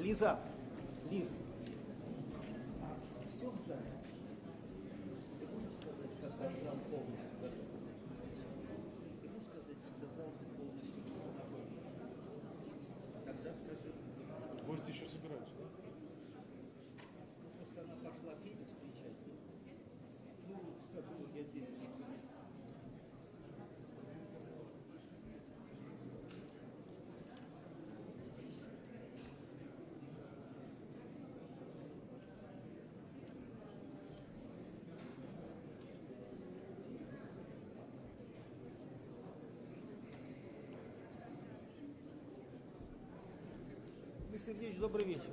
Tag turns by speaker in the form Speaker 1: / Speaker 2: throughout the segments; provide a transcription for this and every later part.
Speaker 1: Лиза, Лиз, все в зале. Ты можешь сказать, когда зал полностью готов? Ты можешь сказать, когда зал полностью готов? Тогда скажи.
Speaker 2: Гости еще собираются, да?
Speaker 1: Просто она пошла Федю встречать. Ну, скажу, я здесь не сижу. Сергеевич, добрый вечер.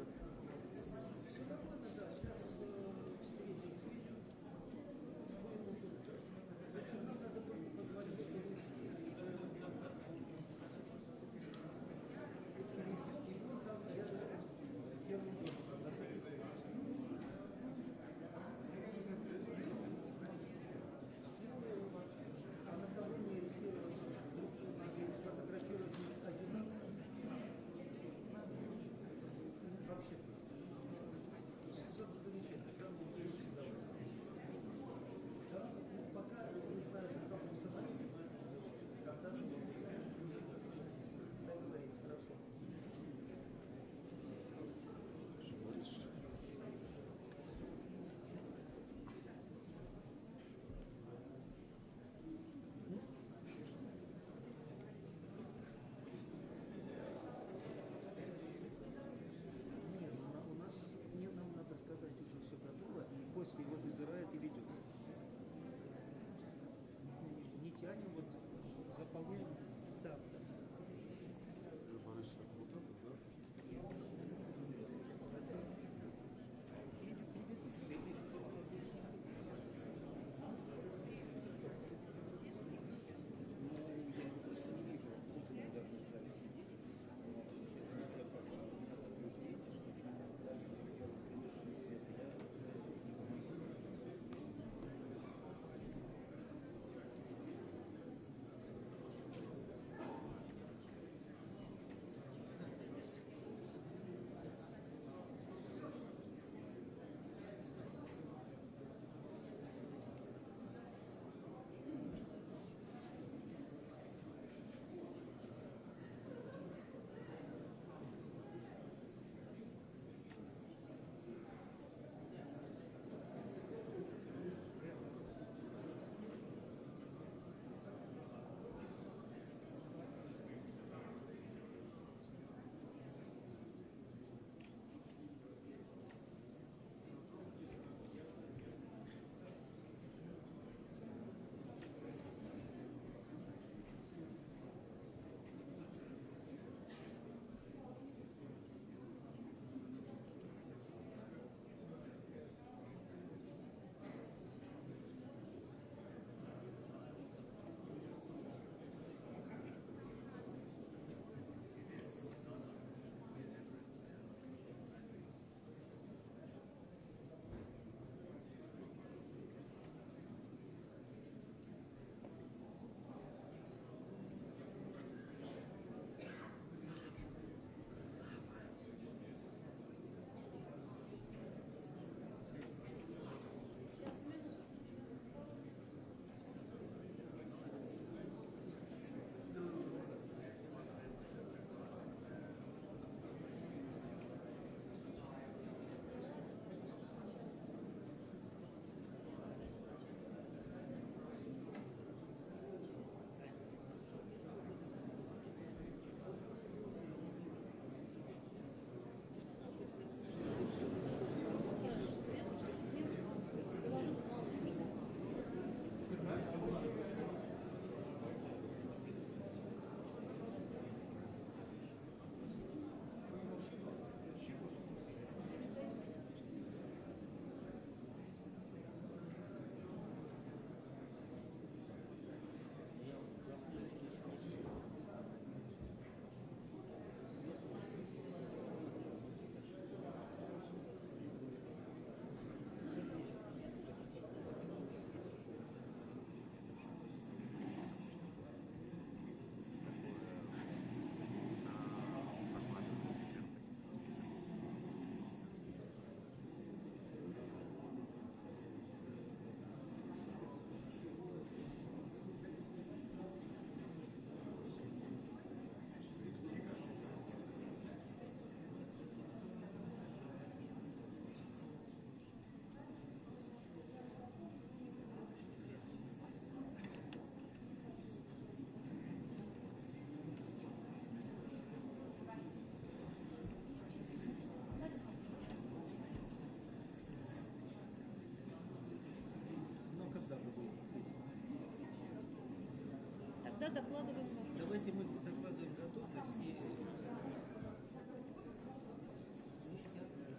Speaker 3: докладываем.
Speaker 1: Давайте мы докладываем готовность и...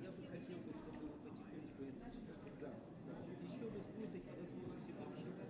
Speaker 1: Я бы хотел, чтобы вы потихонечку... Да. Еще раз будут эти возможности пообщаться.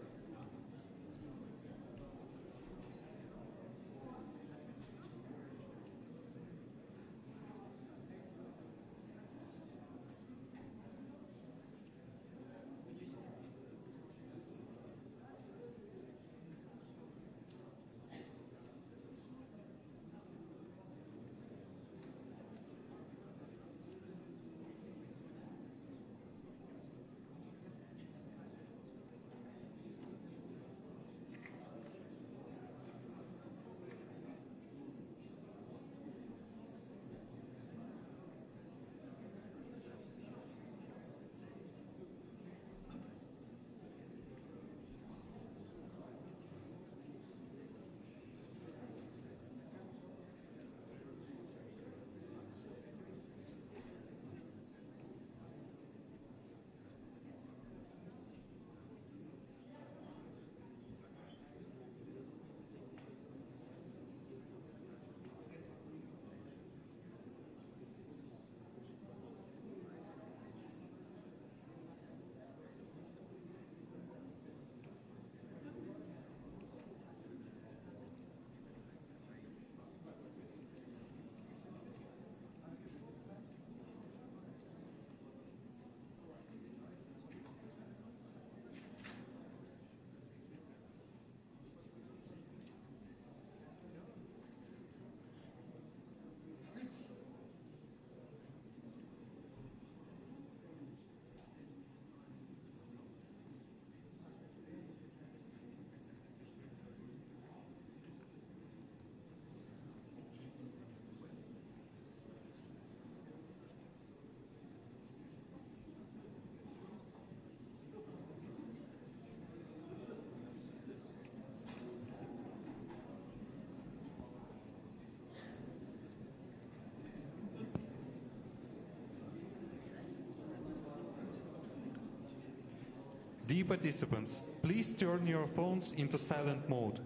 Speaker 4: Dear participants, please turn your phones into silent mode.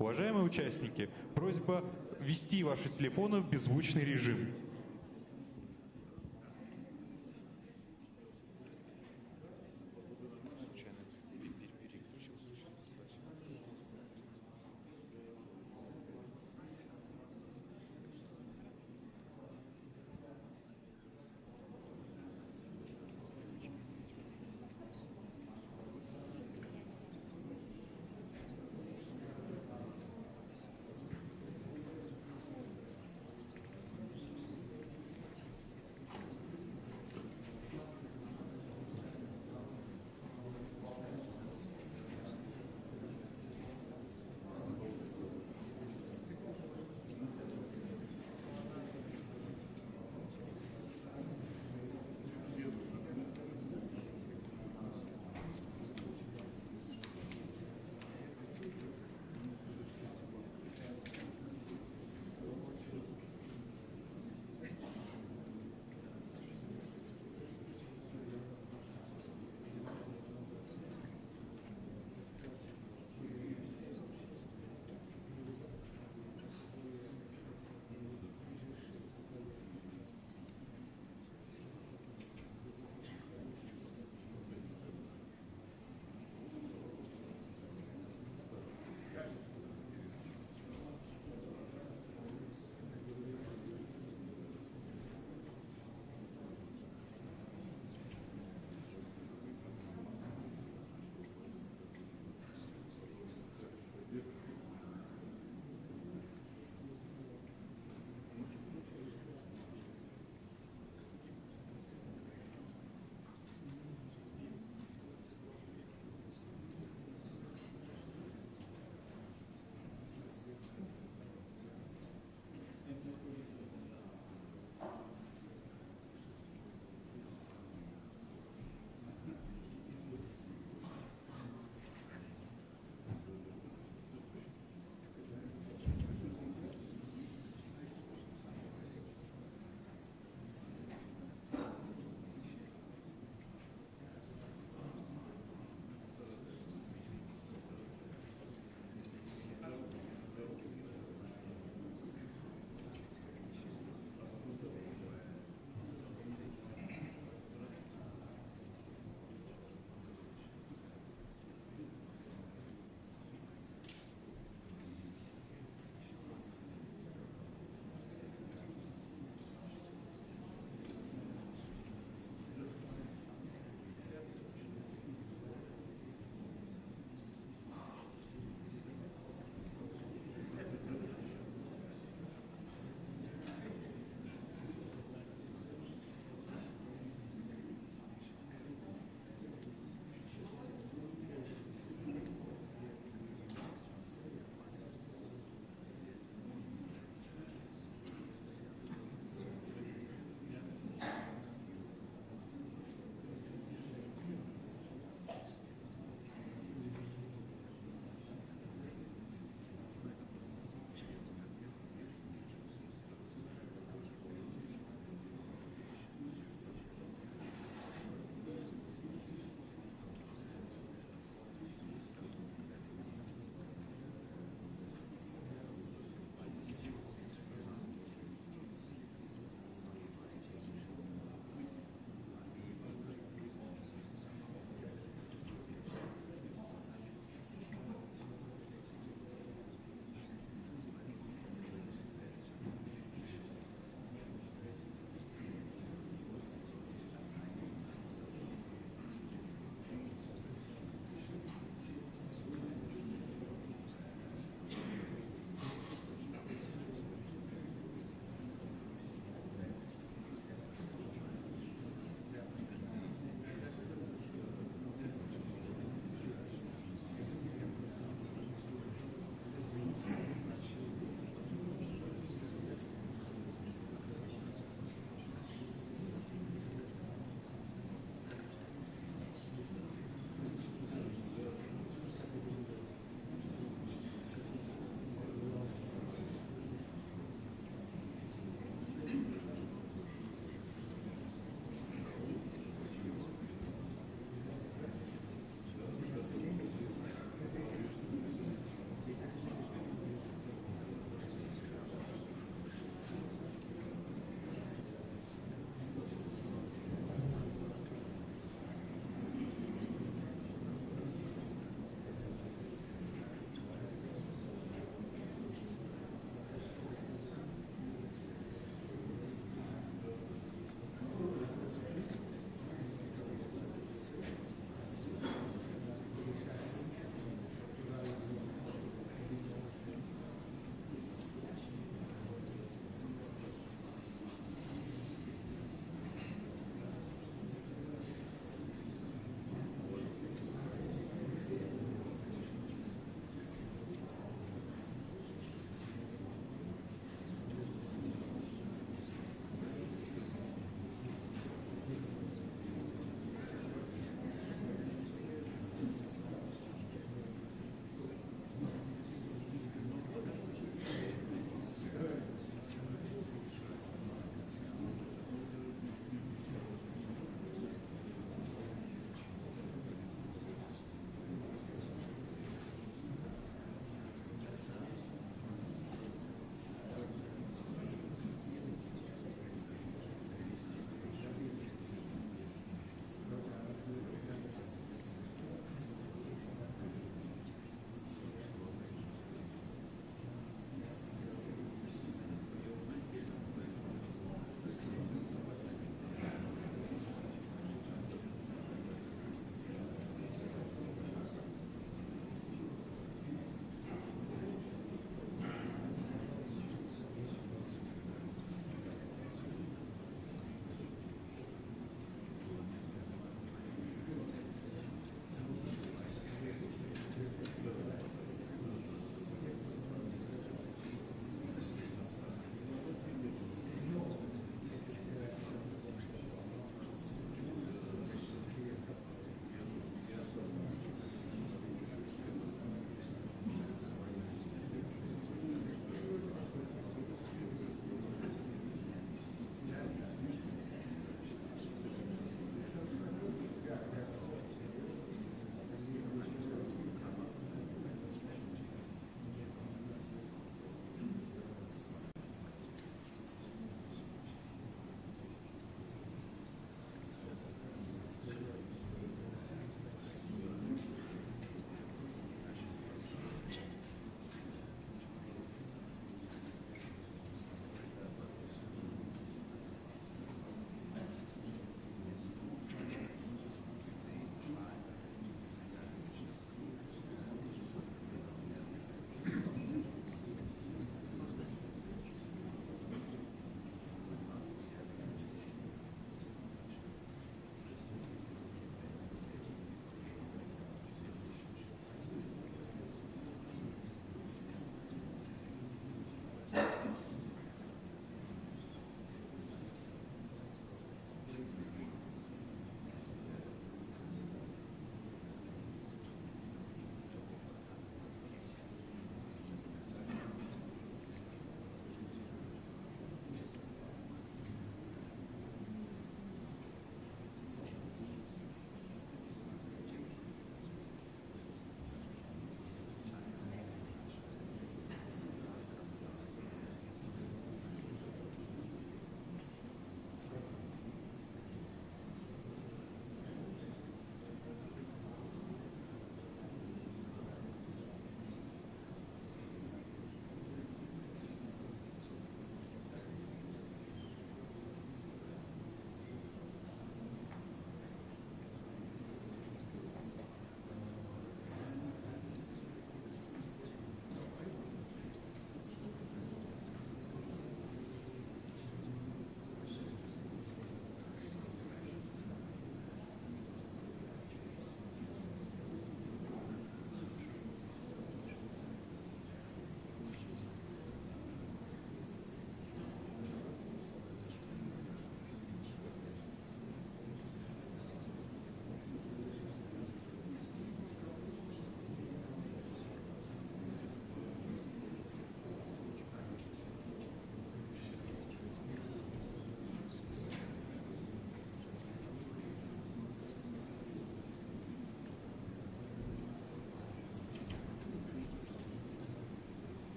Speaker 4: Уважаемые участники, просьба ввести ваши телефоны в беззвучный режим.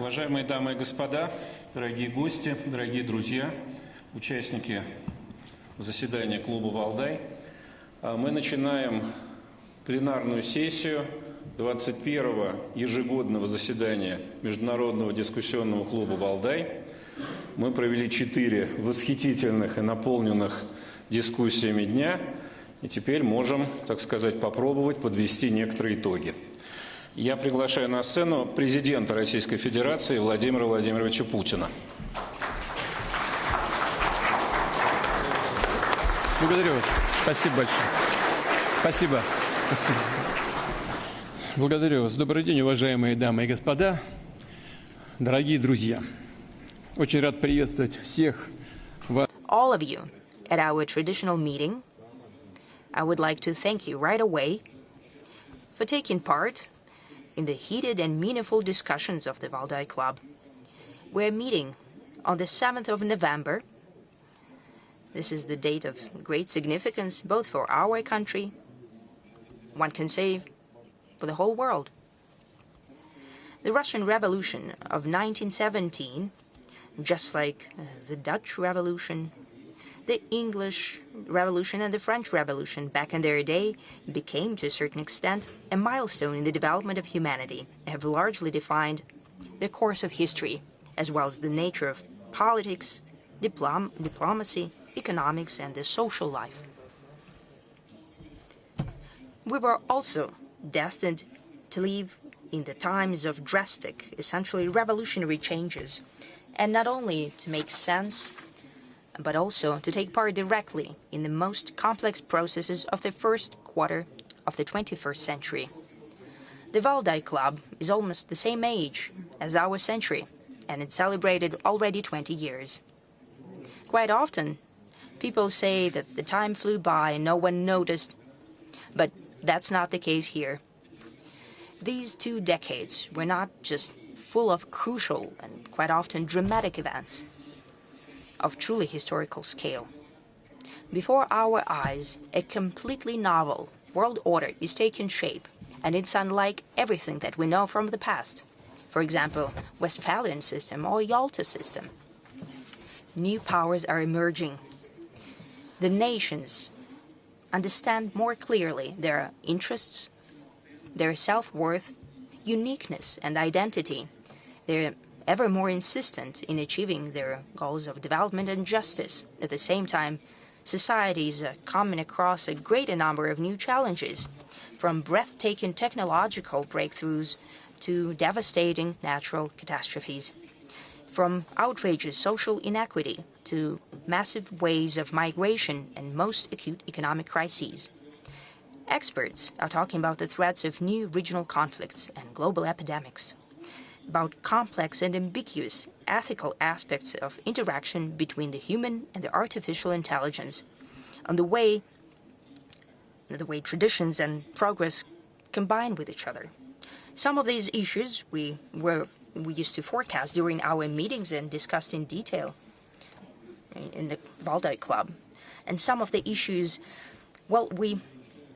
Speaker 3: Уважаемые дамы и господа, дорогие гости, дорогие друзья, участники заседания клуба «Валдай», мы начинаем пленарную сессию 21-го ежегодного заседания Международного дискуссионного клуба «Валдай». Мы провели 4 восхитительных и наполненных дискуссиями дня, и теперь можем, так сказать, попробовать подвести некоторые итоги. Я приглашаю на сцену президента Российской Федерации Владимира Владимировича Путина.
Speaker 5: Благодарю вас. Спасибо большое. Спасибо. Спасибо. Благодарю вас. Добрый день, уважаемые дамы и господа, дорогие друзья. Очень рад приветствовать всех вас.
Speaker 6: All of you at our traditional meeting. I would like to thank you right away for taking part in the heated and meaningful discussions of the Valdai Club. We're meeting on the 7th of November. This is the date of great significance, both for our country, one can say, for the whole world. The Russian Revolution of 1917, just like the Dutch Revolution, the English Revolution and the French Revolution back in their day became, to a certain extent, a milestone in the development of humanity, and have largely defined the course of history, as well as the nature of politics, diplomacy, economics, and the social life. We were also destined to live in the times of drastic, essentially revolutionary changes, and not only to make sense, but also to take part directly in the most complex processes of the first quarter of the 21st century. The Valdai Club is almost the same age as our century, and it celebrated already 20 years. Quite often, people say that the time flew by and no one noticed, but that's not the case here. These 2 decades were not just full of crucial and quite often dramatic events of truly historical scale. Before our eyes, a completely novel world order is taking shape, and it's unlike everything that we know from the past. For example, Westphalian system or Yalta system. New powers are emerging. The nations understand more clearly their interests, their self-worth, uniqueness and identity. They're ever more insistent in achieving their goals of development and justice. At the same time, societies are coming across a greater number of new challenges, from breathtaking technological breakthroughs to devastating natural catastrophes, from outrageous social inequity to massive waves of migration and most acute economic crises. Experts are talking about the threats of new regional conflicts and global epidemics, about complex and ambiguous ethical aspects of interaction between the human and the artificial intelligence, on the way traditions and progress combine with each other. Some of these issues we used to forecast during our meetings and discussed in detail in the Valdai Club. And some of the issues, well, we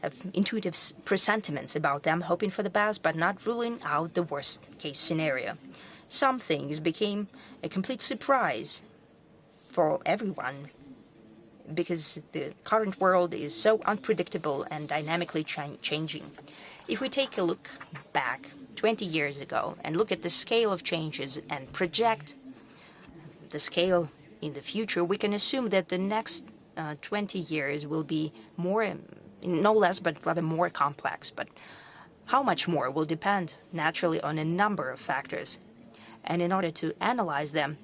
Speaker 6: have intuitive presentiments about them, hoping for the best, but not ruling out the worst-case scenario. Some things became a complete surprise for everyone because the current world is so unpredictable and dynamically changing. If we take a look back 20 years ago and look at the scale of changes and project the scale in the future, we can assume that the next 20 years will be more, no less, but rather more complex. But how much more will depend naturally on a number of factors. And in order to analyze them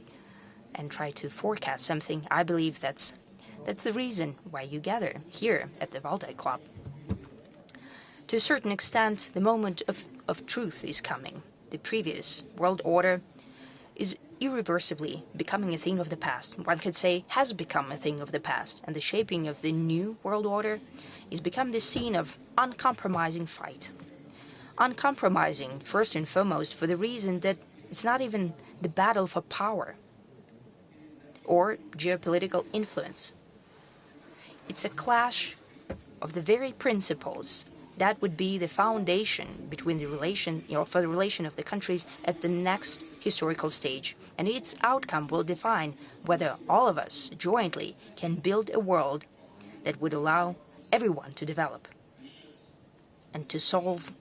Speaker 6: and try to forecast something, I believe that's the reason why you gather here at the Valdai Club. To a certain extent, the moment of truth is coming. The previous world order is irreversibly becoming a thing of the past. One could say has become a thing of the past, and the shaping of the new world order is becoming the scene of uncompromising fight. Uncompromising, first and foremost, for the reason that it's not even the battle for power or geopolitical influence. It's a clash of the very principles that would be the foundation between the relation, for the relation of the countries at the next historical stage. And its outcome will define whether all of us jointly can build a world that would allow everyone to develop and to solve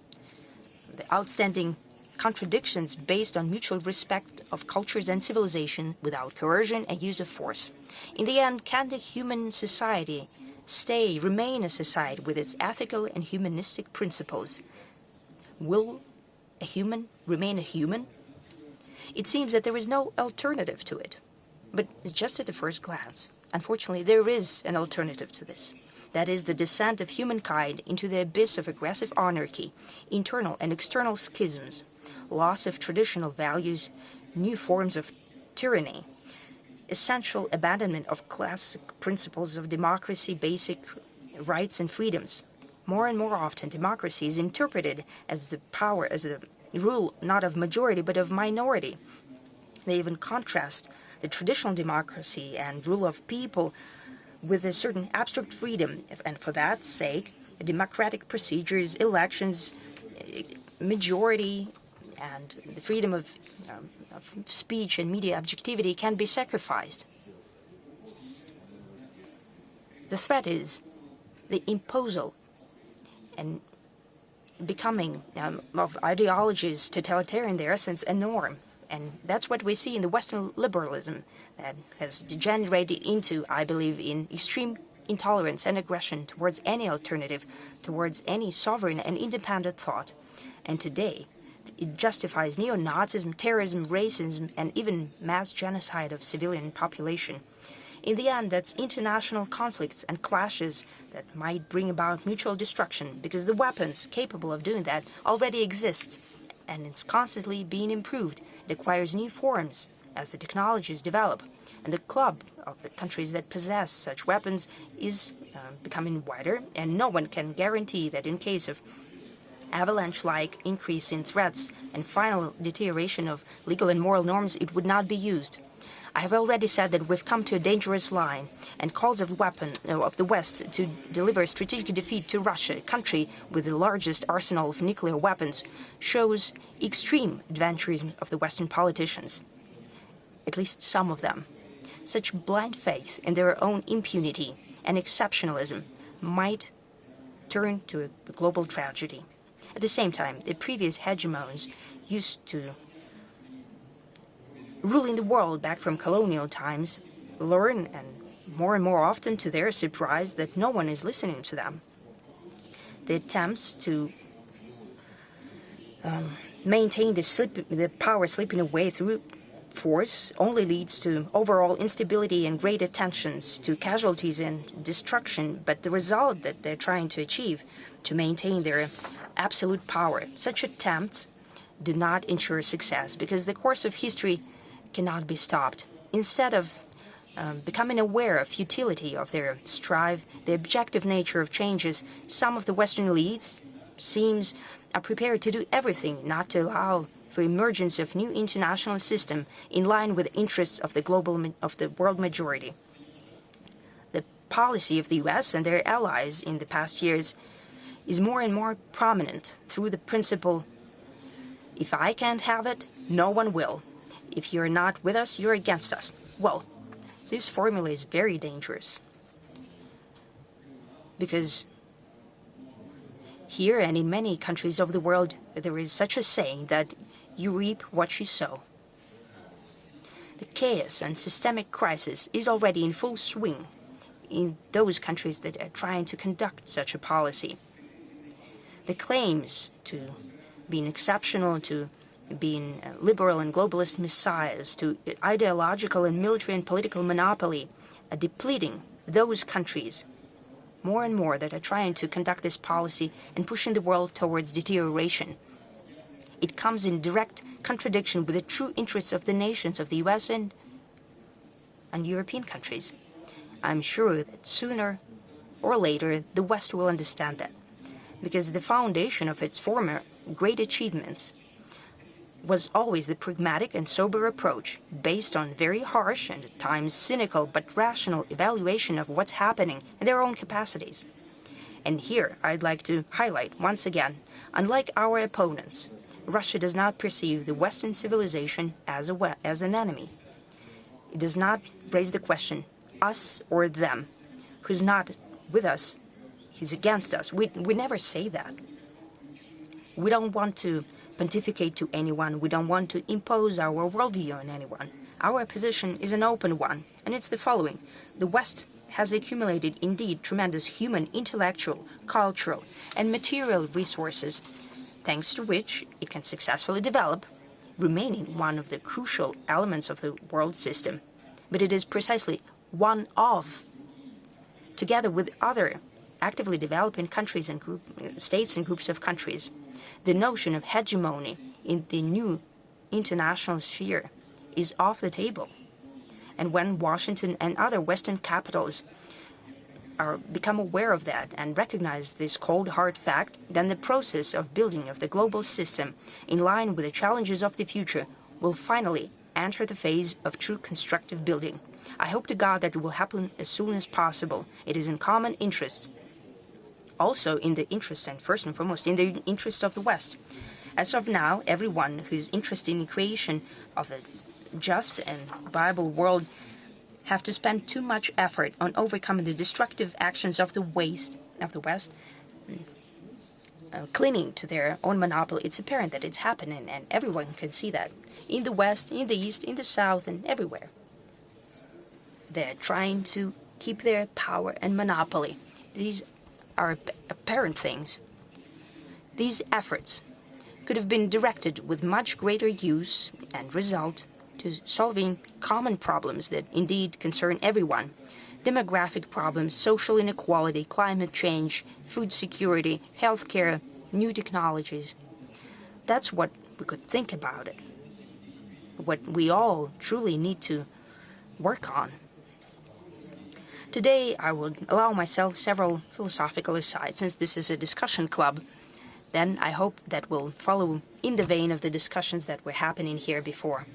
Speaker 6: the outstanding contradictions based on mutual respect of cultures and civilization without coercion and use of force. In the end, can the human society remain a society with its ethical and humanistic principles? Will a human remain a human? It seems that there is no alternative to it. But just at the first glance, unfortunately, there is an alternative to this. That is the descent of humankind into the abyss of aggressive anarchy, internal and external schisms, loss of traditional values, new forms of tyranny, essential abandonment of classic principles of democracy, basic rights and freedoms. More and more often, democracy is interpreted as the power, as the rule not of majority but of minority. They even contrast the traditional democracy and rule of people with a certain abstract freedom, and for that sake, democratic procedures, elections, majority, and the freedom of speech and media objectivity can be sacrificed. The threat is the imposal and becoming of ideologies, totalitarian in their essence, a norm. And that's what we see in the Western liberalism that has degenerated into, I believe, in extreme intolerance and aggression towards any alternative, towards any sovereign and independent thought. And today, it justifies neo-Nazism, terrorism, racism, and even mass genocide of civilian population. In the end, that's international conflicts and clashes that might bring about mutual destruction, because the weapons capable of doing that already exists, and it's constantly being improved. It acquires new forms as the technologies develop, and the club of the countries that possess such weapons is becoming wider, and no one can guarantee that in case of avalanche-like increase in threats and final deterioration of legal and moral norms, it would not be used. I have already said that we've come to a dangerous line, and calls of the West to deliver strategic defeat to Russia, a country with the largest arsenal of nuclear weapons, shows extreme adventurism of the Western politicians, at least some of them. Such blind faith in their own impunity and exceptionalism might turn to a global tragedy. At the same time, the previous hegemons used to ruling the world back from colonial times learn, and more often to their surprise, that no one is listening to them. The attempts to maintain the power slipping away through force only leads to overall instability and great tensions, to casualties and destruction, but the result that they're trying to achieve to maintain their absolute power, such attempts do not ensure success, because the course of history cannot be stopped. Instead of becoming aware of futility of their strive, the objective nature of changes, some of the Western elites are prepared to do everything not to allow for emergence of new international system in line with the interests of the world majority. The policy of the US and their allies in the past years is more and more prominent through the principle, if I can't have it, no one will. If you're not with us, you're against us. Well, this formula is very dangerous, because here and in many countries of the world, there is such a saying that you reap what you sow. The chaos and systemic crisis is already in full swing in those countries that are trying to conduct such a policy. The claims to being exceptional, to being liberal and globalist messiahs, to ideological and military and political monopoly, are depleting those countries more and more that are trying to conduct this policy and pushing the world towards deterioration. It comes in direct contradiction with the true interests of the nations of the US and European countries. I'm sure that sooner or later the West will understand that, because the foundation of its former great achievements was always the pragmatic and sober approach, based on very harsh and at times cynical but rational evaluation of what's happening in their own capacities. And here I'd like to highlight once again, unlike our opponents, Russia does not perceive the Western civilization as an enemy. It does not raise the question, us or them. Who's not with us, he's against us. We never say that. We don't want to pontificate to anyone. We don't want to impose our worldview on anyone. Our position is an open one, and it's the following. The West has accumulated indeed tremendous human, intellectual, cultural, and material resources, thanks to which it can successfully develop, remaining one of the crucial elements of the world system. But it is precisely one of, together with other actively developing countries and states and groups of countries, the notion of hegemony in the new international sphere is off the table. And when Washington and other Western capitals become aware of that and recognize this cold, hard fact, then the process of building of the global system in line with the challenges of the future will finally enter the phase of true constructive building. I hope to God that it will happen as soon as possible. It is in common interest, also in the interest, and first and foremost, in the interest of the West. As of now, everyone who is interested in the creation of a just and viable world have to spend too much effort on overcoming the destructive actions of the West, clinging to their own monopoly. It's apparent that it's happening, and everyone can see that. In the West, in the East, in the South, and everywhere. They're trying to keep their power and monopoly. These are apparent things. These efforts could have been directed with much greater use and result to solving common problems that indeed concern everyone. Demographic problems, social inequality, climate change, food security, healthcare, new technologies. That's what we could think about it. What we all truly need to work on. Today, I will allow myself several philosophical asides, since this is a discussion club. Then I hope that will follow in the vein of the discussions that were happening here before.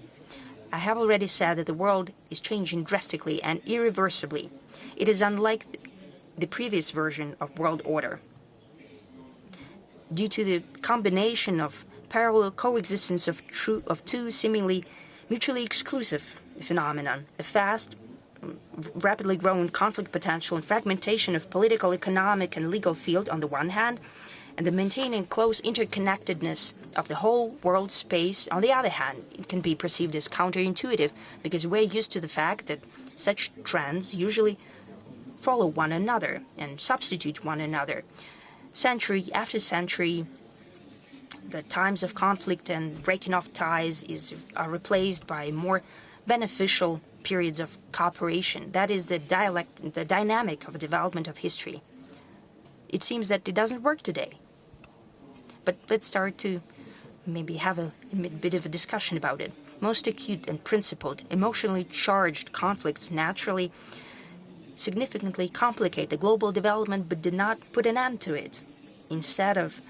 Speaker 6: I have already said that the world is changing drastically and irreversibly. It is unlike the previous version of world order. Due to the combination of parallel coexistence of two seemingly mutually exclusive phenomena, a fast, rapidly growing conflict potential and fragmentation of political, economic, and legal field on the one hand, and the maintaining close interconnectedness of the whole world space on the other hand, it can be perceived as counterintuitive because we're used to the fact that such trends usually follow one another and substitute one another. Century after century, the times of conflict and breaking off ties are replaced by more beneficial periods of cooperation. That is the dynamic of development of history. It seems that it doesn't work today. But let's start to maybe have a bit of a discussion about it. Most acute and principled, emotionally charged conflicts naturally significantly complicate the global development but did not put an end to it. Instead of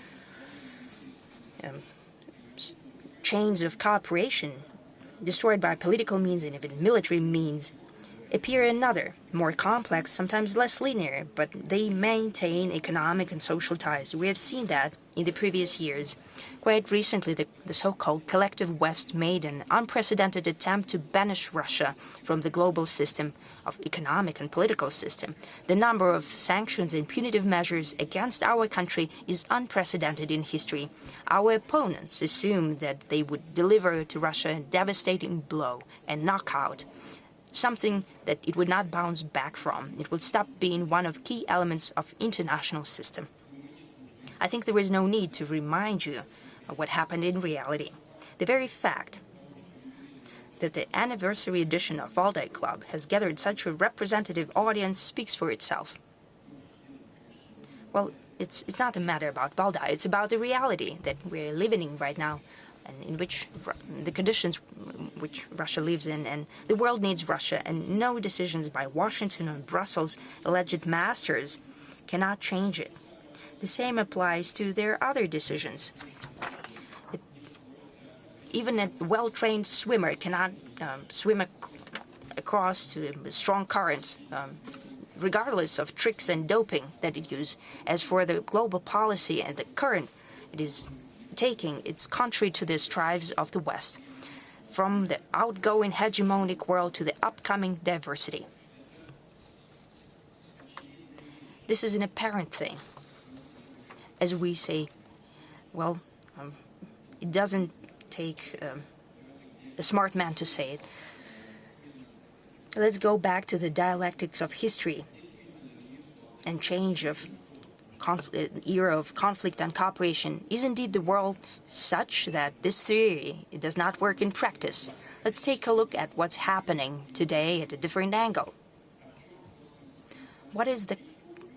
Speaker 6: chains of cooperation destroyed by political means and even military means, appear another, more complex, sometimes less linear, but they maintain economic and social ties. We have seen that in the previous years. Quite recently, the so-called collective West made an unprecedented attempt to banish Russia from the global system of economic and political system. The number of sanctions and punitive measures against our country is unprecedented in history. Our opponents assumed that they would deliver to Russia a devastating blow and knockout, something that it would not bounce back from. It would stop being one of key elements of international system. I think there is no need to remind you of what happened in reality. The very fact that the anniversary edition of Valdai Club has gathered such a representative audience speaks for itself. Well, it's not a matter about Valdai, it's about the reality that we're living in right now, and in which the conditions which Russia lives in, and the world needs Russia, and no decisions by Washington or Brussels' alleged masters cannot change it. The same applies to their other decisions. Even a well-trained swimmer cannot swim across to a strong current regardless of tricks and doping that it uses. As for the global policy and the current it is taking, it's contrary to the strives of the West, from the outgoing hegemonic world to the upcoming diversity. This is an apparent thing. As we say, well, it doesn't take a smart man to say it. Let's go back to the dialectics of history and change of era of conflict and cooperation. Is indeed the world such that this theory it does not work in practice? Let's take a look at what's happening today at a different angle. What is the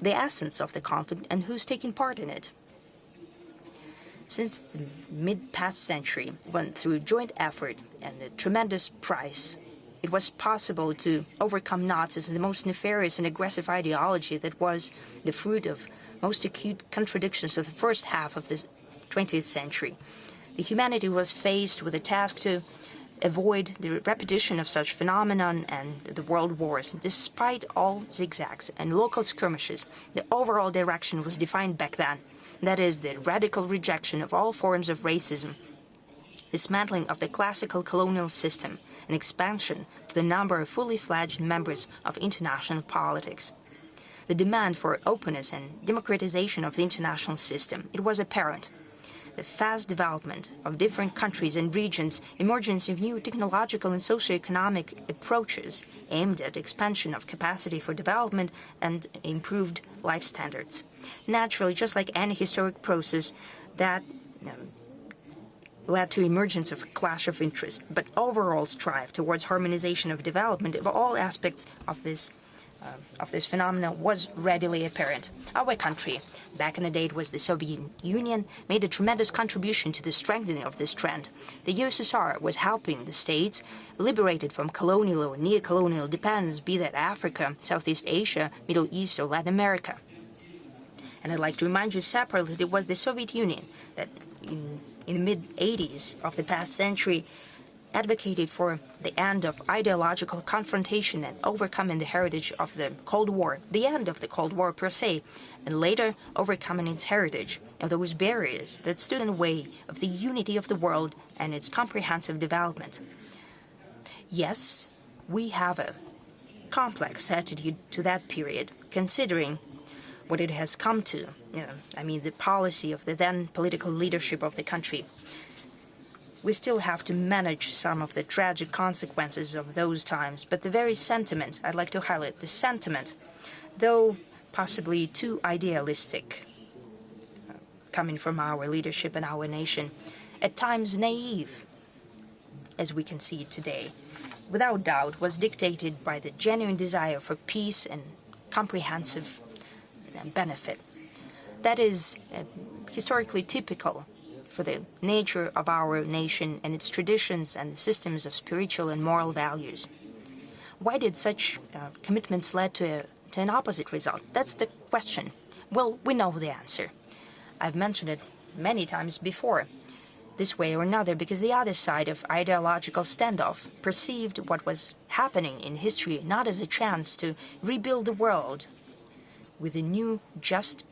Speaker 6: essence of the conflict and who's taking part in it? Since the mid-past century, when through joint effort and a tremendous price, it was possible to overcome Nazis and the most nefarious and aggressive ideology that was the fruit of most acute contradictions of the first half of the 20th century. The humanity was faced with a task to avoid the repetition of such phenomenon and the world wars. Despite all zigzags and local skirmishes, the overall direction was defined back then. That is, the radical rejection of all forms of racism, dismantling of the classical colonial system, and expansion of the number of fully fledged members of international politics. The demand for openness and democratization of the international system, it was apparent. The fast development of different countries and regions, emergence of new technological and socio-economic approaches aimed at expansion of capacity for development and improved life standards. Naturally, just like any historic process, that led to emergence of a clash of interest, but overall strive towards harmonization of development of all aspects of this phenomenon was readily apparent. Our country, back in the day it was the Soviet Union, made a tremendous contribution to the strengthening of this trend. The USSR was helping the states liberated from colonial or neo-colonial dependence, be that Africa, Southeast Asia, Middle East or Latin America. And I'd like to remind you separately that it was the Soviet Union that in the mid-80s of the past century advocated for the end of ideological confrontation and overcoming the heritage of the Cold War, the end of the Cold War per se, and later overcoming its heritage of those barriers that stood in the way of the unity of the world and its comprehensive development. Yes, we have a complex attitude to that period, considering what it has come to, the policy of the then political leadership of the country. We still have to manage some of the tragic consequences of those times, but the very sentiment, I'd like to highlight the sentiment, though possibly too idealistic, coming from our leadership and our nation, at times naive, as we can see today, without doubt was dictated by the genuine desire for peace and comprehensive benefit. That is historically typical for the nature of our nation and its traditions and systems of spiritual and moral values. Why did such commitments lead to an opposite result? That's the question. Well, we know the answer. I've mentioned it many times before, this way or another, because the other side of ideological standoff perceived what was happening in history not as a chance to rebuild the world with a new just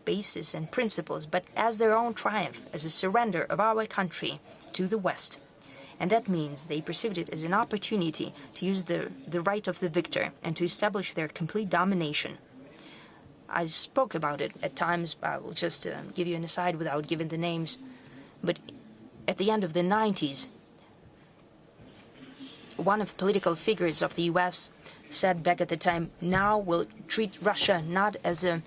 Speaker 6: basis and principles, but as their own triumph, as a surrender of our country to the West. And that means they perceived it as an opportunity to use the right of the victor and to establish their complete domination. I spoke about it at times. I will just give you an aside without giving the names. But at the end of the 90s, one of the political figures of the U.S. said back at the time, now we'll treat Russia not as a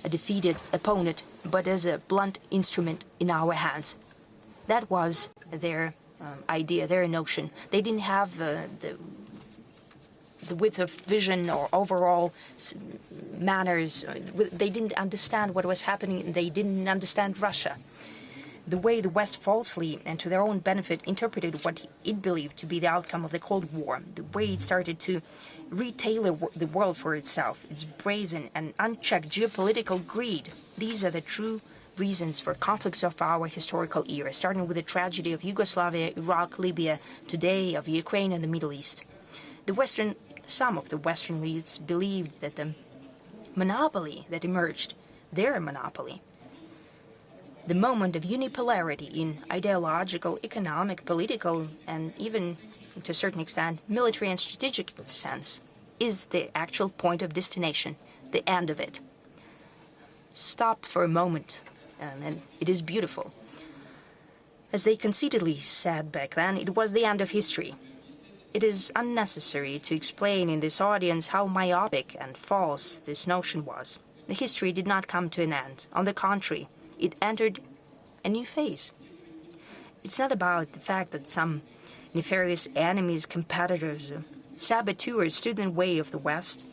Speaker 6: defeated opponent, but as a blunt instrument in our hands. That was their idea, their notion. They didn't have the width of vision or overall manners. They didn't understand what was happening. They didn't understand Russia. The way the West falsely and to their own benefit interpreted what it believed to be the outcome of the Cold War, the way it started to retailor the world for itself, its brazen and unchecked geopolitical greed. These are the true reasons for conflicts of our historical era, starting with the tragedy of Yugoslavia, Iraq, Libya, today of Ukraine and the Middle East. The Western some of the Western elites believed that the monopoly that emerged, their monopoly, the moment of unipolarity in ideological, economic, political, and even, to a certain extent, military and strategic sense, is the actual point of destination, the end of it. Stop for a moment, and it is beautiful. As they conceitedly said back then, it was the end of history. It is unnecessary to explain in this audience how myopic and false this notion was. The history did not come to an end. On the contrary, it entered a new phase. It's not about the fact that some nefarious enemies, competitors, saboteurs stood in the way of the West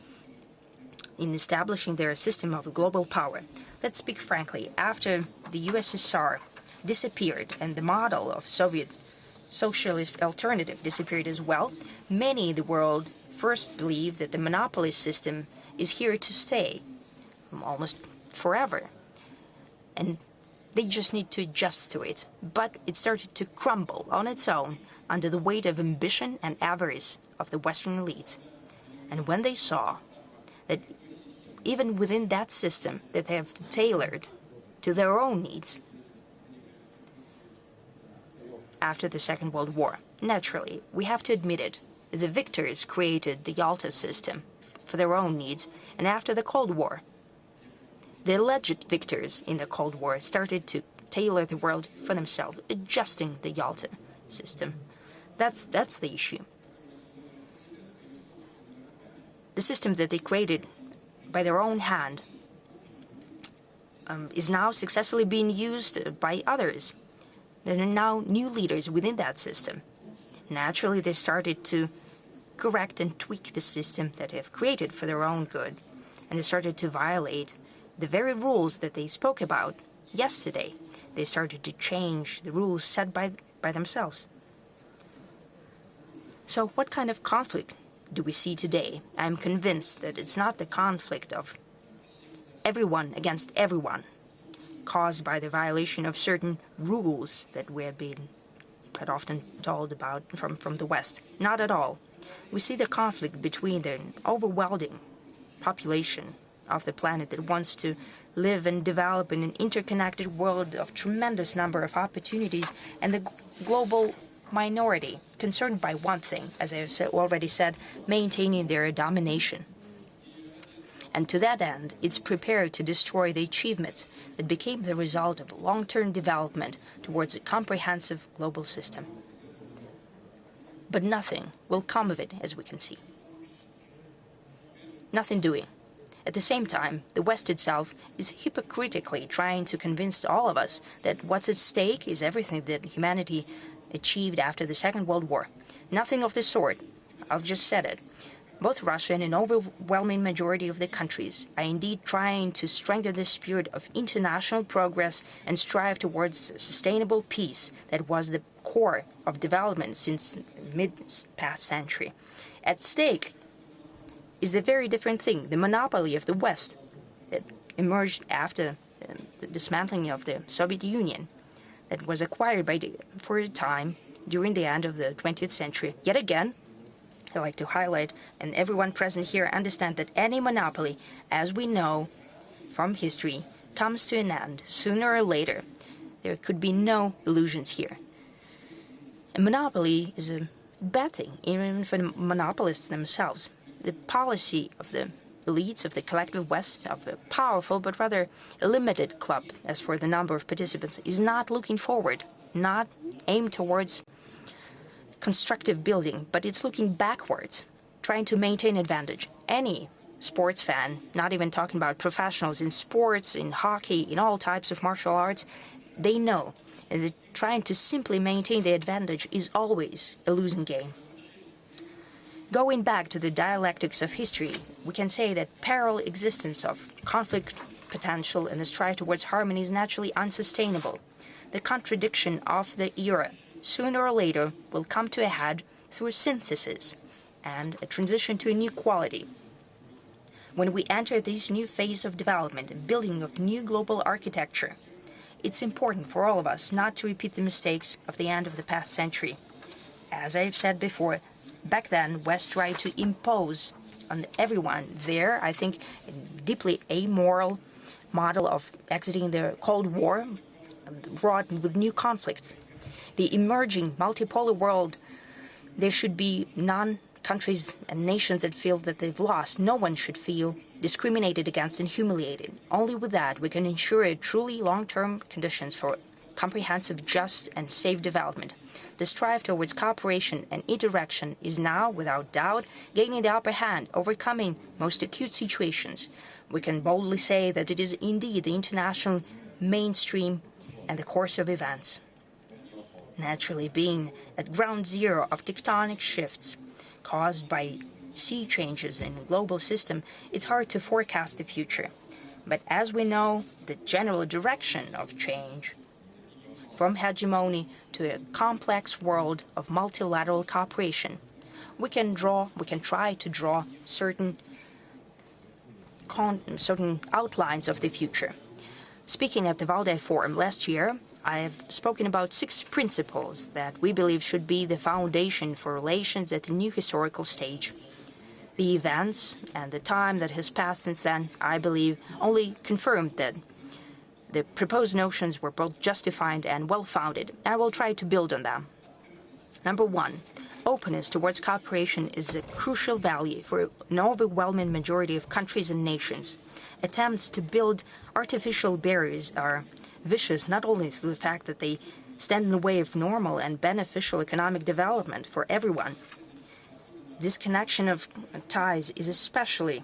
Speaker 6: in establishing their system of global power. Let's speak frankly, after the USSR disappeared and the model of Soviet socialist alternative disappeared as well, many in the world first believed that the monopoly system is here to stay, almost forever. And they just need to adjust to it. But it started to crumble on its own under the weight of ambition and avarice of the Western elites. And when they saw that even within that system that they have tailored to their own needs, after the Second World War, naturally, we have to admit it, the victors created the Yalta system for their own needs, and after the Cold War, the alleged victors in the Cold War started to tailor the world for themselves, adjusting the Yalta system. That's the issue. The system that they created by their own hand is now successfully being used by others. There are now new leaders within that system. Naturally, they started to correct and tweak the system that they have created for their own good, and they started to violate the very rules that they spoke about yesterday. They started to change the rules set by themselves. So what kind of conflict do we see today? I'm convinced that it's not the conflict of everyone against everyone, caused by the violation of certain rules that we have been quite often told about from the West. Not at all. We see the conflict between the overwhelming population of the planet that wants to live and develop in an interconnected world of tremendous number of opportunities, and the global minority concerned by one thing, as I have already said, maintaining their domination. And to that end, it's prepared to destroy the achievements that became the result of long-term development towards a comprehensive global system. But nothing will come of it, as we can see. Nothing doing. At the same time, the West itself is hypocritically trying to convince all of us that what's at stake is everything that humanity achieved after the Second World War. Nothing of the sort. I've just said it. Both Russia and an overwhelming majority of the countries are indeed trying to strengthen the spirit of international progress and strive towards sustainable peace that was the core of development since the mid-past century. At stake is the very different thing, the monopoly of the West that emerged after the dismantling of the Soviet Union, that was acquired for a time during the end of the 20th century. Yet again, I like to highlight, and everyone present here understand that any monopoly, as we know from history, comes to an end sooner or later. There could be no illusions here. A monopoly is a bad thing, even for the monopolists themselves. The policy of the elites of the collective West, of a powerful but rather a limited club, as for the number of participants, is not looking forward, not aimed towards constructive building, but it's looking backwards, trying to maintain advantage. Any sports fan, not even talking about professionals in sports, in hockey, in all types of martial arts, they know that trying to simply maintain the advantage is always a losing game. Going back to the dialectics of history, we can say that parallel existence of conflict potential and the strive towards harmony is naturally unsustainable. The contradiction of the era sooner or later will come to a head through synthesis and a transition to a new quality. When we enter this new phase of development and building of new global architecture, it's important for all of us not to repeat the mistakes of the end of the past century. As I have said before, back then, West tried to impose on everyone there, I think, a deeply amoral model of exiting the Cold War, wrought with new conflicts. The emerging multipolar world, there should be countries and nations that feel that they've lost. No one should feel discriminated against and humiliated. Only with that we can ensure a truly long-term conditions for comprehensive, just, and safe development. The strive towards cooperation and interaction is now, without doubt, gaining the upper hand, overcoming most acute situations. We can boldly say that it is indeed the international mainstream and the course of events. Naturally, being at ground zero of tectonic shifts caused by sea changes in the global system, it's hard to forecast the future. But as we know, the general direction of change from hegemony to a complex world of multilateral cooperation, we can try to draw certain outlines of the future. Speaking at the Valdai Forum last year, I have spoken about 6 principles that we believe should be the foundation for relations at the new historical stage. The events and the time that has passed since then, I believe, only confirmed that the proposed notions were both justified and well-founded. I will try to build on them. Number 1, openness towards cooperation is a crucial value for an overwhelming majority of countries and nations. Attempts to build artificial barriers are vicious not only through the fact that they stand in the way of normal and beneficial economic development for everyone. Disconnection of ties is especially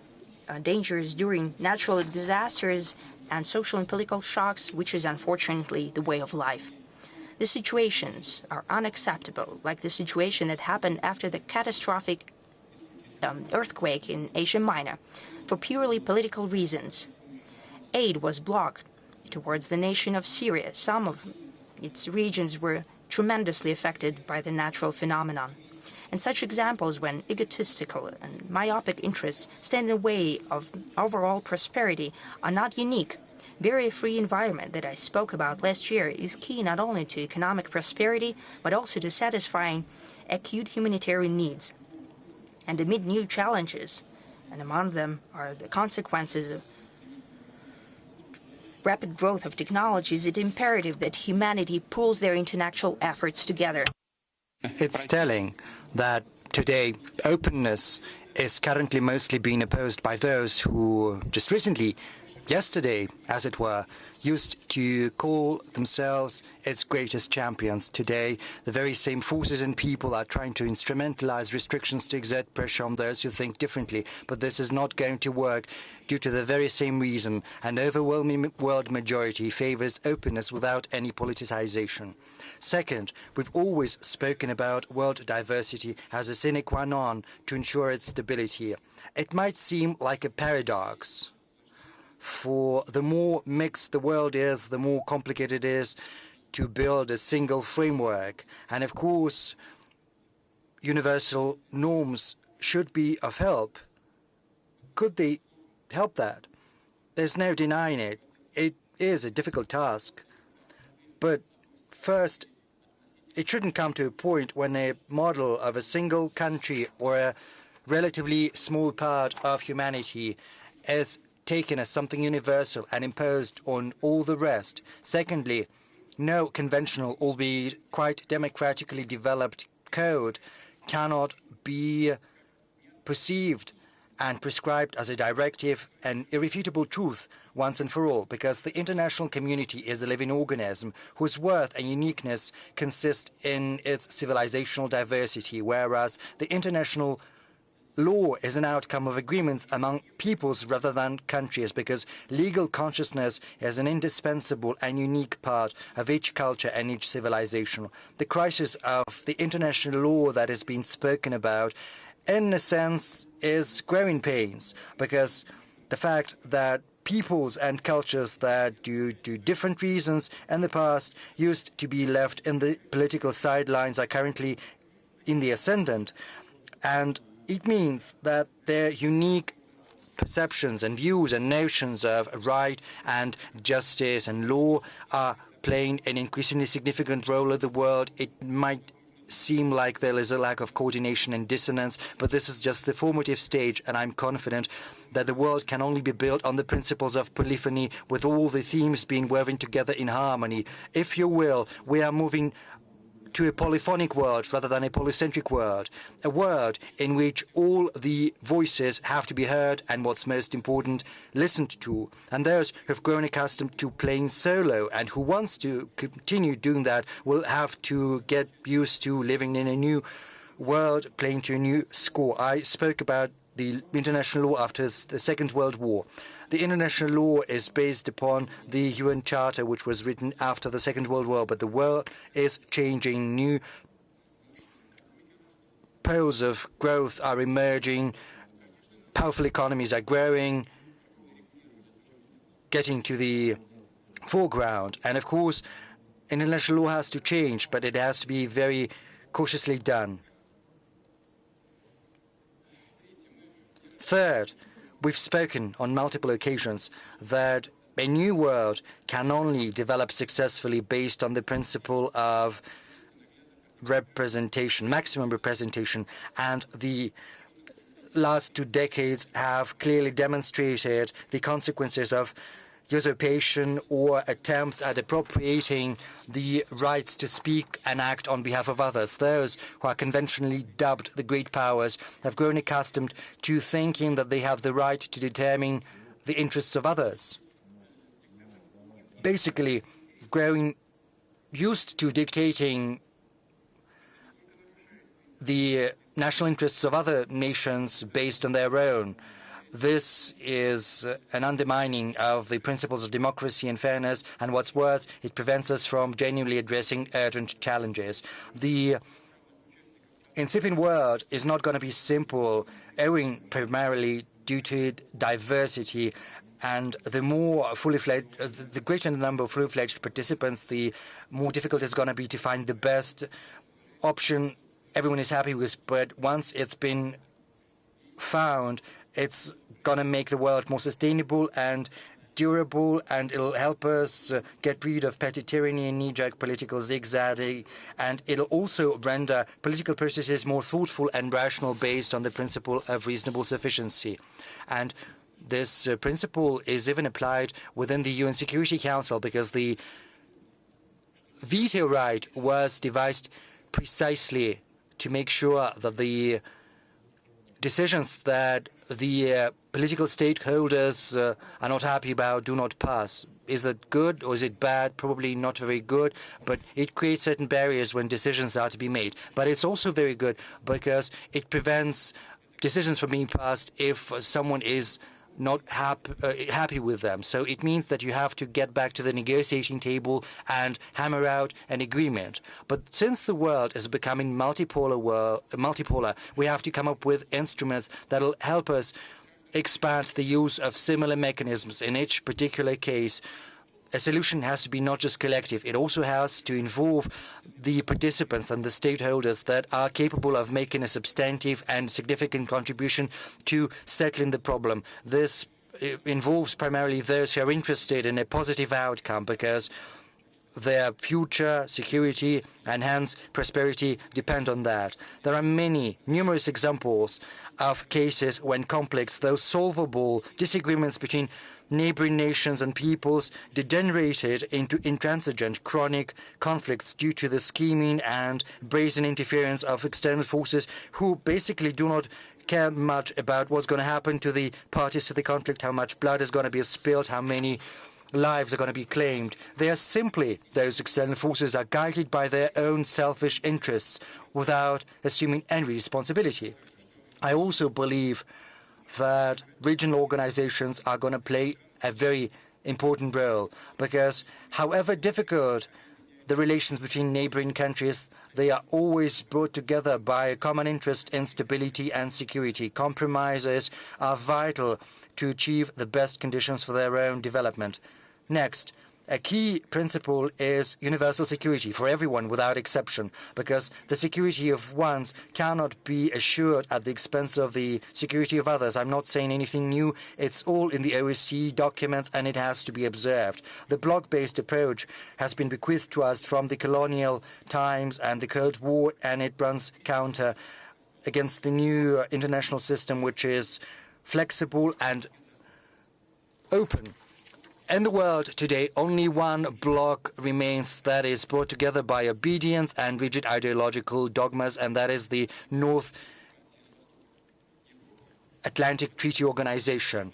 Speaker 6: dangerous during natural disasters and social and political shocks, which is unfortunately the way of life. The situations are unacceptable, like the situation that happened after the catastrophic earthquake in Asia Minor. For purely political reasons, aid was blocked towards the nation of Syria. Some of its regions were tremendously affected by the natural phenomenon. And such examples when egotistical and myopic interests stand in the way of overall prosperity are not unique. Barrier-free environment that I spoke about last year is key not only to economic prosperity, but also to satisfying acute humanitarian needs. And amid new challenges, and among them are the consequences of rapid growth of technologies, it's imperative that humanity pulls their intellectual efforts together.
Speaker 7: It's telling that today openness is currently mostly being opposed by those who just recently, yesterday, as it were, used to call themselves its greatest champions. Today, the very same forces and people are trying to instrumentalize restrictions to exert pressure on those who think differently. But this is not going to work due to the very same reason. An overwhelming world majority favors openness without any politicization. Second, we've always spoken about world diversity as a sine qua non to ensure its stability. It might seem like a paradox. For the more mixed the world is, the more complicated it is to build a single framework. And of course, universal norms should be of help. Could they help that? There's no denying it. It is a difficult task. But first, it shouldn't come to a point when a model of a single country or a relatively small part of humanity is taken as something universal and imposed on all the rest. Secondly, no conventional, albeit quite democratically developed code cannot be perceived and prescribed as a directive and irrefutable truth once and for all, because the international community is a living organism whose worth and uniqueness consist in its civilizational diversity, whereas the international law is an outcome of agreements among peoples rather than countries, because legal consciousness is an indispensable and unique part of each culture and each civilization. The crisis of the international law that has been spoken about, in a sense, is growing pains, because the fact that peoples and cultures that, due to different reasons in the past, used to be left in the political sidelines are currently in the ascendant. And it means that their unique perceptions and views and notions of right and justice and law are playing an increasingly significant role in the world. It might seem like there is a lack of coordination and dissonance, but this is just the formative stage, and I'm confident that the world can only be built on the principles of polyphony, with all the themes being woven together in harmony. If you will, we are moving to a polyphonic world rather than a polycentric world, a world in which all the voices have to be heard and, what's most important, listened to. And those who have grown accustomed to playing solo and who wants to continue doing that will have to get used to living in a new world, playing to a new score. I spoke about the international law after the Second World War. The international law is based upon the UN Charter, which was written after the Second World War, but the world is changing. New poles of growth are emerging. Powerful economies are growing, getting to the foreground. And of course, international law has to change, but it has to be very cautiously done. Third, we've spoken on multiple occasions that a new world can only develop successfully based on the principle of representation, maximum representation, and the last 2 decades have clearly demonstrated the consequences of usurpation or attempts at appropriating the rights to speak and act on behalf of others. Those who are conventionally dubbed the great powers have grown accustomed to thinking that they have the right to determine the interests of others. Basically, growing used to dictating the national interests of other nations based on their own. This is an undermining of the principles of democracy and fairness, and what's worse, it prevents us from genuinely addressing urgent challenges. The incipient world is not going to be simple, owing primarily due to diversity, and the more fully-fledged, the greater the number of fully-fledged participants, the more difficult it's going to be to find the best option everyone is happy with. But once it's been found, it's going to make the world more sustainable and durable, and it'll help us get rid of petty tyranny and knee-jerk political zigzagging, and it'll also render political processes more thoughtful and rational based on the principle of reasonable sufficiency. And this principle is even applied within the UN Security Council, because the veto right was devised precisely to make sure that the decisions that the political stakeholders are not happy about do not pass. Is that good or is it bad? Probably not very good, but it creates certain barriers when decisions are to be made. But it's also very good because it prevents decisions from being passed if someone is not happy with them. So it means that you have to get back to the negotiating table and hammer out an agreement. But since the world is becoming multipolar, we have to come up with instruments that will help us expand the use of similar mechanisms. In each particular case, a solution has to be not just collective, it also has to involve the participants and the stakeholders that are capable of making a substantive and significant contribution to settling the problem. This involves primarily those who are interested in a positive outcome, because their future security and hence prosperity depend on that. There are numerous examples of cases when complex, though solvable, disagreements between neighboring nations and peoples degenerated into intransigent, chronic conflicts due to the scheming and brazen interference of external forces who basically do not care much about what's going to happen to the parties to the conflict, how much blood is going to be spilled, how many lives are going to be claimed. They are simply, those external forces are guided by their own selfish interests without assuming any responsibility. I also believe that regional organizations are going to play a very important role, because however difficult the relations between neighboring countries, they are always brought together by a common interest in stability and security. Compromises are vital to achieve the best conditions for their own development. Next, a key principle is universal security for everyone without exception, because the security of ones cannot be assured at the expense of the security of others. I'm not saying anything new. It's all in the OSCE documents, and it has to be observed. The bloc-based approach has been bequeathed to us from the colonial times and the Cold War, and it runs counter against the new international system, which is flexible and open. In the world today, only one bloc remains that is brought together by obedience and rigid ideological dogmas, and that is the North Atlantic Treaty Organization.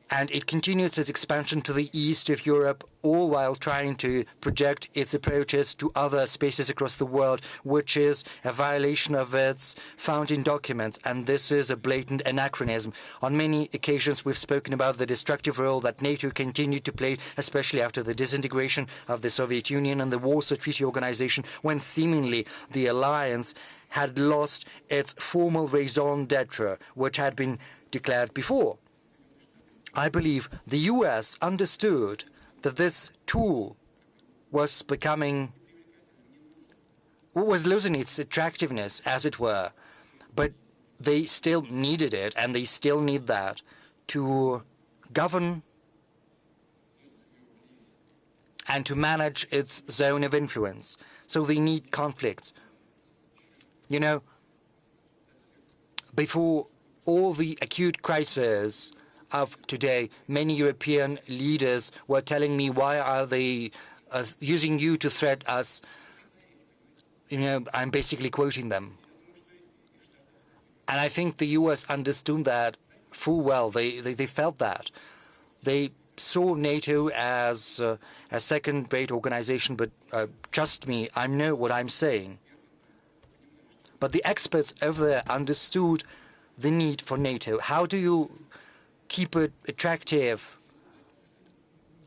Speaker 7: And it continues its expansion to the east of Europe, all while trying to project its approaches to other spaces across the world, which is a violation of its founding documents. And this is a blatant anachronism. On many occasions, we've spoken about the destructive role that NATO continued to play, especially after the disintegration of the Soviet Union and the Warsaw Treaty Organization, when seemingly the alliance had lost its formal raison d'etre, which had been declared before. I believe the US understood that this tool was losing its attractiveness, as it were, but they still needed it, and they still need that to govern and to manage its zone of influence. So they need conflicts. You know, before all the acute crises of today, many European leaders were telling me, why are they using you to threat us? You know, I'm basically quoting them. And I think the US understood that full well. They felt that. They saw NATO as a second-rate organization, but trust me, I know what I'm saying. But the experts over there understood the need for NATO. How do you keep it attractive?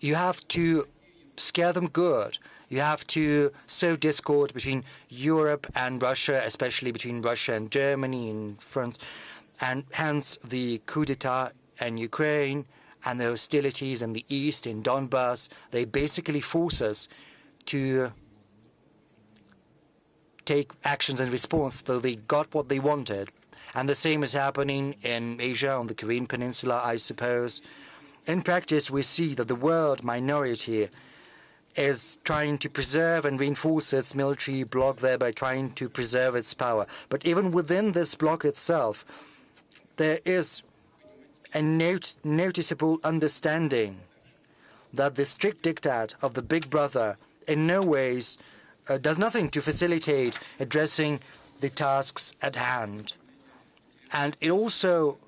Speaker 7: You have to scare them good. You have to sow discord between Europe and Russia, especially between Russia and Germany and France, and hence the coup d'etat in Ukraine and the hostilities in the east, in Donbass. They basically force us to take actions in response, though they got what they wanted. And the same is happening in Asia, on the Korean Peninsula, I suppose. In practice, we see that the world minority is trying to preserve and reinforce its military bloc, thereby trying to preserve its power. But even within this bloc itself, there is a noticeable understanding that the strict diktat of the big brother in no ways does nothing to facilitate addressing the tasks at hand. And it also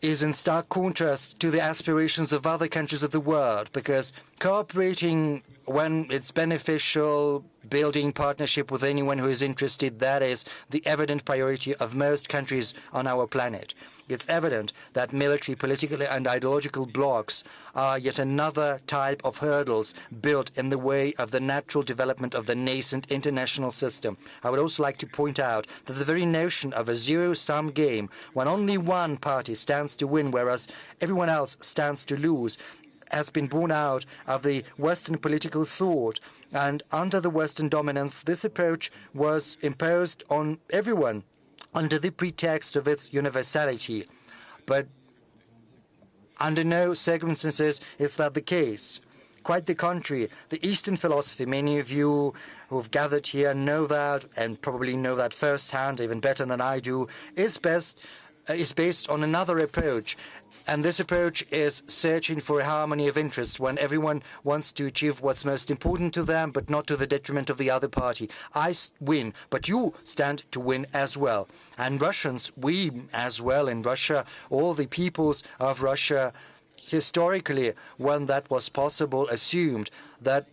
Speaker 7: is in stark contrast to the aspirations of other countries of the world, because cooperating when it's beneficial, building partnership with anyone who is interested, that is the evident priority of most countries on our planet. It's evident that military, political, and ideological blocs are yet another type of hurdles built in the way of the natural development of the nascent international system. I would also like to point out that the very notion of a zero-sum game, when only one party stands to win, whereas everyone else stands to lose, has been born out of the Western political thought. And under the Western dominance, this approach was imposed on everyone under the pretext of its universality. But under no circumstances is that the case. Quite the contrary. The Eastern philosophy, many of you who've gathered here know that, and probably know that firsthand, even better than I do, is based on another approach. And this approach is searching for a harmony of interests when everyone wants to achieve what's most important to them, but not to the detriment of the other party. I win, but you stand to win as well. And Russians, we as well in Russia, all the peoples of Russia, historically, when that was possible, assumed that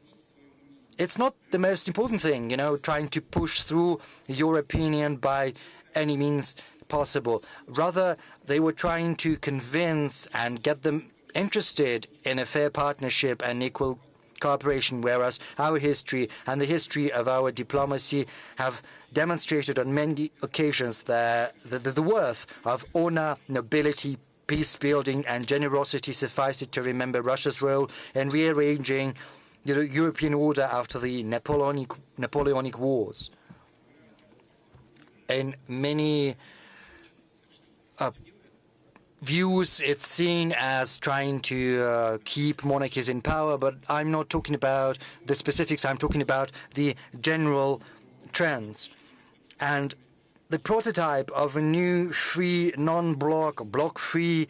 Speaker 7: it's not the most important thing, trying to push through your opinion by any means possible. Rather, they were trying to convince and get them interested in a fair partnership and equal cooperation, whereas our history and the history of our diplomacy have demonstrated on many occasions the worth of honor, nobility, peace building and generosity. Suffice it to remember Russia's role in rearranging the European order after the Napoleonic Wars. In many views, it's seen as trying to keep monarchies in power, but I'm not talking about the specifics. I'm talking about the general trends. And the prototype of a new free, non-bloc, bloc-free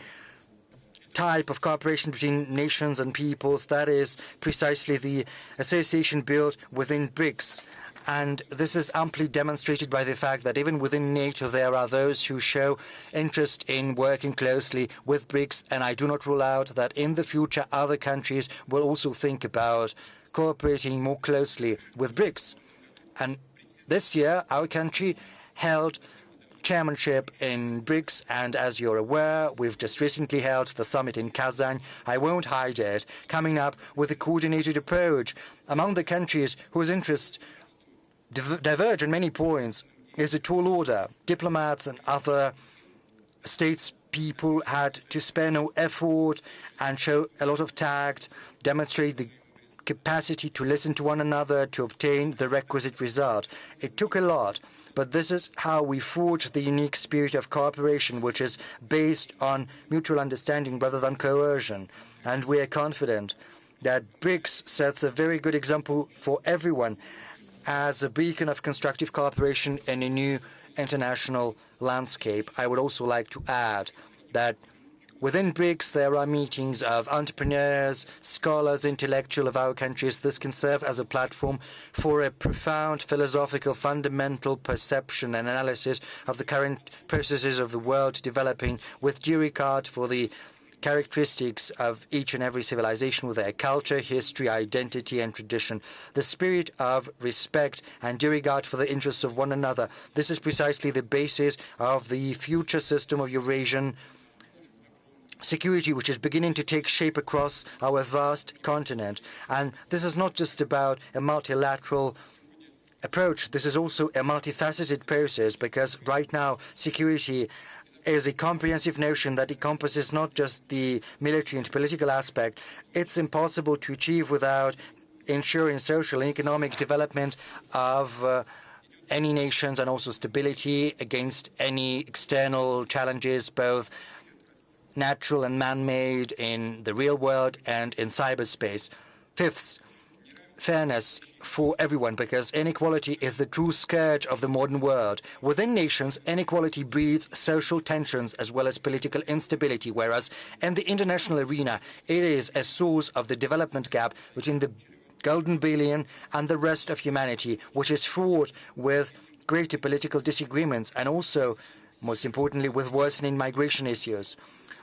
Speaker 7: type of cooperation between nations and peoples, that is precisely the association built within BRICS. And this is amply demonstrated by the fact that even within NATO there are those who show interest in working closely with BRICS, and I do not rule out that in the future other countries will also think about cooperating more closely with BRICS. And this year our country held chairmanship in BRICS, and as you're aware, we've just recently held the summit in Kazan. I won't hide it, coming up with a coordinated approach among the countries whose interests diverge on many points is a tall order. Diplomats and other statespeople had to spare no effort and show a lot of tact, demonstrate the capacity to listen to one another to obtain the requisite result. It took a lot, but this is how we forge the unique spirit of cooperation, which is based on mutual understanding rather than coercion. And we are confident that BRICS sets a very good example for everyone as a beacon of constructive cooperation in a new international landscape. I would also like to add that within BRICS there are meetings of entrepreneurs, scholars, intellectuals of our countries. This can serve as a platform for a profound philosophical fundamental perception and analysis of the current processes of the world developing, with due regard for the characteristics of each and every civilization with their culture, history, identity, and tradition. The spirit of respect and due regard for the interests of one another. This is precisely the basis of the future system of Eurasian security, which is beginning to take shape across our vast continent. And this is not just about a multilateral approach. This is also a multifaceted process, because right now security is a comprehensive notion that encompasses not just the military and political aspect. It's impossible to achieve without ensuring social and economic development of any nations, and also stability against any external challenges, both natural and man-made, in the real world and in cyberspace. Fifth, fairness for everyone, because inequality is the true scourge of the modern world. Within nations, inequality breeds social tensions as well as political instability, whereas in the international arena, it is a source of the development gap between the golden billion and the rest of humanity, which is fraught with greater political disagreements and also, most importantly, with worsening migration issues.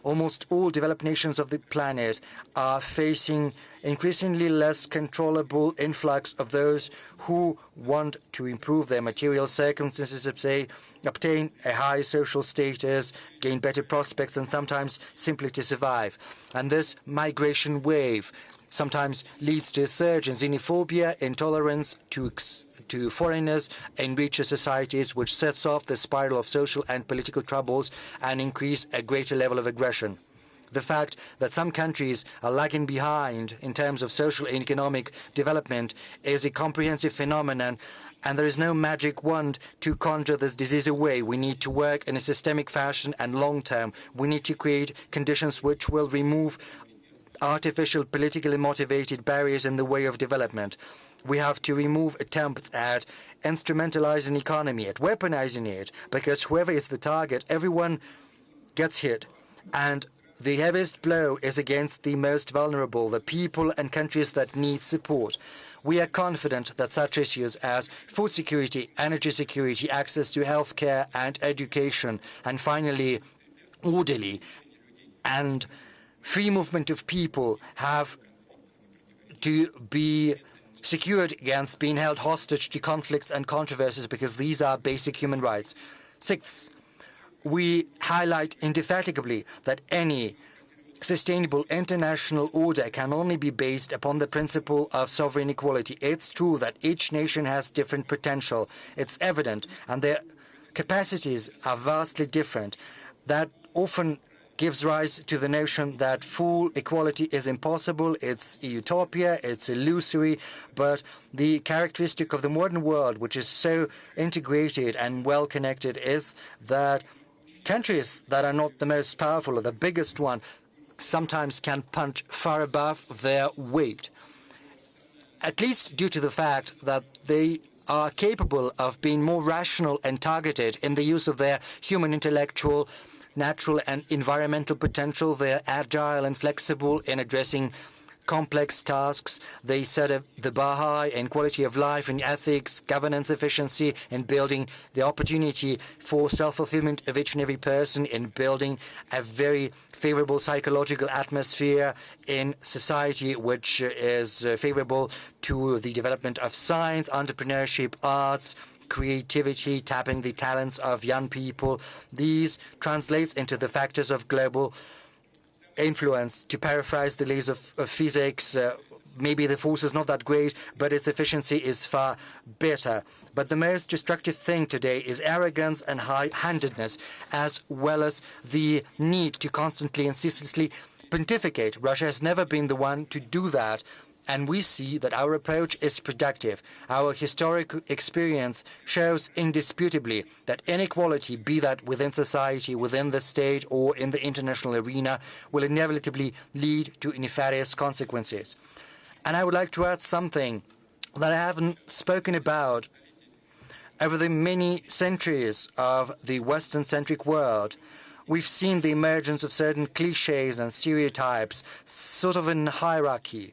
Speaker 7: Almost all developed nations of the planet are facing increasingly less controllable influx of those who want to improve their material circumstances, say, obtain a high social status, gain better prospects, and sometimes simply to survive. And this migration wave sometimes leads to a surge in xenophobia, intolerance to foreigners in richer societies, which sets off the spiral of social and political troubles and increase a greater level of aggression. The fact that some countries are lagging behind in terms of social and economic development is a comprehensive phenomenon, and there is no magic wand to conjure this disease away. We need to work in a systemic fashion and long-term. We need to create conditions which will remove artificial, politically motivated barriers in the way of development. We have to remove attempts at instrumentalizing the economy, at weaponizing it, because whoever is the target, everyone gets hit. And the heaviest blow is against the most vulnerable, the people and countries that need support. We are confident that such issues as food security, energy security, access to healthcare and education, and finally, orderly and free movement of people have to be secured against being held hostage to conflicts and controversies, because these are basic human rights. Sixth, we highlight indefatigably that any sustainable international order can only be based upon the principle of sovereign equality. It's true that each nation has different potential. It's evident, and their capacities are vastly different. That often gives rise to the notion that full equality is impossible, it's a utopia, it's illusory, but the characteristic of the modern world, which is so integrated and well connected, is that countries that are not the most powerful or the biggest one sometimes can punch far above their weight, at least due to the fact that they are capable of being more rational and targeted in the use of their human intellectual, natural and environmental potential. They're agile and flexible in addressing complex tasks. They set the bar high in quality of life, in ethics, governance efficiency, in building the opportunity for self-fulfillment of each and every person, in building a very favorable psychological atmosphere in society which is favorable to the development of science, entrepreneurship, arts, creativity, tapping the talents of young people. These translates into the factors of global influence. To paraphrase the laws of physics, maybe the force is not that great, but its efficiency is far better. But the most destructive thing today is arrogance and high-handedness, as well as the need to constantly and ceaselessly pontificate. Russia has never been the one to do that, and we see that our approach is productive. Our historic experience shows indisputably that inequality, be that within society, within the state, or in the international arena, will inevitably lead to nefarious consequences. And I would like to add something that I haven't spoken about. Over the many centuries of the Western-centric world, we've seen the emergence of certain cliches and stereotypes, sort of in hierarchy.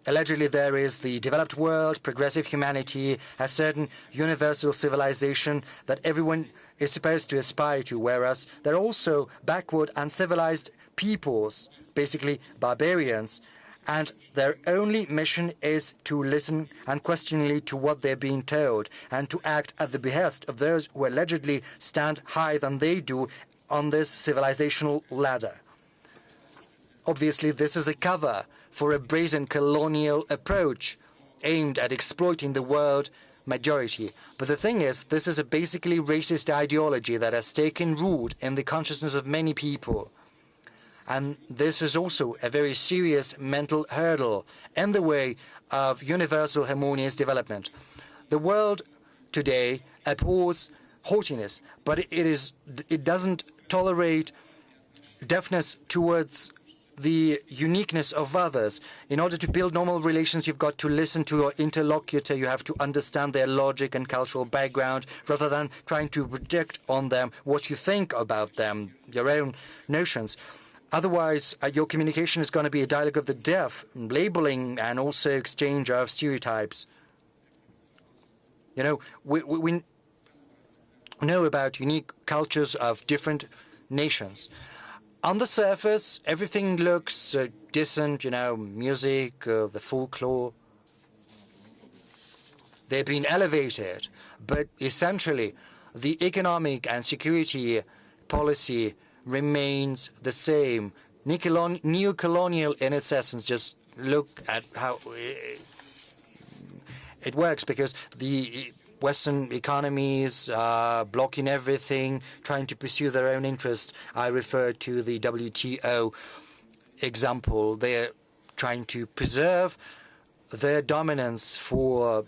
Speaker 7: Allegedly, there is the developed world, progressive humanity, a certain universal civilization that everyone is supposed to aspire to, whereas there are also backward, uncivilized peoples, basically barbarians, and their only mission is to listen unquestioningly to what they're being told and to act at the behest of those who allegedly stand higher than they do on this civilizational ladder. Obviously, this is a cover for a brazen colonial approach aimed at exploiting the world majority. But the thing is, this is a basically racist ideology that has taken root in the consciousness of many people. And this is also a very serious mental hurdle in the way of universal harmonious development. The world today abhors haughtiness, but it doesn't tolerate deafness towards the uniqueness of others. In order to build normal relations, you've got to listen to your interlocutor. You have to understand their logic and cultural background rather than trying to project on them what you think about them, your own notions. Otherwise, your communication is going to be a dialogue of the deaf, labeling and also exchange of stereotypes. You know, we know about unique cultures of different nations. On the surface, everything looks decent, you know, music, the folklore. They've been elevated, but essentially the economic and security policy remains the same. Neo-colonial in its essence. Just look at how it works, because the Western economies are blocking everything, trying to pursue their own interests. I refer to the WTO example. They're trying to preserve their dominance for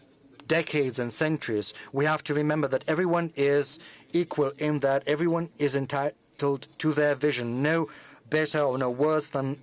Speaker 7: decades and centuries. We have to remember that everyone is equal in that everyone is entitled to their vision. No better or no worse than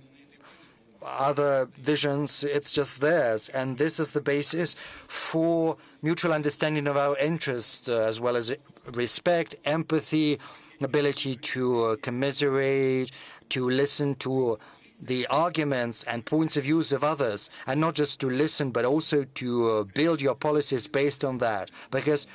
Speaker 7: other visions, it's just theirs. And this is the basis for mutual understanding of our interests, as well as respect, empathy, ability to commiserate, to listen to the arguments and points of views of others, and not just to listen, but also to build your policies based on that. Because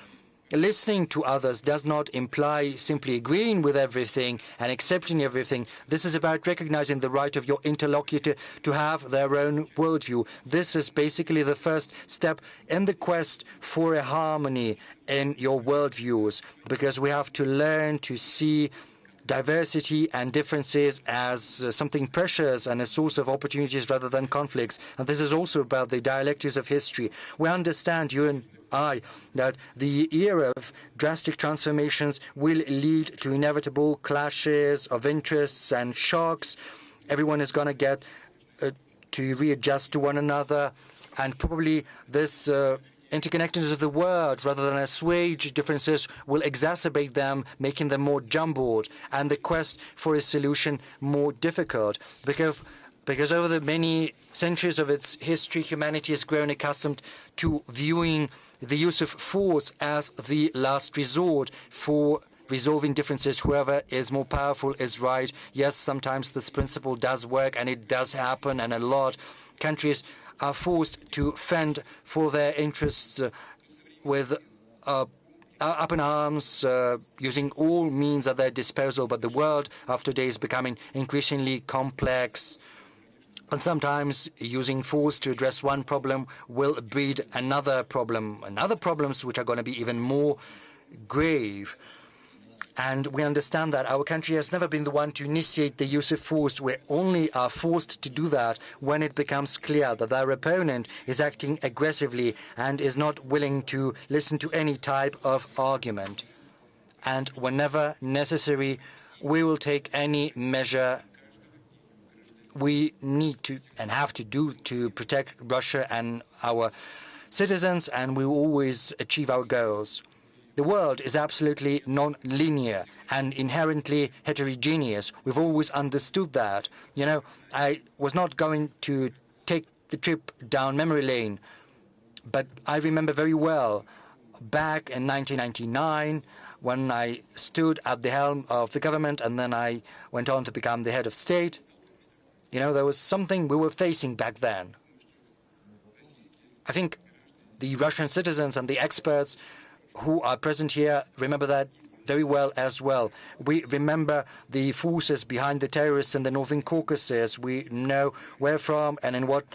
Speaker 7: listening to others does not imply simply agreeing with everything and accepting everything. This is about recognizing the right of your interlocutor to have their own worldview. This is basically the first step in the quest for a harmony in your worldviews, because we have to learn to see diversity and differences as something precious and a source of opportunities rather than conflicts. And this is also about the dialectics of history. We understand you and eye that the era of drastic transformations will lead to inevitable clashes of interests and shocks. Everyone is going to get to readjust to one another, and probably this interconnectedness of the world, rather than assuage differences, will exacerbate them, making them more jumbled, and the quest for a solution more difficult. Because over the many centuries of its history, humanity has grown accustomed to viewing the use of force as the last resort for resolving differences. Whoever is more powerful is right. Yes, sometimes this principle does work, and it does happen, and a lot. Countries are forced to fend for their interests with up in arms, using all means at their disposal. But the world of today is becoming increasingly complex. And sometimes using force to address one problem will breed another problem, and other problems which are going to be even more grave. And we understand that our country has never been the one to initiate the use of force. We only are forced to do that when it becomes clear that our opponent is acting aggressively and is not willing to listen to any type of argument. And whenever necessary, we will take any measure we need to and have to do to protect Russia and our citizens, and we will always achieve our goals. The world is absolutely non-linear and inherently heterogeneous. We've always understood that. You know, I was not going to take the trip down memory lane, but I remember very well back in 1999 when I stood at the helm of the government and then I went on to become the head of state. You know, there was something we were facing back then. I think the Russian citizens and the experts who are present here remember that very well as well. We remember the forces behind the terrorists in the Northern Caucasus. We know where from and in what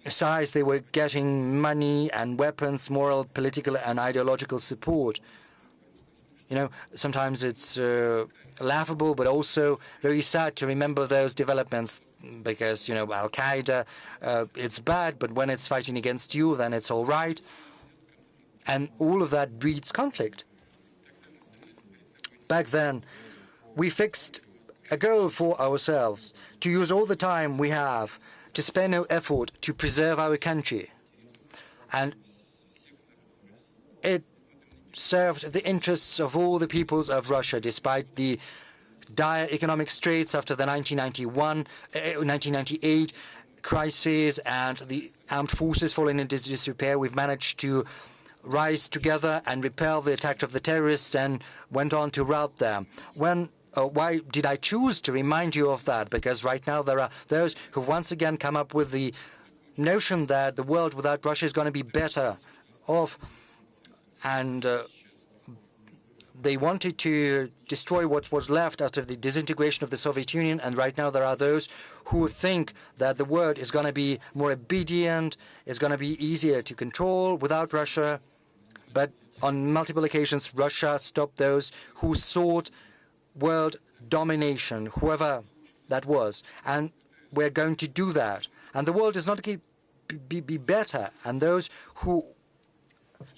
Speaker 7: size they were getting money and weapons, moral, political, and ideological support. You know, sometimes it's laughable, but also very sad to remember those developments because, you know, Al-Qaeda, it's bad, but when it's fighting against you, then it's all right. And all of that breeds conflict. Back then, we fixed a goal for ourselves to use all the time we have to spare no effort to preserve our country. And it served the interests of all the peoples of Russia, despite the dire economic straits after the 1998 crisis and the armed forces falling into disrepair. We've managed to rise together and repel the attack of the terrorists and went on to rout them. Why did I choose to remind you of that? Because right now there are those who've once again come up with the notion that the world without Russia is going to be better off. And they wanted to destroy what was left after the disintegration of the Soviet Union. And right now there are those who think that the world is going to be more obedient, is going to be easier to control without Russia. But on multiple occasions, Russia stopped those who sought world domination, whoever that was. And we're going to do that. And the world is not going to be better. And those who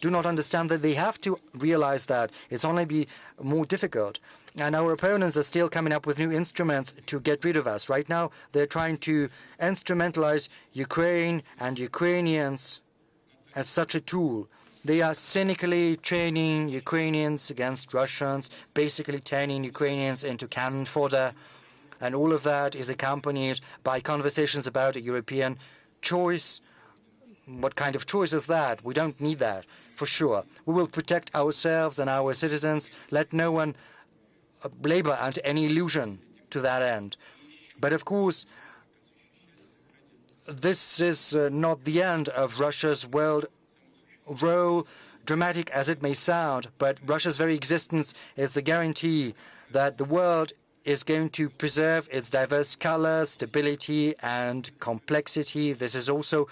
Speaker 7: do not understand that they have to realize that it's only be more difficult. And our opponents are still coming up with new instruments to get rid of us. Right now, they're trying to instrumentalize Ukraine and Ukrainians as such a tool. They are cynically training Ukrainians against Russians, basically turning Ukrainians into cannon fodder. And all of that is accompanied by conversations about a European choice. What kind of choice is that? We don't need that, for sure. We will protect ourselves and our citizens. Let no one labor under any illusion to that end. But of course, this is not the end of Russia's world role, dramatic as it may sound, but Russia's very existence is the guarantee that the world is going to preserve its diverse colors, stability, and complexity. This is also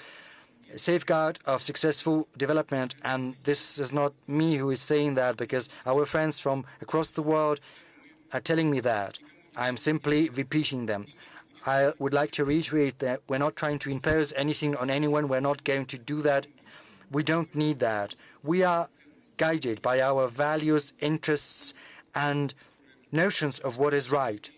Speaker 7: a safeguard of successful development, and this is not me who is saying that, because our friends from across the world are telling me that. I'm simply repeating them. I would like to reiterate that we're not trying to impose anything on anyone. We're not going to do that We don't need that. We are guided by our values, interests, and notions of what is right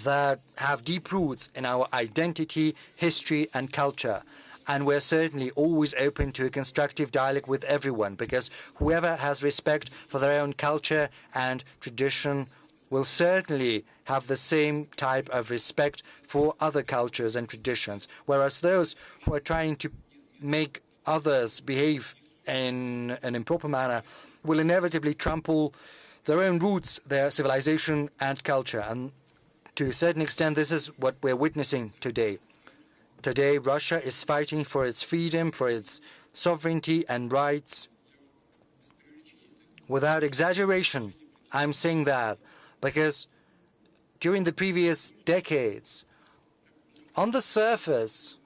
Speaker 7: that have deep roots in our identity, history, and culture. And we're certainly always open to a constructive dialogue with everyone, because whoever has respect for their own culture and tradition will certainly have the same type of respect for other cultures and traditions, whereas those who are trying to make others behave in an improper manner will inevitably trample their own roots, their civilization and culture. And to a certain extent, this is what we're witnessing today. Today, Russia is fighting for its freedom, for its sovereignty and rights. Without exaggeration, I'm saying that because during the previous decades, on the surface,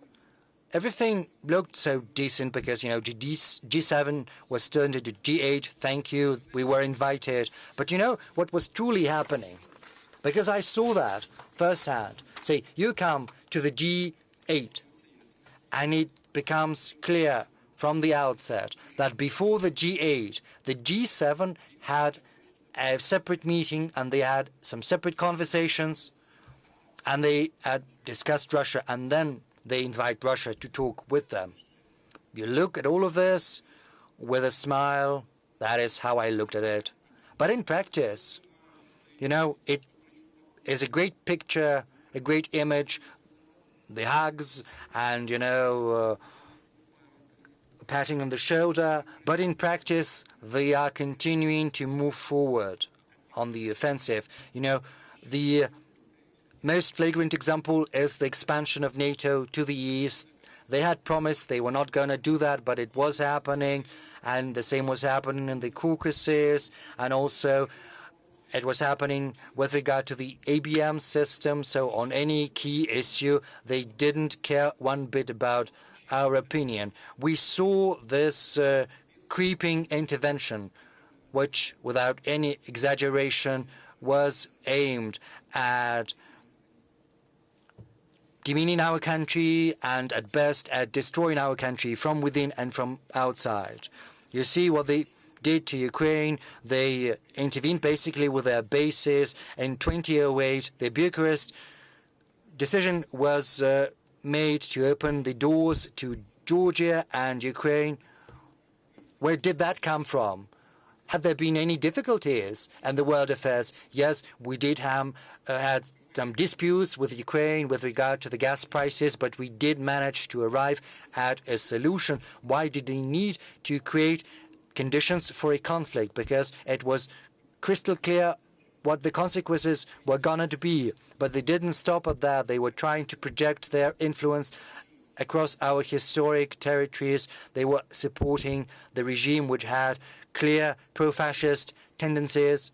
Speaker 7: everything looked so decent because, you know, G7 was turned into G8. Thank you. We were invited. But you know what was truly happening? Because I saw that firsthand. Say, you come to the G8, and it becomes clear from the outset that before the G8, the G7 had a separate meeting, and they had some separate conversations, and they had discussed Russia, and then they invite Russia to talk with them. You look at all of this with a smile. That is how I looked at it. But in practice, you know, it is a great picture, a great image, the hugs and, you know, patting on the shoulder. But in practice, they are continuing to move forward on the offensive. You know, the most flagrant example is the expansion of NATO to the east. They had promised they were not going to do that, but it was happening, and the same was happening in the Caucasus, and also it was happening with regard to the ABM system. So on any key issue, they didn't care one bit about our opinion. We saw this creeping intervention, which, without any exaggeration, was aimed at demeaning our country and, at best, at destroying our country from within and from outside. You see what they did to Ukraine. They intervened basically with their bases. In 2008, the Bucharest decision was made to open the doors to Georgia and Ukraine. Where did that come from? Had there been any difficulties in the world affairs? Yes, we did have had some disputes with Ukraine with regard to the gas prices, but we did manage to arrive at a solution. Why did they need to create conditions for a conflict? Because it was crystal clear what the consequences were going to be. But they didn't stop at that. They were trying to project their influence across our historic territories. They were supporting the regime which had clear pro-fascist tendencies.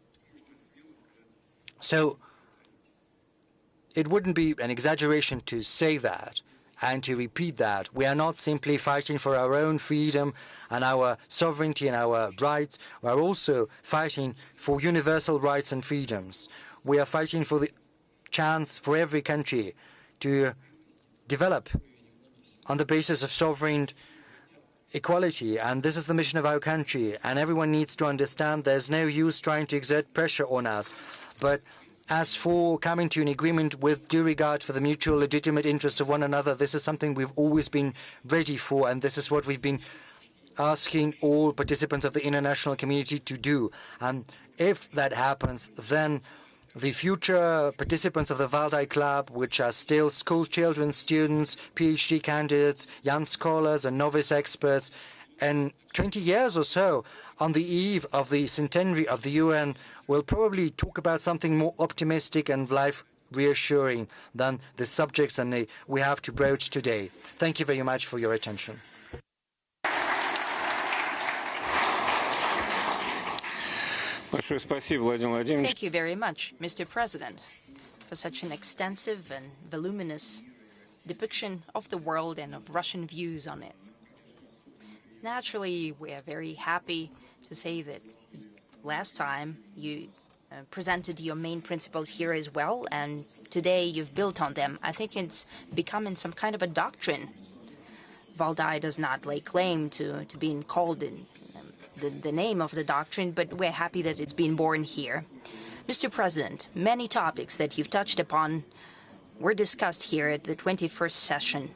Speaker 7: So it wouldn't be an exaggeration to say that and to repeat that. We are not simply fighting for our own freedom and our sovereignty and our rights. We are also fighting for universal rights and freedoms. We are fighting for the chance for every country to develop on the basis of sovereign equality. And this is the mission of our country. And everyone needs to understand there's no use trying to exert pressure on us. But as for coming to an agreement with due regard for the mutual legitimate interests of one another, this is something we've always been ready for, and this is what we've been asking all participants of the international community to do. And if that happens, then the future participants of the Valdai Club, which are still school children, students, PhD candidates, young scholars and novice experts, in 20 years or so, on the eve of the centenary of the UN, will probably talk about something more optimistic and life-reassuring than the subjects we have to broach today. Thank you very much for your attention.
Speaker 6: Thank you very much, Mr. President, for such an extensive and voluminous depiction of the world and of Russian views on it. Naturally, we are very happy to say that last time you presented your main principles here as well, and today you've built on them. I think it's becoming some kind of a doctrine Valdai does not lay claim to being called in the name of the doctrine, but we're happy that it's been born here. Mr. President, many topics that you've touched upon were discussed here at the 21st session.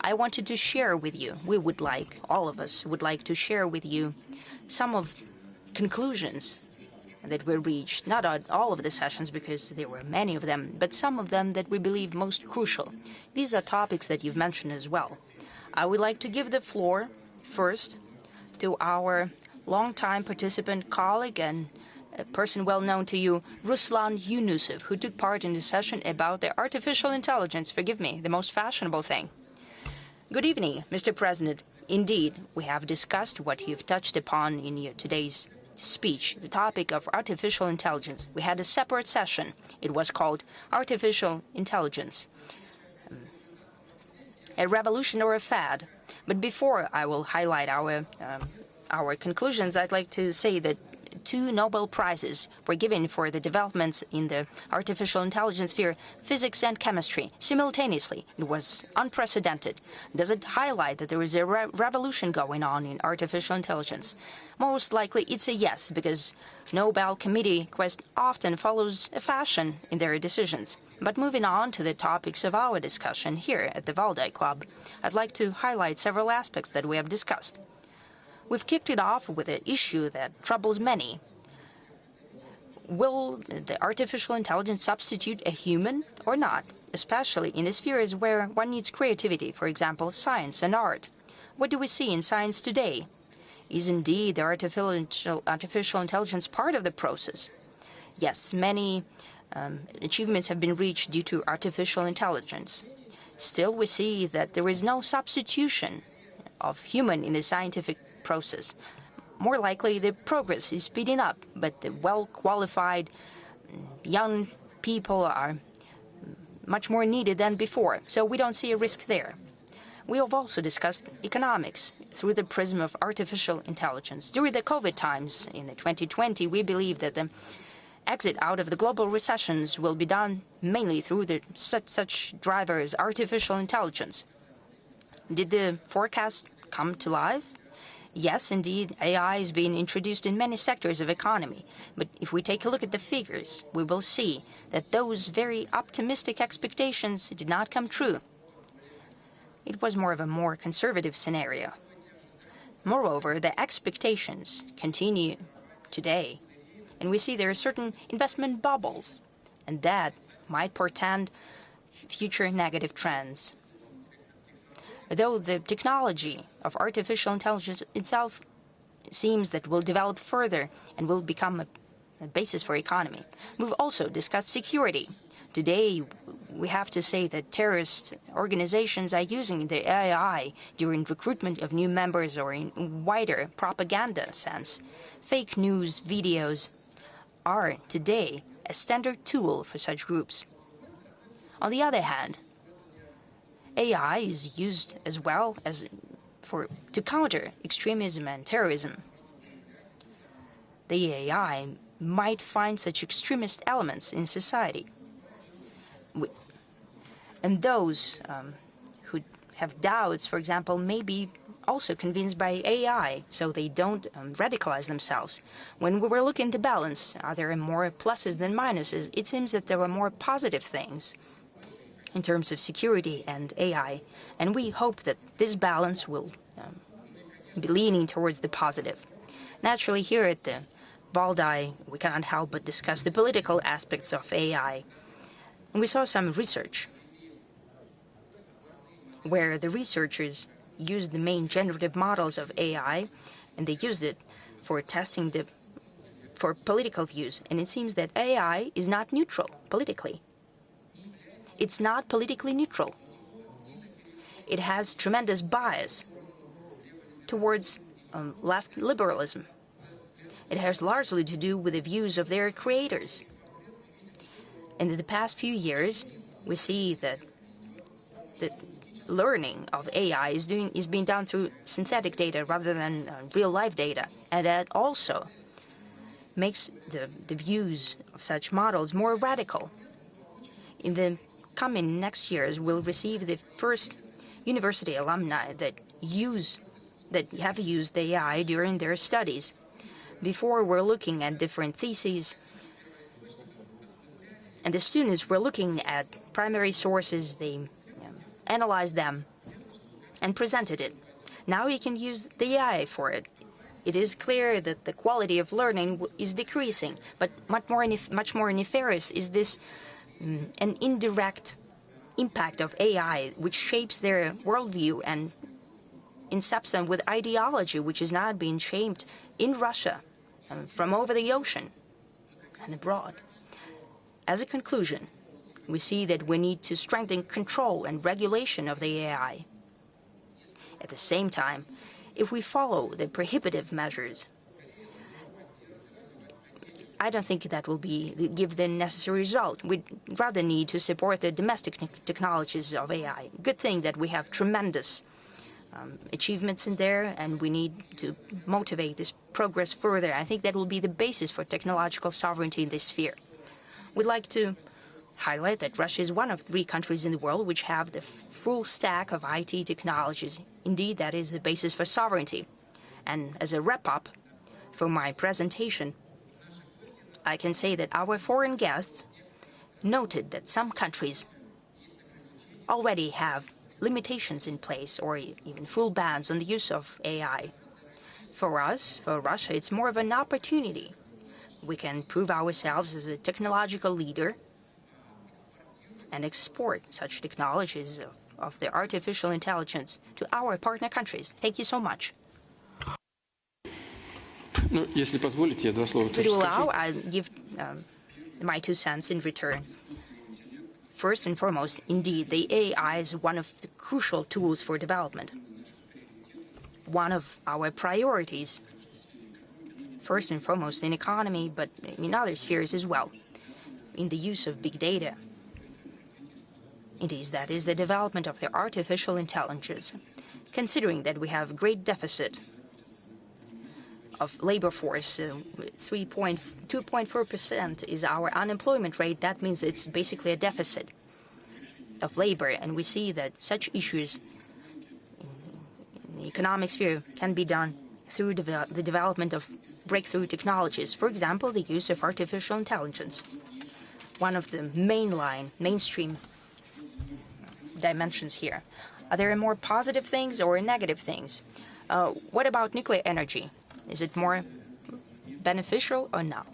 Speaker 6: I wanted to share with you, all of us would like to share with you some of conclusions that were reached, not at all of the sessions because there were many of them, but some of them that we believe most crucial. These are topics that you've mentioned as well. I would like to give the floor first to our longtime participant, colleague, and a person well known to you, Ruslan Yunusov, who took part in the session about the artificial intelligence, forgive me, the most fashionable thing. Good evening, Mr. President. Indeed, we have discussed what you've touched upon in your today's speech, the topic of artificial intelligence. We had a separate session. It was called Artificial Intelligence, a revolution or a fad. But before I will highlight our conclusions, I'd like to say that 2 Nobel Prizes were given for the developments in the artificial intelligence sphere, physics and chemistry, simultaneously. It was unprecedented. Does it highlight that there is a revolution going on in artificial intelligence? Most likely it's a yes, because Nobel Committee quite often follows a fashion in their decisions. But moving on to the topics of our discussion here at the Valdai Club, I'd like to highlight several aspects that we have discussed. We've kicked it off with an issue that troubles many. Will the artificial intelligence substitute a human or not, especially in the spheres where one needs creativity, for example, science and art? What do we see in science today? Is indeed the artificial intelligence part of the process? Yes, many achievements have been reached due to artificial intelligence. Still, we see that there is no substitution of human in the scientific process. More likely, the progress is speeding up, but the well-qualified young people are much more needed than before, so we don't see a risk there. We have also discussed economics through the prism of artificial intelligence. During the COVID times in 2020, we believe that the exit out of the global recessions will be done mainly through such driver as artificial intelligence. Did the forecast come to life? Yes, indeed, AI is being introduced in many sectors of economy. But if we take a look at the figures, we will see that those very optimistic expectations did not come true. It was more of a more conservative scenario. Moreover, the expectations continue today, and we see there are certain investment bubbles, and that might portend future negative trends. Though the technology of artificial intelligence itself seems that will develop further and will become a basis for economy. We've also discussed security. Today, we have to say that terrorist organizations are using the AI during recruitment of new members or in wider propaganda sense. Fake news videos are today a standard tool for such groups. On the other hand, AI is used as well as to counter extremism and terrorism. The AI might find such extremist elements in society. And those who have doubts, for example, may be also convinced by AI, so they don't radicalize themselves. When we were looking to balance, are there more pluses than minuses? It seems that there are more positive things in terms of security and AI, and we hope that this balance will be leaning towards the positive. Naturally, here at the Valdai, we cannot help but discuss the political aspects of AI. And we saw some research where the researchers used the main generative models of AI, and they used it for testing for political views. And it seems that AI is not neutral politically. It's not politically neutral. It has tremendous bias towards left liberalism. It has largely to do with the views of their creators. And in the past few years, we see that the learning of AI is being done through synthetic data rather than real-life data, and that also makes the views of such models more radical. In the coming next years will receive the first university alumni that have used AI during their studies. Before, we're looking at different theses, and the students were looking at primary sources, they analyzed them and presented it. Now you can use the AI for it. It is clear that the quality of learning is decreasing, but much more nefarious is this an indirect impact of AI, which shapes their worldview and incepts them with ideology, which is now being shaped in Russia, from over the ocean and abroad. As a conclusion, we see that we need to strengthen control and regulation of the AI. At the same time, if we follow the prohibitive measures, I don't think that will give the necessary result. We'd rather need to support the domestic technologies of AI. Good thing that we have tremendous achievements in there, and we need to motivate this progress further. I think that will be the basis for technological sovereignty in this sphere. We'd like to highlight that Russia is one of 3 countries in the world which have the full stack of IT technologies. Indeed, that is the basis for sovereignty. And as a wrap-up for my presentation, I can say that our foreign guests noted that some countries already have limitations in place or even full bans on the use of AI. For us, for Russia, it's more of an opportunity. We can prove ourselves as a technological leader and export such technologies of the artificial intelligence to our partner countries. Thank you so much.
Speaker 5: Ну, если позволите, я 2 слова
Speaker 6: If
Speaker 5: тоже
Speaker 6: you
Speaker 5: скажу.
Speaker 6: allow, I'll give my 2 cents in return. First and foremost, indeed, the AI is one of the crucial tools for development. One of our priorities, first and foremost in economy, but in other spheres as well, in the use of big data. Indeed, that is the development of the artificial intelligence. Considering that we have a great deficit of labor force, 2.4% is our unemployment rate. That means it's basically a deficit of labor, and we see that such issues in the economic sphere can be done through the development of breakthrough technologies. For example, the use of artificial intelligence. One of the mainstream dimensions here. Are there more positive things or negative things? What about nuclear energy? Is it more beneficial or not?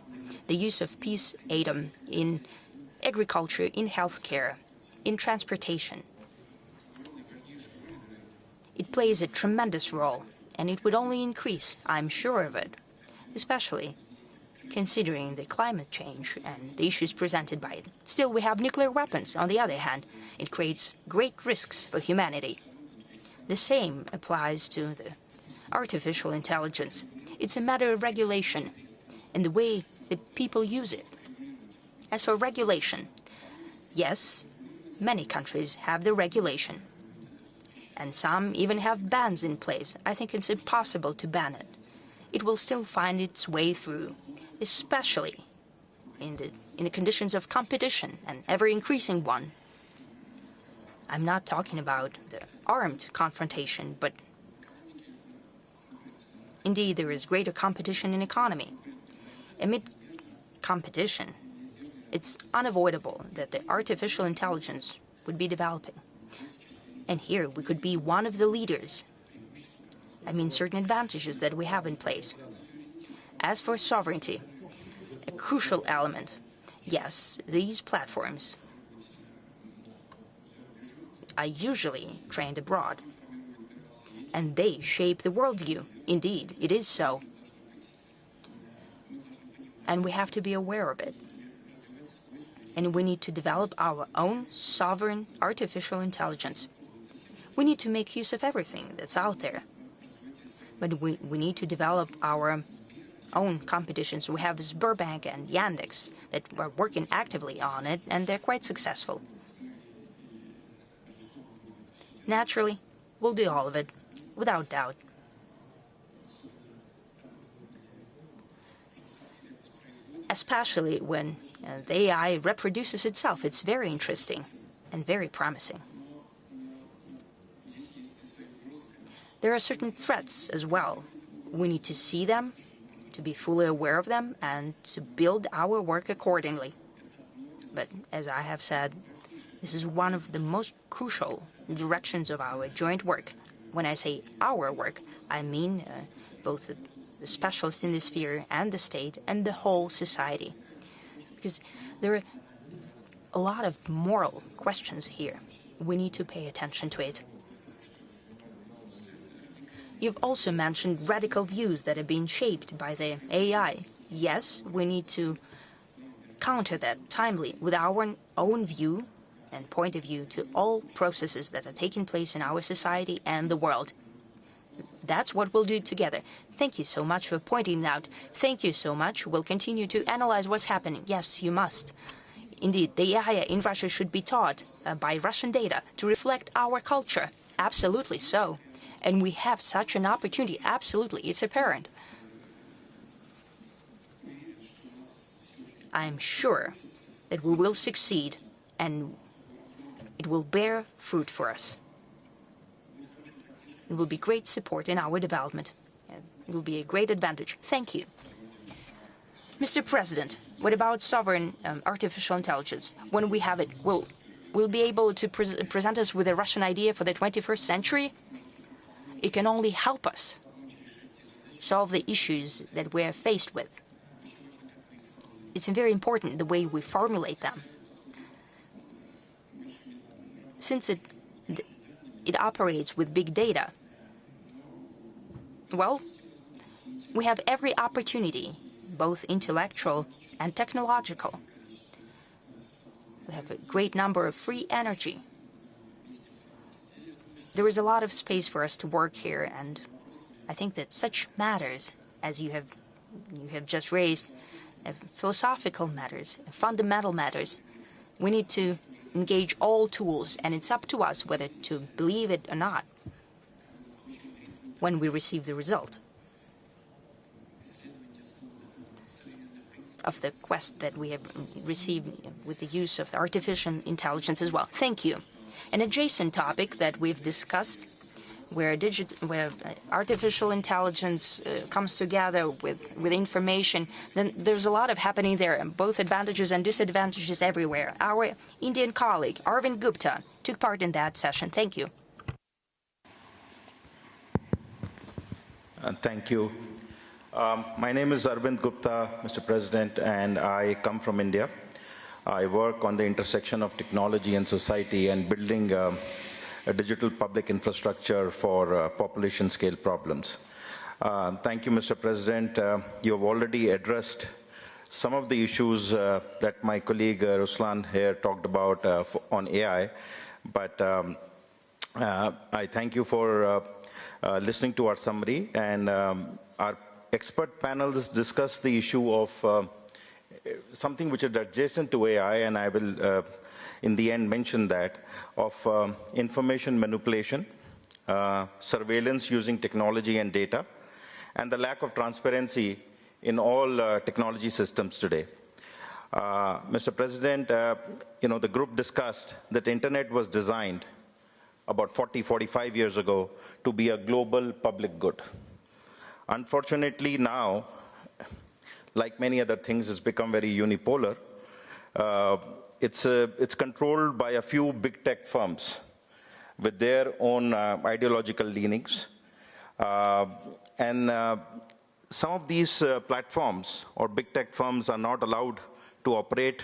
Speaker 6: The use of peace atom in agriculture, in healthcare, in transportation. It plays a tremendous role, and it would only increase, I'm sure of it, especially considering the climate change and the issues presented by it. Still, we have nuclear weapons. On the other hand, it creates great risks for humanity. The same applies to the artificial intelligence. It's a matter of regulation and the way the people use it. As for regulation, yes, many countries have the regulation, and some even have bans in place. I think it's impossible to ban it. It will still find its way through, especially in the conditions of competition, an ever-increasing one. I'm not talking about the armed confrontation, but indeed there is greater competition in economy. Amid competition, it's unavoidable that the artificial intelligence would be developing. And here we could be one of the leaders. I mean, certain advantages that we have in place. As for sovereignty, a crucial element. Yes, these platforms are usually trained abroad, and they shape the worldview. Indeed, it is so. And we have to be aware of it. And we need to develop our own sovereign artificial intelligence. We need to make use of everything that's out there. But we need to develop our own competitions. We have Sberbank and Yandex that are working actively on it, and they're quite successful. Naturally, we'll do all of it, without doubt. Especially when the AI reproduces itself. It's very interesting. and very promising. There are certain threats as well. We need to see them, to be fully aware of them, and to build our work accordingly. But as I have said, this is one of the most crucial directions of our joint work. When I say our work, I mean both the specialists in this sphere and the state and the whole society. Because there are a lot of moral questions here. We need to pay attention to it. You've also mentioned radical views that have been shaped by the AI. Yes, we need to counter that timely with our own view and point of view to all processes that are taking place in our society and the world. That's what we'll do together. Thank you so much for pointing it out. Thank you so much. We'll continue to analyze what's happening. Yes, you must. Indeed, the AI in Russia should be taught by Russian data to reflect our culture. Absolutely so. And we have such an opportunity. Absolutely, it's apparent. I'm sure that we will succeed and it will bear fruit for us. It will be great support in our development. It will be a great advantage. Thank you. Mr. President, what about sovereign artificial intelligence? When we have it, will be able to present us with a Russian idea for the 21st century? It can only help us solve the issues that we are faced with. It's very important the way we formulate them. Since it operates with big data, well, we have every opportunity, both intellectual and technological. We have a great number of free energy. There is a lot of space for us to work here, and I think that such matters, as you have just raised, philosophical matters, fundamental matters, we need to engage all tools, and it's up to us whether to believe it or not when we receive the result of the quest that we have received with the use of artificial intelligence as well. Thank you. An adjacent topic that we've discussed, where artificial intelligence comes together with information, then there's a lot of happening there, both advantages and disadvantages everywhere. Our Indian colleague, Arvind Gupta, took part in that session. Thank you.
Speaker 8: Thank you. My name is Arvind Gupta, Mr. President, and I come from India. I work on the intersection of technology and society and building a digital public infrastructure for population scale problems. Thank you, Mr. President. You have already addressed some of the issues that my colleague Ruslan here talked about on AI, but I thank you for listening to our summary, and our expert panels discussed the issue of something which is adjacent to AI, and I will in the end mention that, of information manipulation, surveillance using technology and data, and the lack of transparency in all technology systems today. Mr. President, the group discussed that the internet was designed about 45 years ago to be a global public good. Unfortunately now, like many other things, it's become very unipolar. It's controlled by a few big tech firms with their own ideological leanings. And some of these platforms or big tech firms are not allowed to operate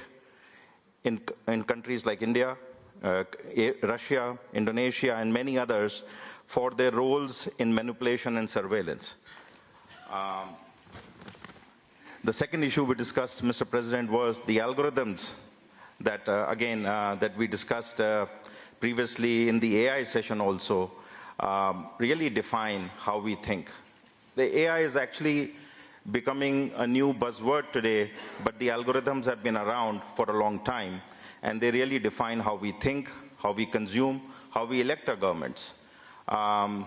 Speaker 8: in countries like India, Russia, Indonesia, and many others for their roles in manipulation and surveillance. The second issue we discussed, Mr. President, was the algorithms that, that we discussed previously in the AI session also, really define how we think. The AI is actually becoming a new buzzword today, but the algorithms have been around for a long time, and they really define how we think, how we consume, how we elect our governments. And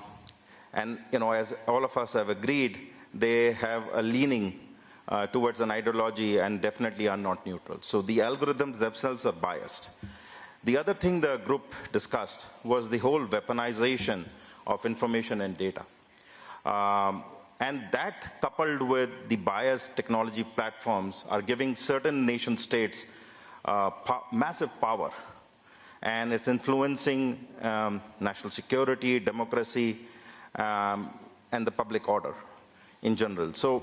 Speaker 8: as all of us have agreed, they have a leaning towards an ideology and definitely are not neutral. So the algorithms themselves are biased. The other thing the group discussed was the whole weaponization of information and data. And that, coupled with the biased technology platforms, are giving certain nation states massive power. And it's influencing national security, democracy, and the public order in general. So,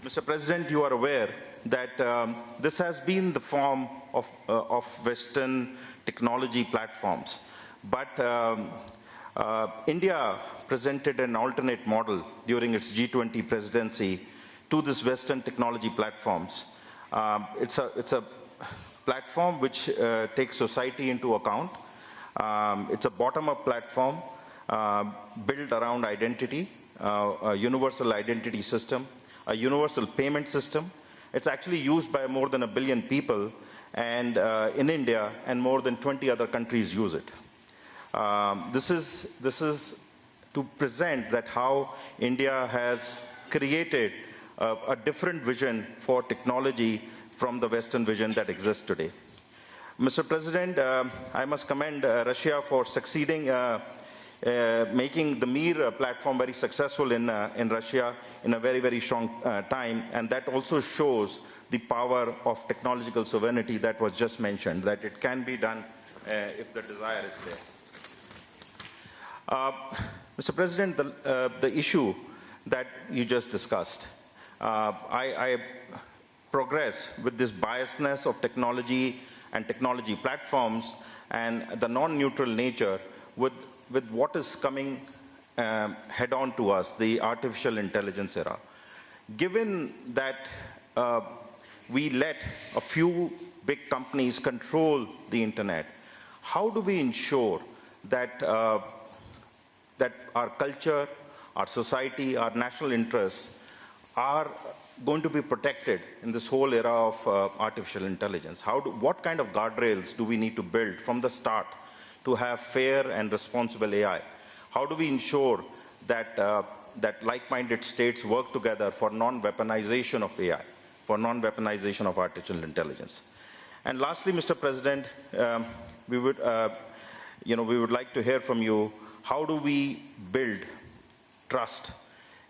Speaker 8: Mr. President, you are aware that this has been the form of Western technology platforms. But India presented an alternate model during its G20 presidency to this Western technology platforms. It's a platform which takes society into account. It's a bottom-up platform built around identity, a universal identity system, a universal payment system. It's actually used by more than 1 billion people and in India, and more than 20 other countries use it. This is to present that how India has created a different vision for technology from the Western vision that exists today. Mr. President, I must commend Russia for succeeding making the Mir platform very successful in Russia in a very, very strong time, and that also shows the power of technological sovereignty that was just mentioned, that it can be done if the desire is there. Mr. President, the issue that you just discussed, I progress with this biasness of technology and technology platforms and the non-neutral nature with what is coming head-on to us, the artificial intelligence era. Given that we let a few big companies control the internet, how do we ensure that that our culture, our society, our national interests are going to be protected in this whole era of artificial intelligence? What kind of guardrails do we need to build from the start to have fair and responsible AI? How do we ensure that, that like-minded states work together for non-weaponization of AI, for non-weaponization of artificial intelligence? And lastly, Mr. President, we would like to hear from you, how do we build trust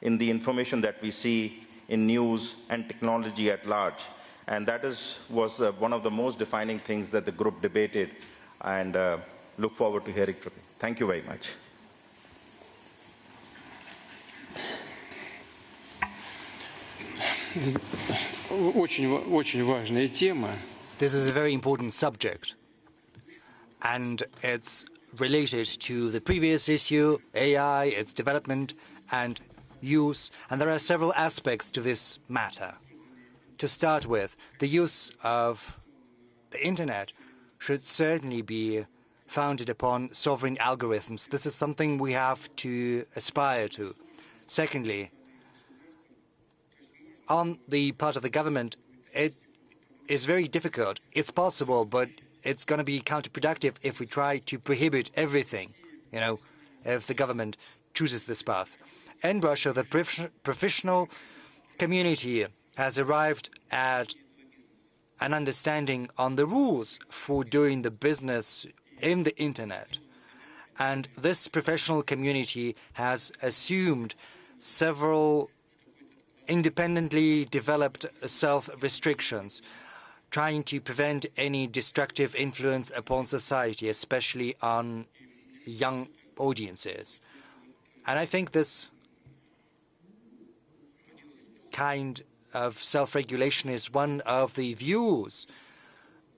Speaker 8: in the information that we see in news and technology at large? And that was one of the most defining things that the group debated, and look forward to hearing from you. Thank you very much.
Speaker 5: Очень важная тема.
Speaker 7: This is a very important subject, and it's related to the previous issue, AI, its development and use, and there are several aspects to this matter. To start with, the use of the internet should certainly be founded upon sovereign algorithms. This is something we have to aspire to. Secondly, on the part of the government, it is very difficult. It's possible, but it's going to be counterproductive if we try to prohibit everything, if the government chooses this path. In Russia, the professional community has arrived at an understanding on the rules for doing the business in the internet. And this professional community has assumed several independently developed self-restrictions, trying to prevent any destructive influence upon society, especially on young audiences. And I think this kind of self-regulation is one of the views.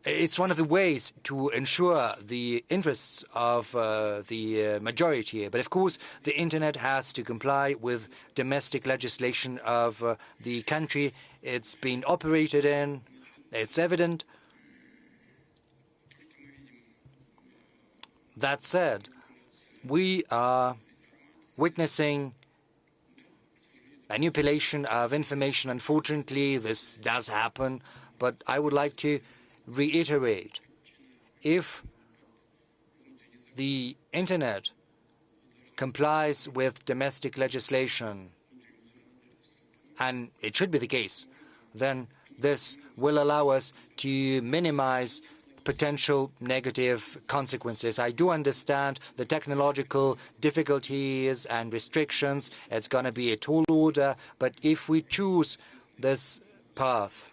Speaker 7: It's one of the ways to ensure the interests of the majority. But of course, the internet has to comply with domestic legislation of the country it's been operated in. It's evident. That said, we are witnessing manipulation of information. Unfortunately, this does happen, but I would like to reiterate, if the internet complies with domestic legislation, and it should be the case, then this will allow us to minimize potential negative consequences. I do understand the technological difficulties and restrictions. It's going to be a tall order, but if we choose this path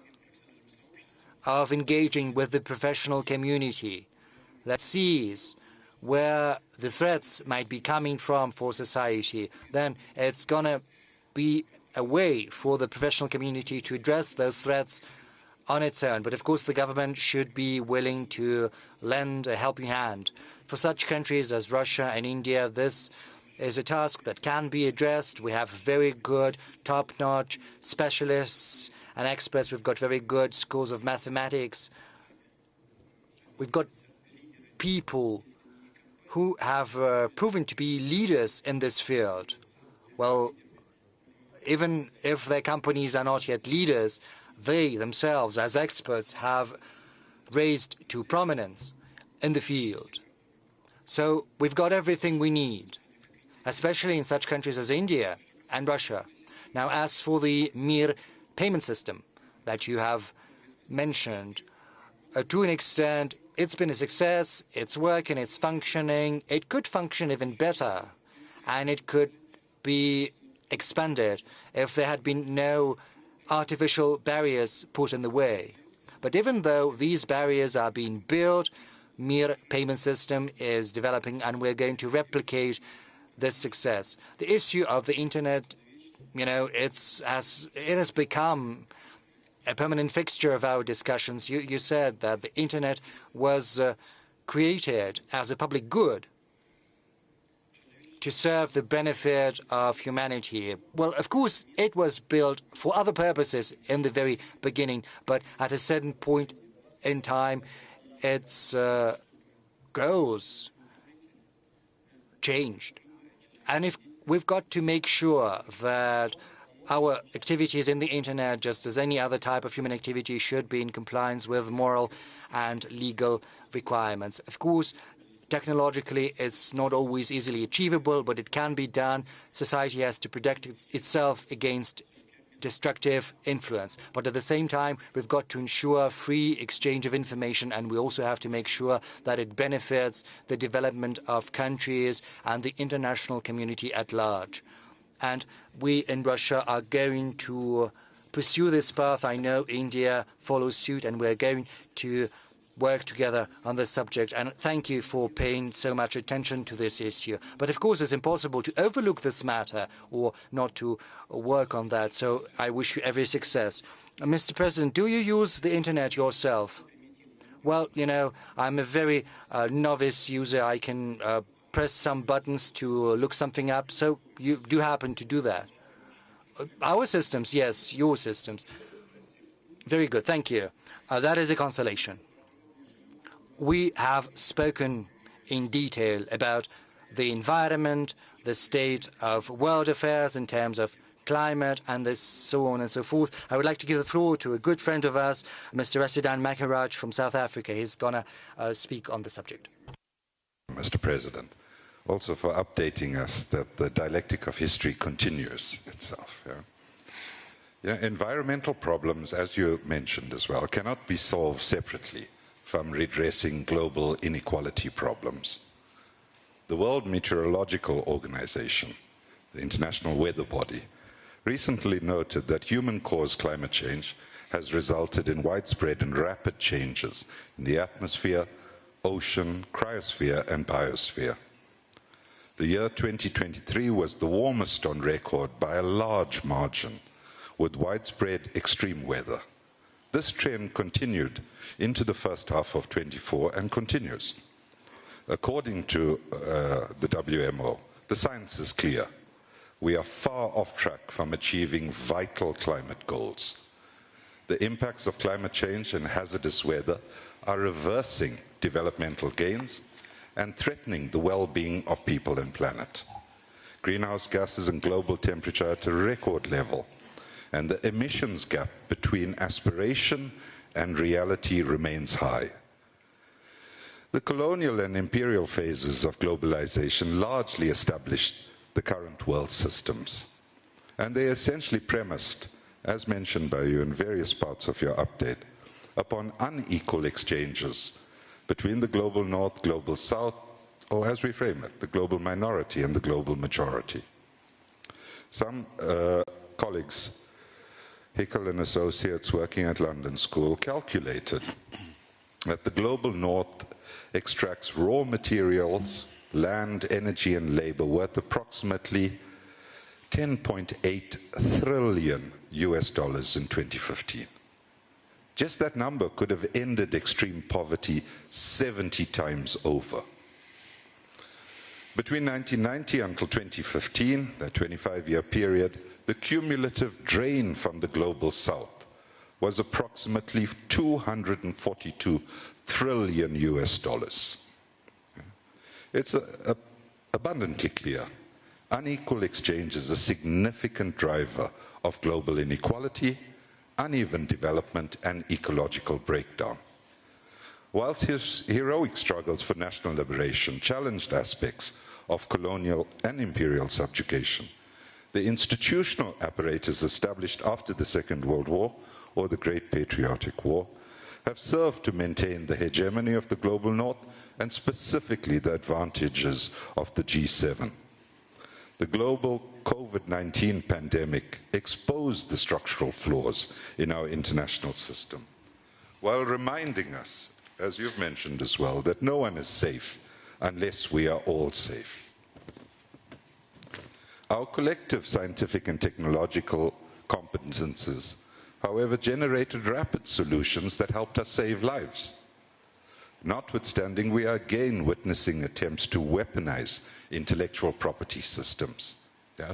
Speaker 7: of engaging with the professional community that sees where the threats might be coming from for society, then it's going to be a way for the professional community to address those threats on its own. But of course, the government should be willing to lend a helping hand. For such countries as Russia and India, this is a task that can be addressed. We have very good, top-notch specialists and experts. We've got very good schools of mathematics. We've got people who have proven to be leaders in this field. Well, even if their companies are not yet leaders, they themselves, as experts, have raised to prominence in the field. So we've got everything we need, especially in such countries as India and Russia. Now, as for the Mir payment system that you have mentioned, to an extent, it's been a success, it's working, it's functioning. It could function even better, and it could be expanded if there had been no artificial barriers put in the way. But even though these barriers are being built, Mir payment system is developing, and we're going to replicate this success. The issue of the internet, it has become a permanent fixture of our discussions. You said that the internet was created as a public good to serve the benefit of humanity. Well, of course, it was built for other purposes in the very beginning, but at a certain point in time, its goals changed. And if we've got to make sure that our activities in the internet, just as any other type of human activity, should be in compliance with moral and legal requirements. Of course, technologically, it's not always easily achievable, but it can be done. Society has to protect itself against destructive influence. But at the same time, we've got to ensure free exchange of information, and we also have to make sure that it benefits the development of countries and the international community at large. And we in Russia are going to pursue this path. I know India follows suit, and we're going to work together on this subject. And thank you for paying so much attention to this issue. But of course, it's impossible to overlook this matter or not to work on that. So I wish you every success. Mr. President, do you use the internet yourself? Well, I'm a very novice user. I can press some buttons to look something up. So you do happen to do that? Our systems, yes, your systems. Very good, thank you. That is a consolation. We have spoken in detail about the environment, the state of world affairs in terms of climate, and so on and so forth. I would like to give the floor to a good friend of ours, Mr. Rasidan Makaraj from South Africa. He's going to speak on the subject.
Speaker 9: Mr. President, also for updating us that the dialectic of history continues itself. Environmental problems, as you mentioned as well, cannot be solved separately from redressing global inequality problems. The World Meteorological Organization, the international weather body, recently noted that human-caused climate change has resulted in widespread and rapid changes in the atmosphere, ocean, cryosphere, and biosphere. The year 2023 was the warmest on record by a large margin, with widespread extreme weather. This trend continued into the first half of 24 and continues. According to the WMO, the science is clear. We are far off track from achieving vital climate goals. The impacts of climate change and hazardous weather are reversing developmental gains and threatening the well-being of people and planet. Greenhouse gases and global temperature are at a record level, and the emissions gap between aspiration and reality remains high. The colonial and imperial phases of globalization largely established the current world systems, and they are essentially premised, as mentioned by you in various parts of your update, upon unequal exchanges between the global north, global south, or as we frame it, the global minority and the global majority. Some colleagues, Hickel and Associates working at London School, calculated that the global north extracts raw materials, land, energy, and labor worth approximately $10.8 trillion in 2015. Just that number could have ended extreme poverty 70 times over. Between 1990 until 2015, that 25-year period, the cumulative drain from the global south was approximately $242 trillion. It's abundantly clear. Unequal exchange is a significant driver of global inequality, uneven development, and ecological breakdown. Whilst his heroic struggles for national liberation challenged aspects of colonial and imperial subjugation, the institutional apparatus established after the Second World War or the Great Patriotic War have served to maintain the hegemony of the global north and specifically the advantages of the G7. The global COVID-19 pandemic exposed the structural flaws in our international system, while reminding us, as you've mentioned as well, that no one is safe unless we are all safe. Our collective scientific and technological competences, however, generated rapid solutions that helped us save lives. Notwithstanding, we are again witnessing attempts to weaponize intellectual property systems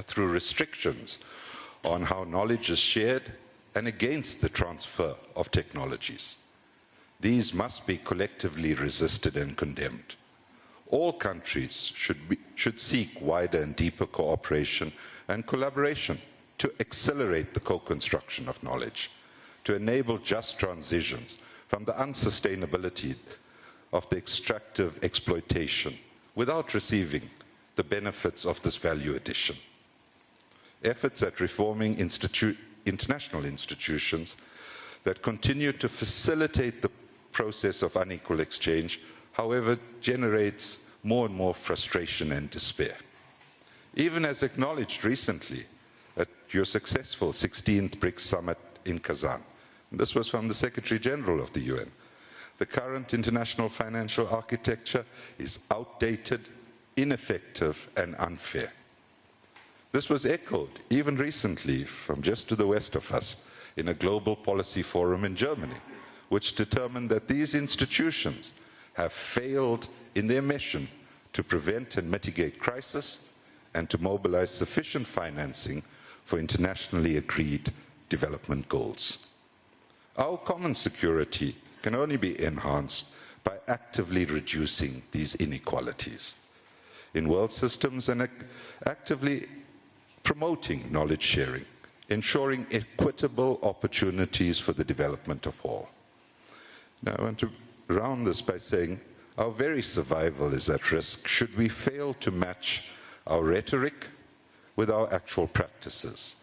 Speaker 9: through restrictions on how knowledge is shared and against the transfer of technologies. These must be collectively resisted and condemned. All countries should seek wider and deeper cooperation and collaboration to accelerate the co-construction of knowledge, to enable just transitions from the unsustainability of the extractive exploitation without receiving the benefits of this value addition. Efforts at reforming international institutions that continue to facilitate the process of unequal exchange, however, generates more and more frustration and despair. Even as acknowledged recently at your successful 16th BRICS summit in Kazan, and this was from the Secretary General of the UN, the current international financial architecture is outdated, ineffective, and unfair. This was echoed even recently from just to the west of us in a global policy forum in Germany, which determined that these institutions have failed in their mission to prevent and mitigate crisis and to mobilize sufficient financing for internationally agreed development goals. Our common security can only be enhanced by actively reducing these inequalities in world systems and actively promoting knowledge sharing, ensuring equitable opportunities for the development of all. Now, I want to round this by saying our very survival is at risk should we fail to match our rhetoric with our actual practices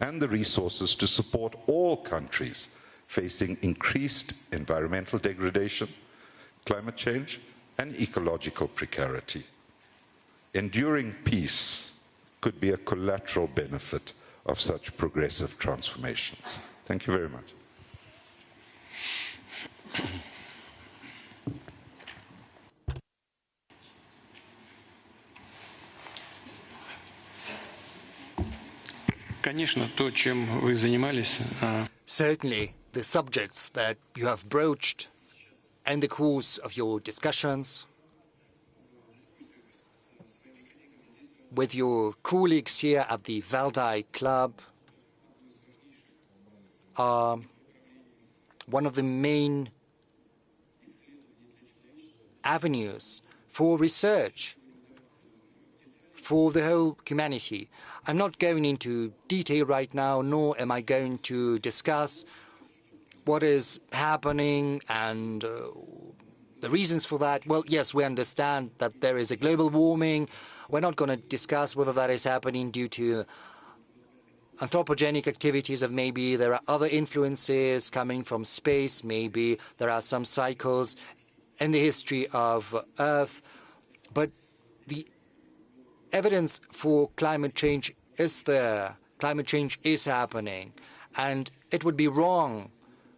Speaker 9: and the resources to support all countries facing increased environmental degradation, climate change, and ecological precarity. Enduring peace could be a collateral benefit of such progressive transformations. Thank you very much.
Speaker 5: Конечно, то, чем вы занимались.
Speaker 7: Certainly, the subjects that you have broached in the course of your discussions with your colleagues here at the Valdai Club are one of the main avenues for research for the whole humanity. I'm not going into detail right now, nor am I going to discuss what is happening and the reasons for that. Well, yes, we understand that there is a global warming. We're not going to discuss whether that is happening due to anthropogenic activities, or maybe there are other influences coming from space, maybe there are some cycles in the history of Earth. But the evidence for climate change is there. Climate change is happening. And it would be wrong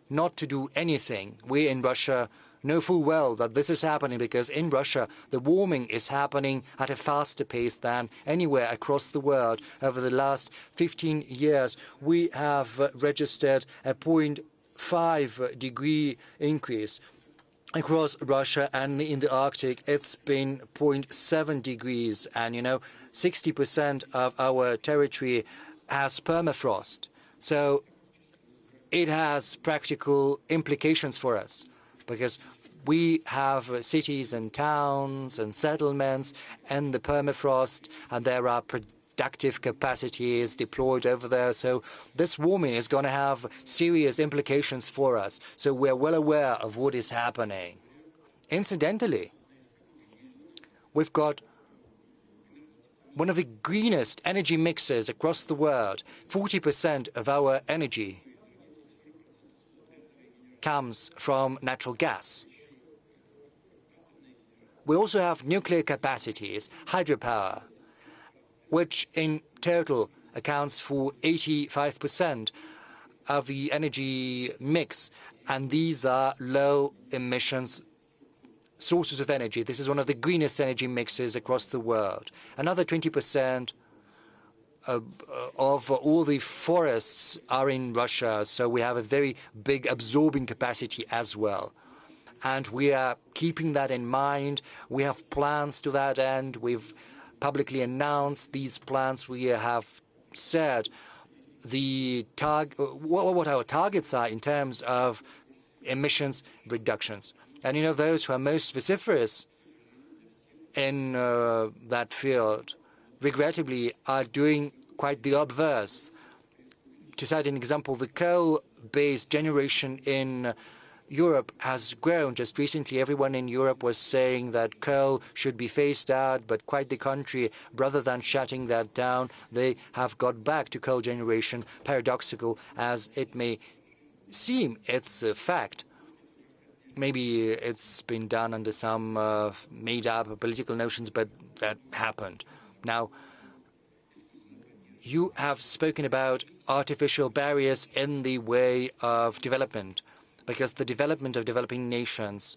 Speaker 7: not to do anything. We in Russia know full well that this is happening because in Russia the warming is happening at a faster pace than anywhere across the world. Over the last 15 years, we have registered a 0.5 degree increase. Across Russia and in the Arctic, it's been 0.7 degrees. And, 60% of our territory has permafrost. So it has practical implications for us because we have cities and towns and settlements and the permafrost, and there are productive capacities deployed over there. So this warming is going to have serious implications for us. So we're well aware of what is happening. Incidentally, we've got one of the greenest energy mixes across the world. 40% of our energy comes from natural gas. We also have nuclear capacities, hydropower, which in total accounts for 85% of the energy mix, and these are low emissions sources of energy. This is one of the greenest energy mixes across the world. Another 20% of all the forests are in Russia, so we have a very big absorbing capacity as well. And we are keeping that in mind. We have plans to that end. We've publicly announced these plans. We have said what our targets are in terms of emissions reductions. And those who are most vociferous in that field, regrettably, are doing quite the obverse. To cite an example, the coal-based generation in Europe has grown. Just recently, everyone in Europe was saying that coal should be phased out, but quite the contrary. Rather than shutting that down, they have got back to coal generation. Paradoxical as it may seem, it's a fact. Maybe it's been done under some made-up political notions, but that happened. Now, you have spoken about artificial barriers in the way of development, because the development of developing nations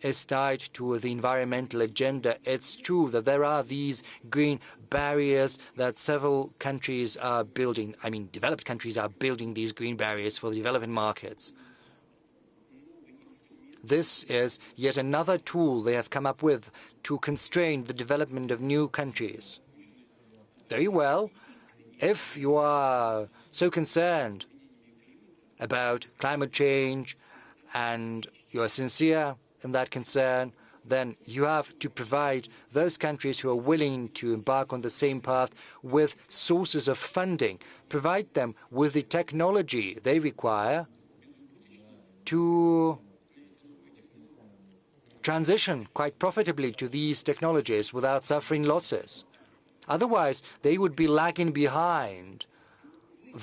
Speaker 7: is tied to the environmental agenda. It's true that there are these green barriers that several countries are building. I mean, developed countries are building these green barriers for the developing markets. This is yet another tool they have come up with to constrain the development of new countries. Very well. If you are so concerned about climate change and you are sincere in that concern, then you have to provide those countries who are willing to embark on the same path with sources of funding. Provide them with the technology they require to transition quite profitably to these technologies without suffering losses. Otherwise, they would be lagging behind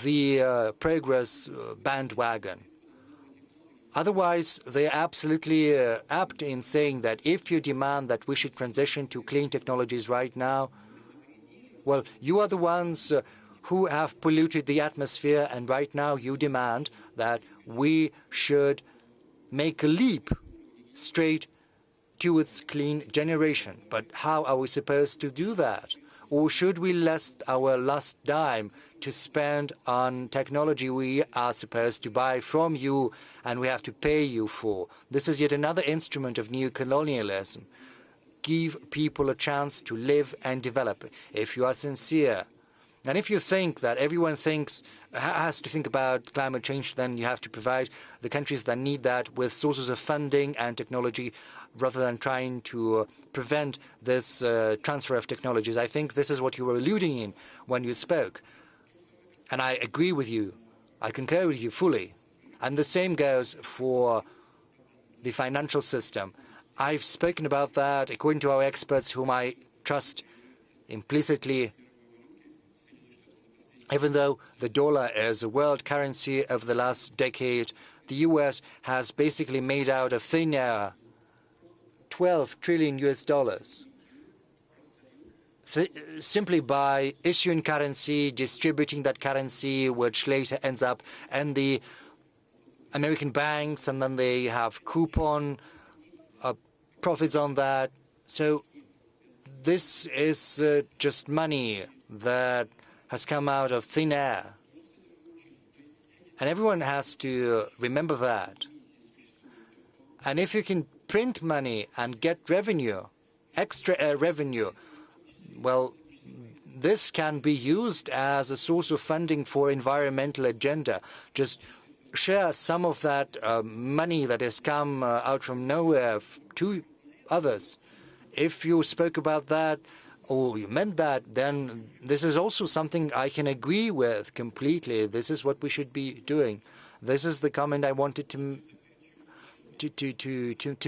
Speaker 7: the progress bandwagon. Otherwise, they are absolutely apt in saying that if you demand that we should transition to clean technologies right now, well, you are the ones who have polluted the atmosphere, and right now you demand that we should make a leap straight towards clean generation. But how are we supposed to do that? Or should we last our last dime to spend on technology we are supposed to buy from you and we have to pay you for? This is yet another instrument of neocolonialism. Give people a chance to live and develop. If you are sincere, and if you think that everyone has to think about climate change, then you have to provide the countries that need that with sources of funding and technology rather than trying to prevent this transfer of technologies. I think this is what you were alluding in when you spoke. And I agree with you. I concur with you fully. And the same goes for the financial system. I've spoken about that according to our experts, whom I trust implicitly. Even though the dollar is a world currency over the last decade, the U.S. has basically made out of thin air 12 trillion US dollars simply by issuing currency, distributing that currency, which later ends up in the American banks, and then they have coupon profits on that. So this is just money that has come out of thin air. And everyone has to remember that. And if you can print money and get revenue, extra revenue, well, this can be used as a source of funding for environmental agenda. Just share some of that money that has come out from nowhere to others. If you spoke about that or you meant that, then this is also something I can agree with completely. This is what we should be doing. This is the comment I wanted to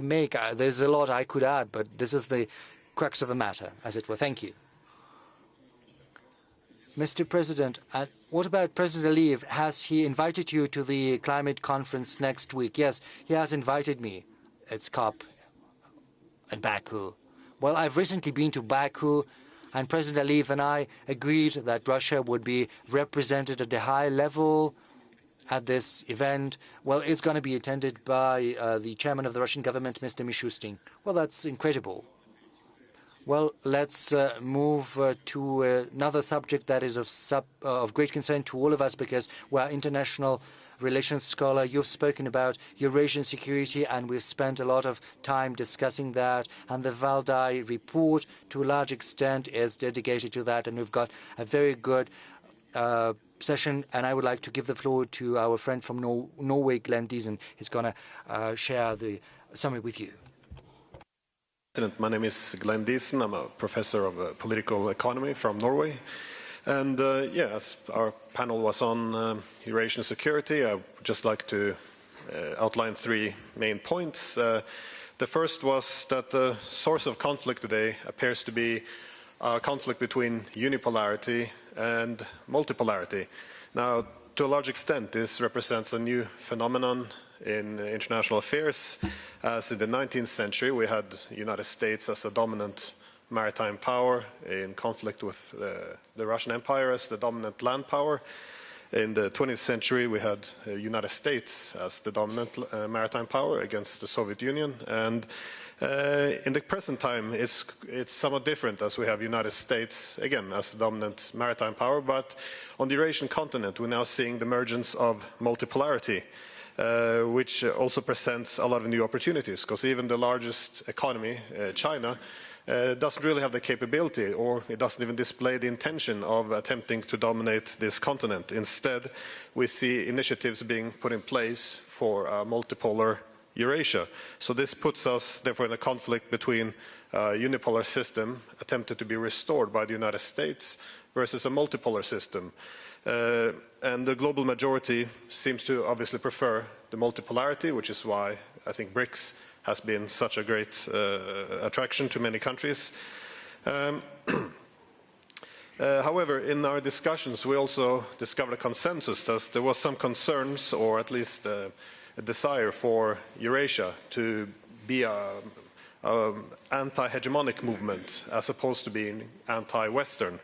Speaker 7: make. There's a lot I could add, but this is the crux of the matter, as it were. Thank you. Mr. President, what about President Aliyev? Has he invited you to the climate conference next week? Yes, he has invited me. It's COP in Baku. Well, I've recently been to Baku, and President Aliyev and I agreed that Russia would be represented at a high level at this event. Well, it's going to be attended by the chairman of the Russian government, Mr. Mishustin. Well, that's incredible. Well, let's move to another subject that is of great concern to all of us, because we're international relations scholar. You've spoken about Eurasian security, and we've spent a lot of time discussing that. And the Valdai report, to a large extent, is dedicated to that. And we've got a very good session. And I would like to give the floor to our friend from Norway, Glenn Diesen. He's going to share the summary with you.
Speaker 10: My name is Glenn Diesen. I'm a professor of political economy from Norway. And as our panel was on Eurasian security, I would just like to outline three main points. The first was that the source of conflict today appears to be a conflict between unipolarity and multipolarity. Now, to a large extent, this represents a new phenomenon in international affairs. As in the 19th century, we had the United States as a dominant maritime power in conflict with the Russian Empire as the dominant land power. In the 20th century, we had the United States as the dominant maritime power against the Soviet Union. And in the present time, it's somewhat different, as we have United States, again, as the dominant maritime power. But on the Eurasian continent, we're now seeing the emergence of multipolarity, which also presents a lot of new opportunities, because even the largest economy, China, doesn't really have the capability, or it doesn't even display the intention of attempting to dominate this continent. Instead, we see initiatives being put in place for a multipolar Eurasia. So this puts us, therefore, in a conflict between a unipolar system attempted to be restored by the United States versus a multipolar system. And the global majority seems to obviously prefer the multipolarity, which is why I think BRICS has been such a great attraction to many countries. However, in our discussions, we also discovered a consensus that there was some concerns, or at least a desire for Eurasia to be an anti-hegemonic movement as opposed to being anti-Western,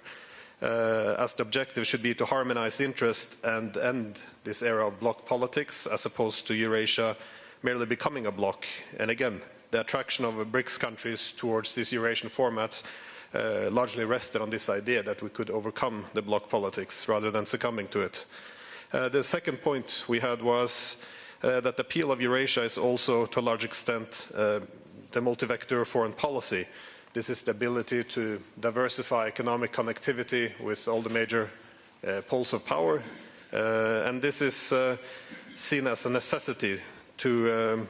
Speaker 10: as the objective should be to harmonize interest and end this era of bloc politics, as opposed to Eurasia merely becoming a bloc. And again, the attraction of BRICS countries towards these Eurasian formats largely rested on this idea that we could overcome the bloc politics rather than succumbing to it. The second point we had was that the appeal of Eurasia is also, to a large extent, the multi-vector foreign policy. This is the ability to diversify economic connectivity with all the major poles of power. And this is seen as a necessity to,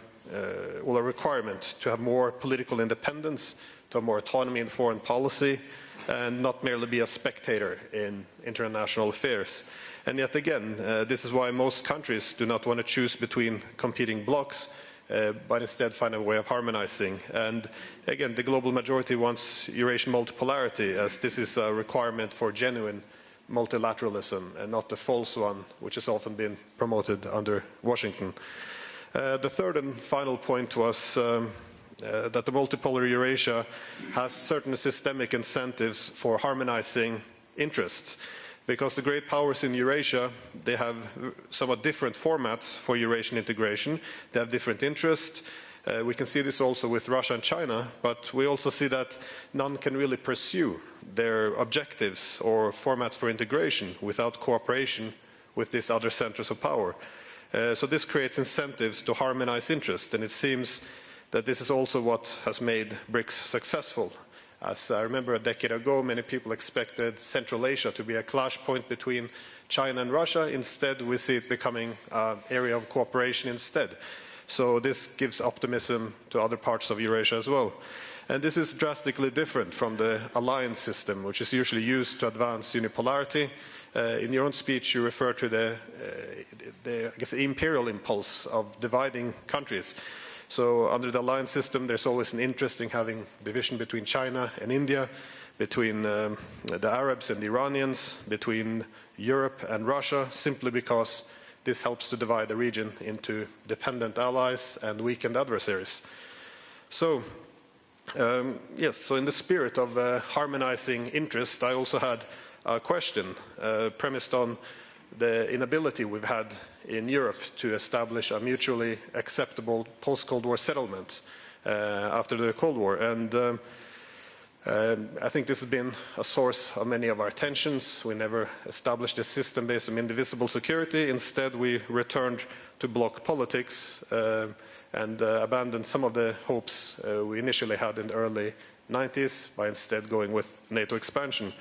Speaker 10: or a requirement to have more political independence, to have more autonomy in foreign policy, and not merely be a spectator in international affairs. And yet again, this is why most countries do not want to choose between competing blocs, but instead find a way of harmonizing. And again, the global majority wants Eurasian multipolarity, as this is a requirement for genuine multilateralism and not the false one, which has often been promoted under Washington. The third and final point was that the multipolar Eurasia has certain systemic incentives for harmonizing interests. Because the great powers in Eurasia, they have somewhat different formats for Eurasian integration. They have different interests. We can see this also with Russia and China, but we also see that none can really pursue their objectives or formats for integration without cooperation with these other centers of power. So this creates incentives to harmonize interests, and it seems that this is also what has made BRICS successful. As I remember a decade ago, many people expected Central Asia to be a clash point between China and Russia. Instead, we see it becoming an area of cooperation instead. So this gives optimism to other parts of Eurasia as well. And this is drastically different from the alliance system, which is usually used to advance unipolarity. In your own speech, you refer to the imperial impulse of dividing countries. So under the alliance system, there's always an interest in having division between China and India, between the Arabs and the Iranians, between Europe and Russia, simply because this helps to divide the region into dependent allies and weakened adversaries. So, yes, so in the spirit of harmonizing interest, I also had a question premised on the inability we've had in Europe to establish a mutually acceptable post-Cold War settlement after the Cold War. And I think this has been a source of many of our tensions. We never established a system based on indivisible security. Instead, we returned to bloc politics and abandoned some of the hopes we initially had in the early 90s by instead going with NATO expansion.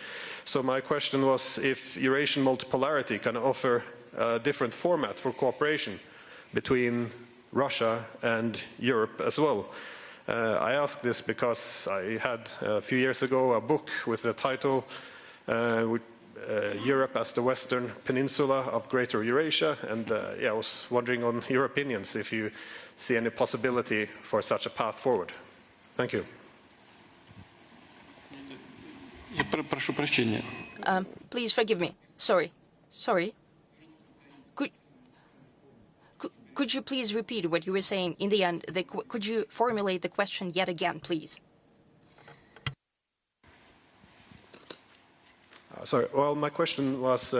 Speaker 10: So my question was if Eurasian multipolarity can offer a different format for cooperation between Russia and Europe as well. I ask this because I had a few years ago a book with the title Europe as the Western Peninsula of Greater Eurasia, and yeah, I was wondering on your opinions if you see any possibility for such a path forward. Thank you.
Speaker 6: Please forgive me. Sorry. Could you please repeat what you were saying in the end? Could you formulate the question yet again, please?
Speaker 10: Sorry. Well, my question was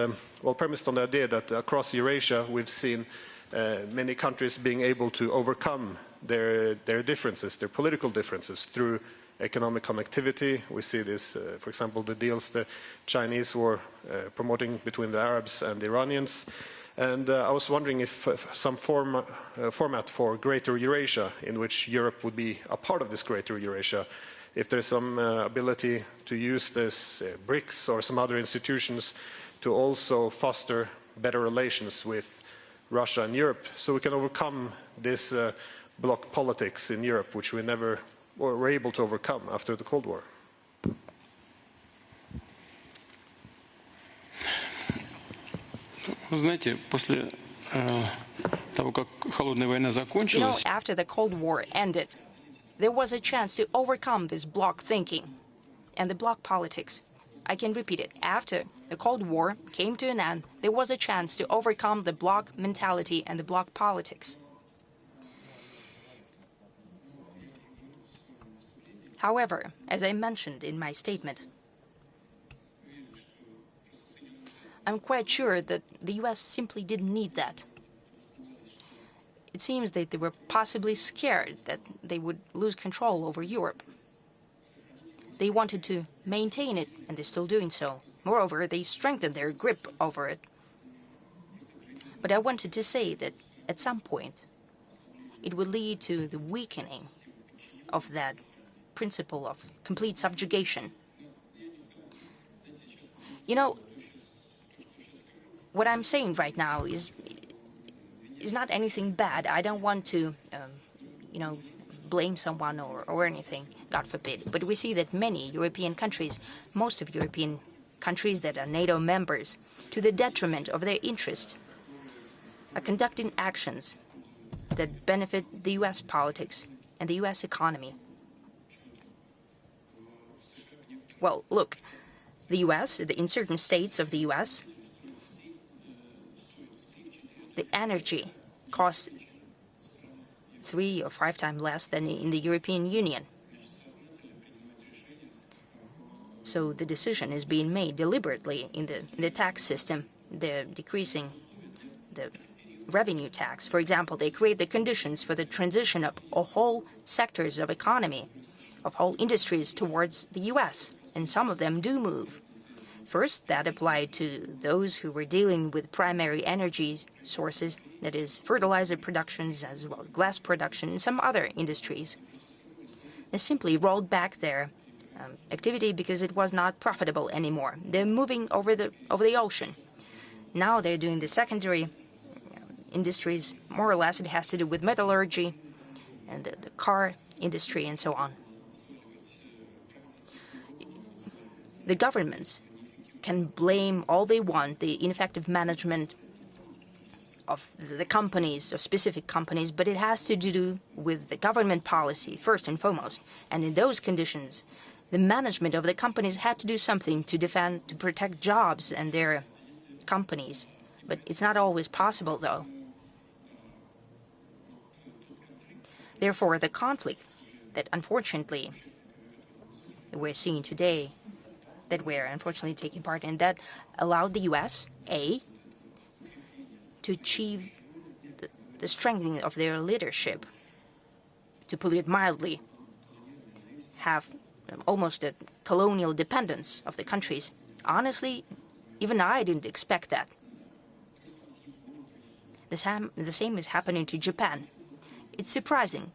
Speaker 10: premised on the idea that across Eurasia we've seen many countries being able to overcome their differences, their political differences, through economic connectivity. We see this, for example, the deals the Chinese were promoting between the Arabs and the Iranians. And I was wondering if some format for Greater Eurasia, in which Europe would be a part of this Greater Eurasia, if there's some ability to use this BRICS or some other institutions to also foster better relations with Russia and Europe, so we can overcome this bloc politics in Europe, which we never were able to overcome after the Cold War.
Speaker 5: Вы знаете, после того, как холодная война закончилась,
Speaker 6: after the Cold War ended, there was a chance to overcome this bloc thinking and the bloc politics. I can repeat it. After the Cold War came to an end, there was a chance to overcome the bloc mentality and the bloc politics. However, as I mentioned in my statement, I'm quite sure that the US simply didn't need that. It seems that they were possibly scared that they would lose control over Europe. They wanted to maintain it, and they're still doing so. Moreover, they strengthened their grip over it. But I wanted to say that at some point, it would lead to the weakening of that principle of complete subjugation. You know, what I'm saying right now is not anything bad. I don't want to, blame someone or anything, God forbid. But we see that many European countries, most of European countries that are NATO members, to the detriment of their interests, are conducting actions that benefit the US politics and the US economy. Well, look, the US, in certain states of the US, the energy costs 3 or 5 times less than in the European Union. So the decision is being made deliberately in the tax system. They're decreasing the revenue tax. For example, they create the conditions for the transition of whole sectors of economy, of whole industries towards the US, and some of them do move. First, that applied to those who were dealing with primary energy sources, that is, fertilizer productions as well as glass production and some other industries. They simply rolled back their activity because it was not profitable anymore. They're moving over the ocean. Now they're doing the secondary industries. More or less, it has to do with metallurgy and the car industry and so on. The governments can blame all they want, the ineffective management of the companies, of specific companies, but it has to do with the government policy, first and foremost. And in those conditions, the management of the companies had to do something to defend, to protect jobs and their companies. But it's not always possible, though. Therefore, the conflict that unfortunately we're seeing today, that we're unfortunately taking part in, that allowed the US, to achieve the strengthening of their leadership, to put it mildly, have almost a colonial dependence of the countries. Honestly, even I didn't expect that. The same is happening to Japan. It's surprising.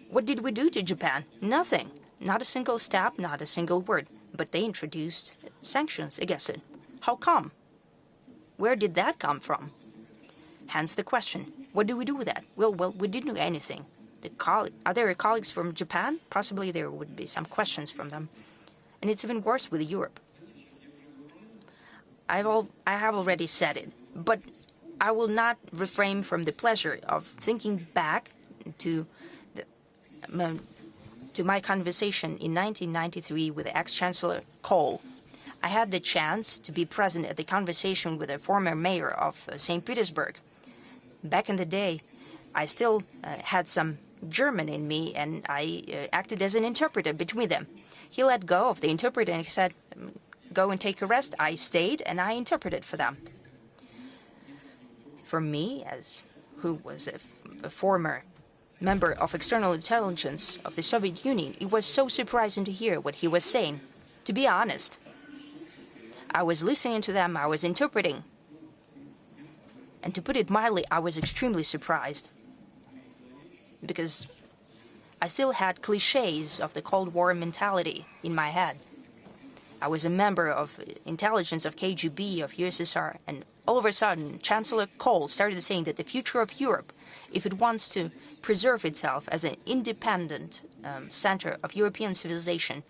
Speaker 6: What did we do to Japan? Nothing. Not a single step, not a single word. But they introduced sanctions against it. How come? Where did that come from? Hence the question, what do we do with that? Well, we didn't do anything. Are there colleagues from Japan? Possibly there would be some questions from them. And it's even worse with Europe. I have already said it, but I will not refrain from the pleasure of thinking back to my conversation in 1993 with ex-Chancellor Kohl. I had the chance to be present at the conversation with a former mayor of St. Petersburg. Back in the day, I still had some German in me, and I acted as an interpreter between them. He let go of the interpreter and he said, "Go and take a rest." I stayed and I interpreted for them. For me, as who was a former member of external intelligence of the Soviet Union, it was so surprising to hear what he was saying. To be honest, I was listening to them, I was interpreting. And to put it mildly, I was extremely surprised. Because I still had cliches of the Cold War mentality in my head. I was a member of intelligence of KGB, of USSR, and all of a sudden, Chancellor Kohl started saying that the future of Europe, if it wants to preserve itself as an independent center of European civilization,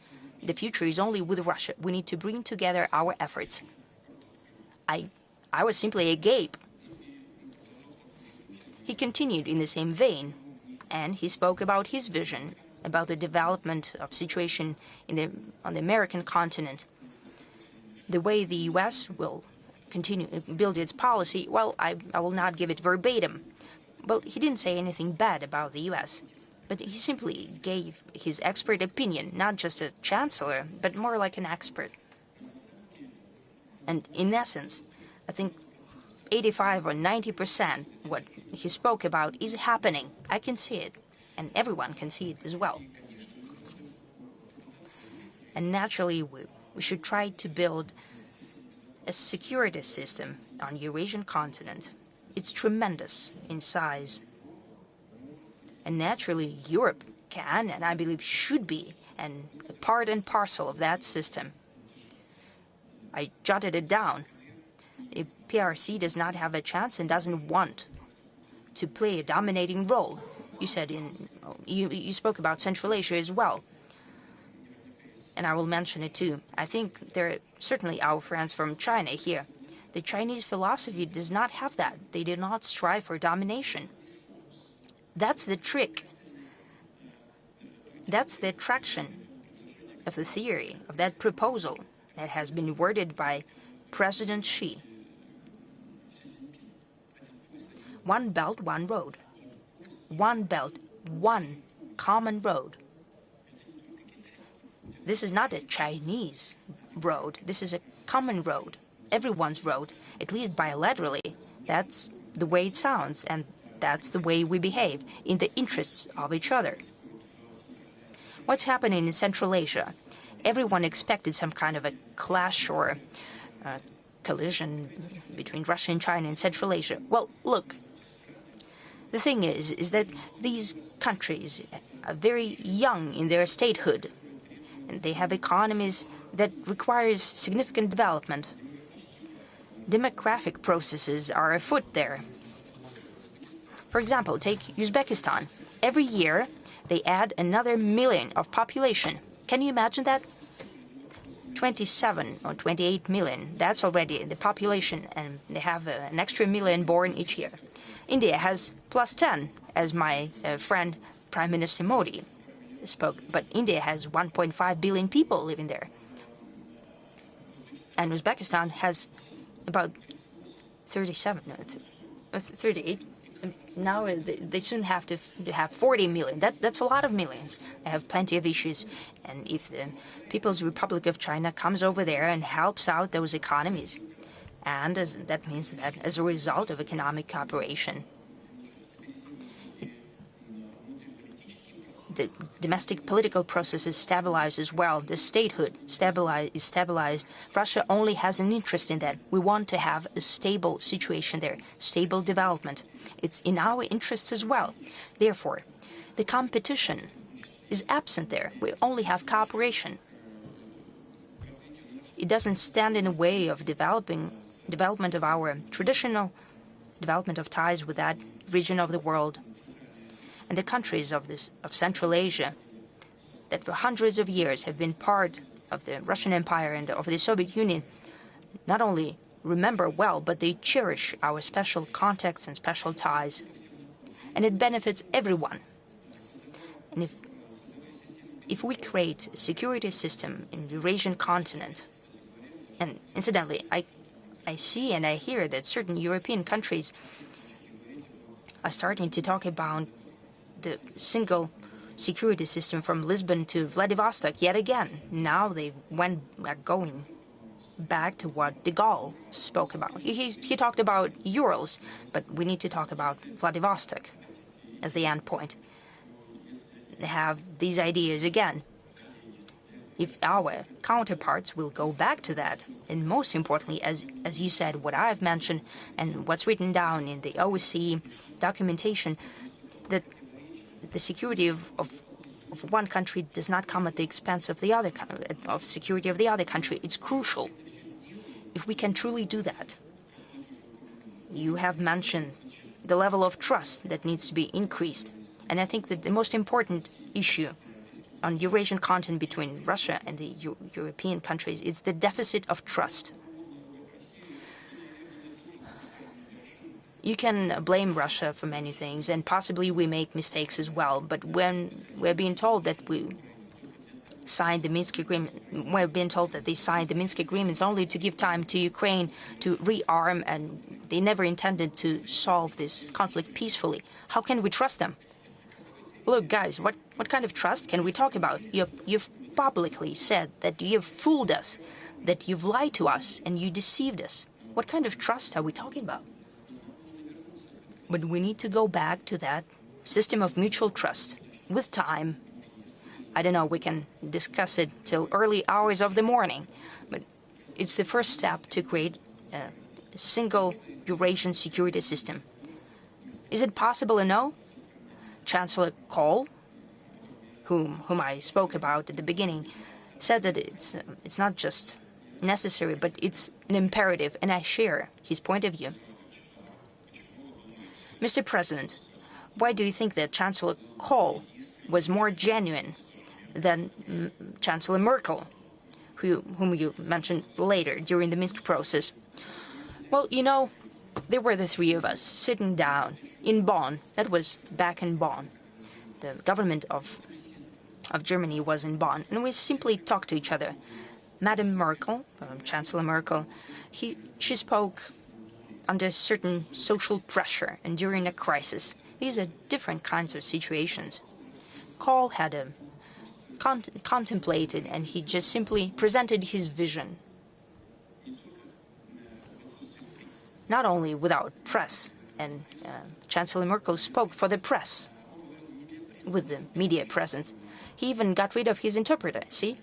Speaker 6: the future is only with Russia. We need to bring together our efforts. I was simply agape. He continued in the same vein, and he spoke about his vision, about the development of situation on the American continent, the way the U.S. will continue to build its policy. Well, I will not give it verbatim. Well, he didn't say anything bad about the U.S., but he simply gave his expert opinion, not just a chancellor, but more like an expert. And in essence, I think 85 or 90% what he spoke about is happening. I can see it, and everyone can see it as well. And naturally, we should try to build a security system on Eurasian continent. It's tremendous in size. And naturally, Europe can, and I believe should be, a part and parcel of that system. I jotted it down. The PRC does not have a chance and doesn't want to play a dominating role. You said you spoke about Central Asia as well. And I will mention it too. I think there are certainly our friends from China here. The Chinese philosophy does not have that. They do not strive for domination. That's the trick. That's the attraction of the theory, of that proposal that has been worded by President Xi. One belt, one road. one belt, one common road. This is not a Chinese road. This is a common road, everyone's road, at least bilaterally. That's the way it sounds, and that's the way we behave in the interests of each other. What's happening in Central Asia? Everyone expected some kind of a clash or collision between Russia and China in Central Asia. Well, look, the thing is that these countries are very young in their statehood, and they have economies that requires significant development. Demographic processes are afoot there. For example, take Uzbekistan. Every year, they add another million of population. Can you imagine that? 27 or 28 million, that's already the population, and they have an extra million born each year. India has plus 10, as my friend Prime Minister Modi spoke, but India has 1.5 billion people living there. And Uzbekistan has about 38. Now they soon have to have 40 million. That's a lot of millions. They have plenty of issues. And if the People's Republic of China comes over there and helps out those economies, and that means that as a result of economic cooperation, the domestic political process is stabilized as well. The statehood is stabilized. Russia only has an interest in that. We want to have a stable situation there, stable development. It's in our interests as well. Therefore, the competition is absent there. We only have cooperation. It doesn't stand in the way of development of our traditional development of ties with that region of the world. And the countries of Central Asia that for hundreds of years have been part of the Russian Empire and of the Soviet Union not only remember well, but they cherish our special contacts and special ties. And it benefits everyone. And if we create a security system in the Eurasian continent, and incidentally, I see and I hear that certain European countries are starting to talk about the single security system from Lisbon to Vladivostok yet again. Now they are going back to what de Gaulle spoke about. He talked about Urals, but we need to talk about Vladivostok as the end point. They have these ideas again. If our counterparts will go back to that, and most importantly, as you said, what I've mentioned and what's written down in the OSCE documentation, that the security of one country does not come at the expense of the other, of security of the other country. It's crucial. If we can truly do that, you have mentioned the level of trust that needs to be increased. And I think that the most important issue on Eurasian continent between Russia and the European countries is the deficit of trust. You can blame Russia for many things, and possibly we make mistakes as well. But when we're being told that we signed the Minsk agreement, we're being told that they signed the Minsk agreements only to give time to Ukraine to rearm, and they never intended to solve this conflict peacefully. How can we trust them? Look, guys, what kind of trust can we talk about? You've publicly said that you've fooled us, that you've lied to us, and you deceived us. What kind of trust are we talking about? But we need to go back to that system of mutual trust. With time, I don't know, we can discuss it till early hours of the morning, but it's the first step to create a single Eurasian security system. Is it possible or no? Chancellor Kohl, whom I spoke about at the beginning, said that it's not just necessary, but it's an imperative, and I share his point of view. Mr. President, why do you think that Chancellor Kohl was more genuine than Chancellor Merkel, whom you mentioned later during the Minsk process? Well, you know, there were the three of us sitting down in Bonn. That was back in Bonn. The government of Germany was in Bonn, and we simply talked to each other. Madame Merkel, Chancellor Merkel, she spoke under certain social pressure and during a crisis. These are different kinds of situations. Karl had contemplated, and he just simply presented his vision. Not only without press, and Chancellor Merkel spoke for the press with the media presence. He even got rid of his interpreter, see?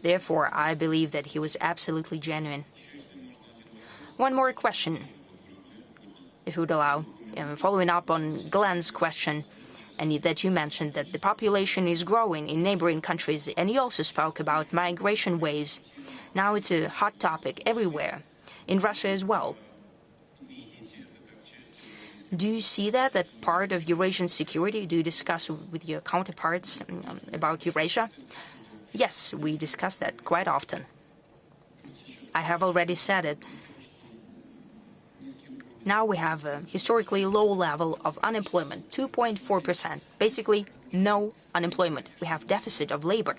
Speaker 6: Therefore, I believe that he was absolutely genuine. One more question, if you would allow, following up on Glenn's question, and that you mentioned that the population is growing in neighboring countries, and you also spoke about migration waves. Now it's a hot topic everywhere, in Russia as well. Do you see that part of Eurasian security? Do you discuss with your counterparts about Eurasia? Yes, we discuss that quite often. I have already said it. Now we have a historically low level of unemployment, 2.4%. Basically, no unemployment. We have deficit of labor.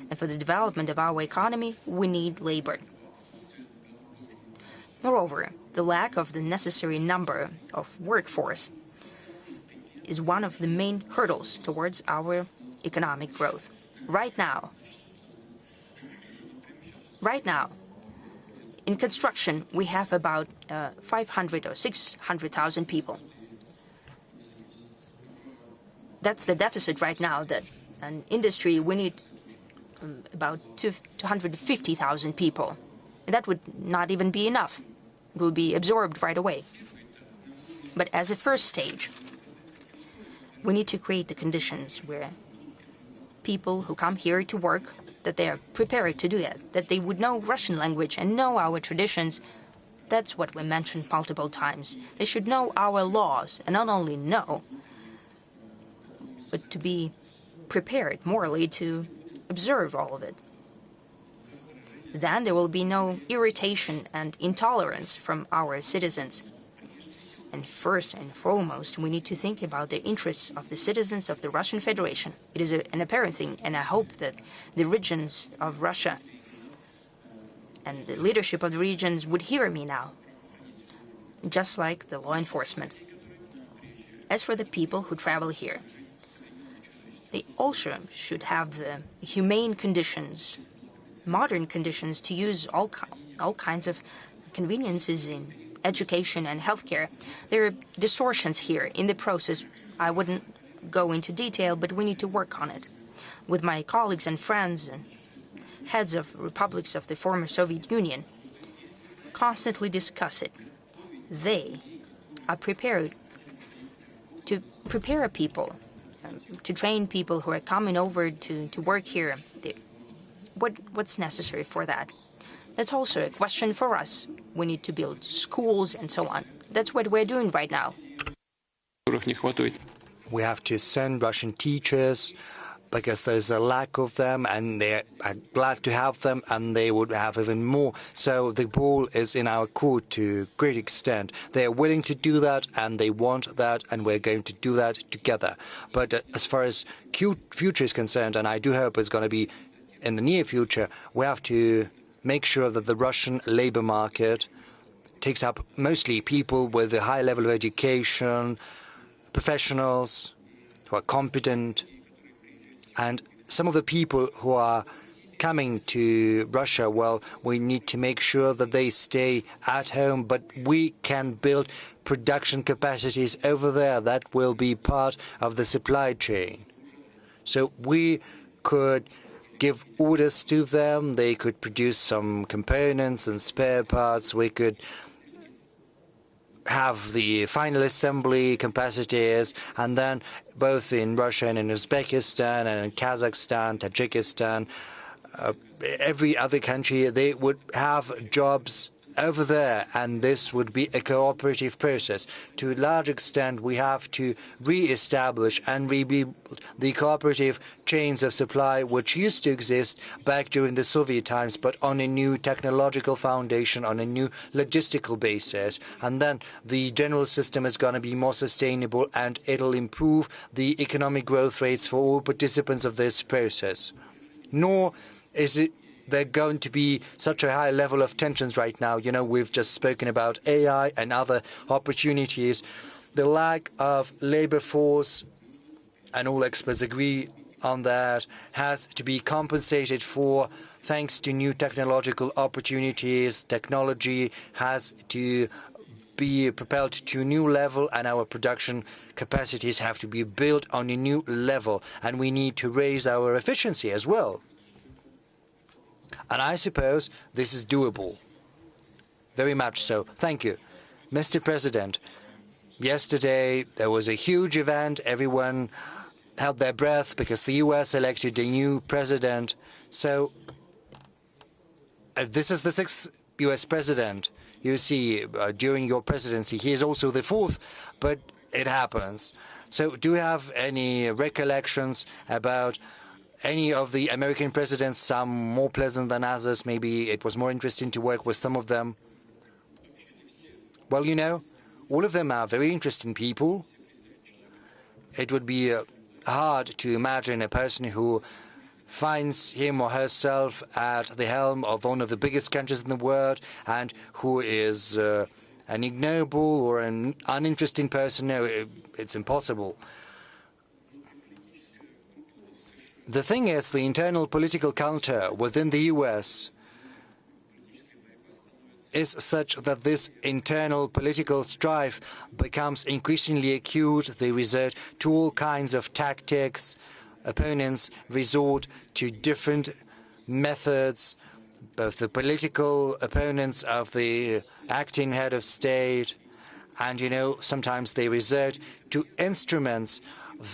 Speaker 6: And for the development of our economy, we need labor. Moreover, the lack of the necessary number of workforce is one of the main hurdles towards our economic growth. Right now, in construction, we have about 500 or 600,000 people. That's the deficit right now. That in industry, we need about 250,000 people. And that would not even be enough. It will be absorbed right away. But as a first stage, we need to create the conditions where people who come here to work, that they are prepared to do it, that they would know Russian language and know our traditions. That's what we mentioned multiple times. They should know our laws, and not only know, but to be prepared morally to observe all of it. Then there will be no irritation and intolerance from our citizens. And first and foremost, we need to think about the interests of the citizens of the Russian Federation. It is an apparent thing, and I hope that the regions of Russia and the leadership of the regions would hear me now, just like the law enforcement. As for the people who travel here, they also should have the humane conditions, modern conditions to use all kinds of conveniences in education and healthcare. There are distortions here in the process. I wouldn't go into detail, but we need to work on it. With my colleagues and friends and heads of republics of the former Soviet Union, constantly discuss it. They are prepared to prepare people, to train people who are coming over to work here. What's necessary for that? That's also a question for us. We need to build schools and so on. That's what we're doing right now.
Speaker 7: We have to send Russian teachers because there's a lack of them, and they are glad to have them, and they would have even more. So the ball is in our court to a great extent. They are willing to do that, and they want that, and we're going to do that together. But as far as future is concerned, and I do hope it's going to be in the near future, we have to make sure that the Russian labor market takes up mostly people with a high level of education, professionals who are competent, and some of the people who are coming to Russia, well, we need to make sure that they stay at home, but we can build production capacities over there. That will be part of the supply chain. So we could give orders to them, they could produce some components and spare parts, we could have the final assembly capacities, and then both in Russia and in Uzbekistan and in Kazakhstan, Tajikistan, every other country, they would have jobs over there, and this would be a cooperative process. To a large extent, we have to re-establish and rebuild the cooperative chains of supply which used to exist back during the Soviet times, but on a new technological foundation, on a new logistical basis. And then the general system is going to be more sustainable, and it'll improve the economic growth rates for all participants of this process. Nor is it there's going to be such a high level of tensions right now. You know, we've just spoken about AI and other opportunities. the lack of labor force, and all experts agree on that, has to be compensated for thanks to new technological opportunities. Technology has to be propelled to a new level, and our production capacities have to be built on a new level, and we need to raise our efficiency as well. And I suppose this is doable. Very much so. Thank you. Mr. President, yesterday there was a huge event. Everyone held their breath because the US elected a new president. So this is the 6th US president. You see, during your presidency, he is also the 4th, but it happens. So do you have any recollections about any of the American presidents, some more pleasant than others? Maybe it was more interesting to work with some of them. Well, you know, all of them are very interesting people. It would be hard to imagine a person who finds him or herself at the helm of one of the biggest countries in the world and who is an ignoble or an uninteresting person. No, it's impossible. The thing is, the internal political culture within the US is such that this internal political strife becomes increasingly acute. They resort to all kinds of tactics. Opponents resort to different methods, both the political opponents of the acting head of state, and, you know, sometimes they resort to instruments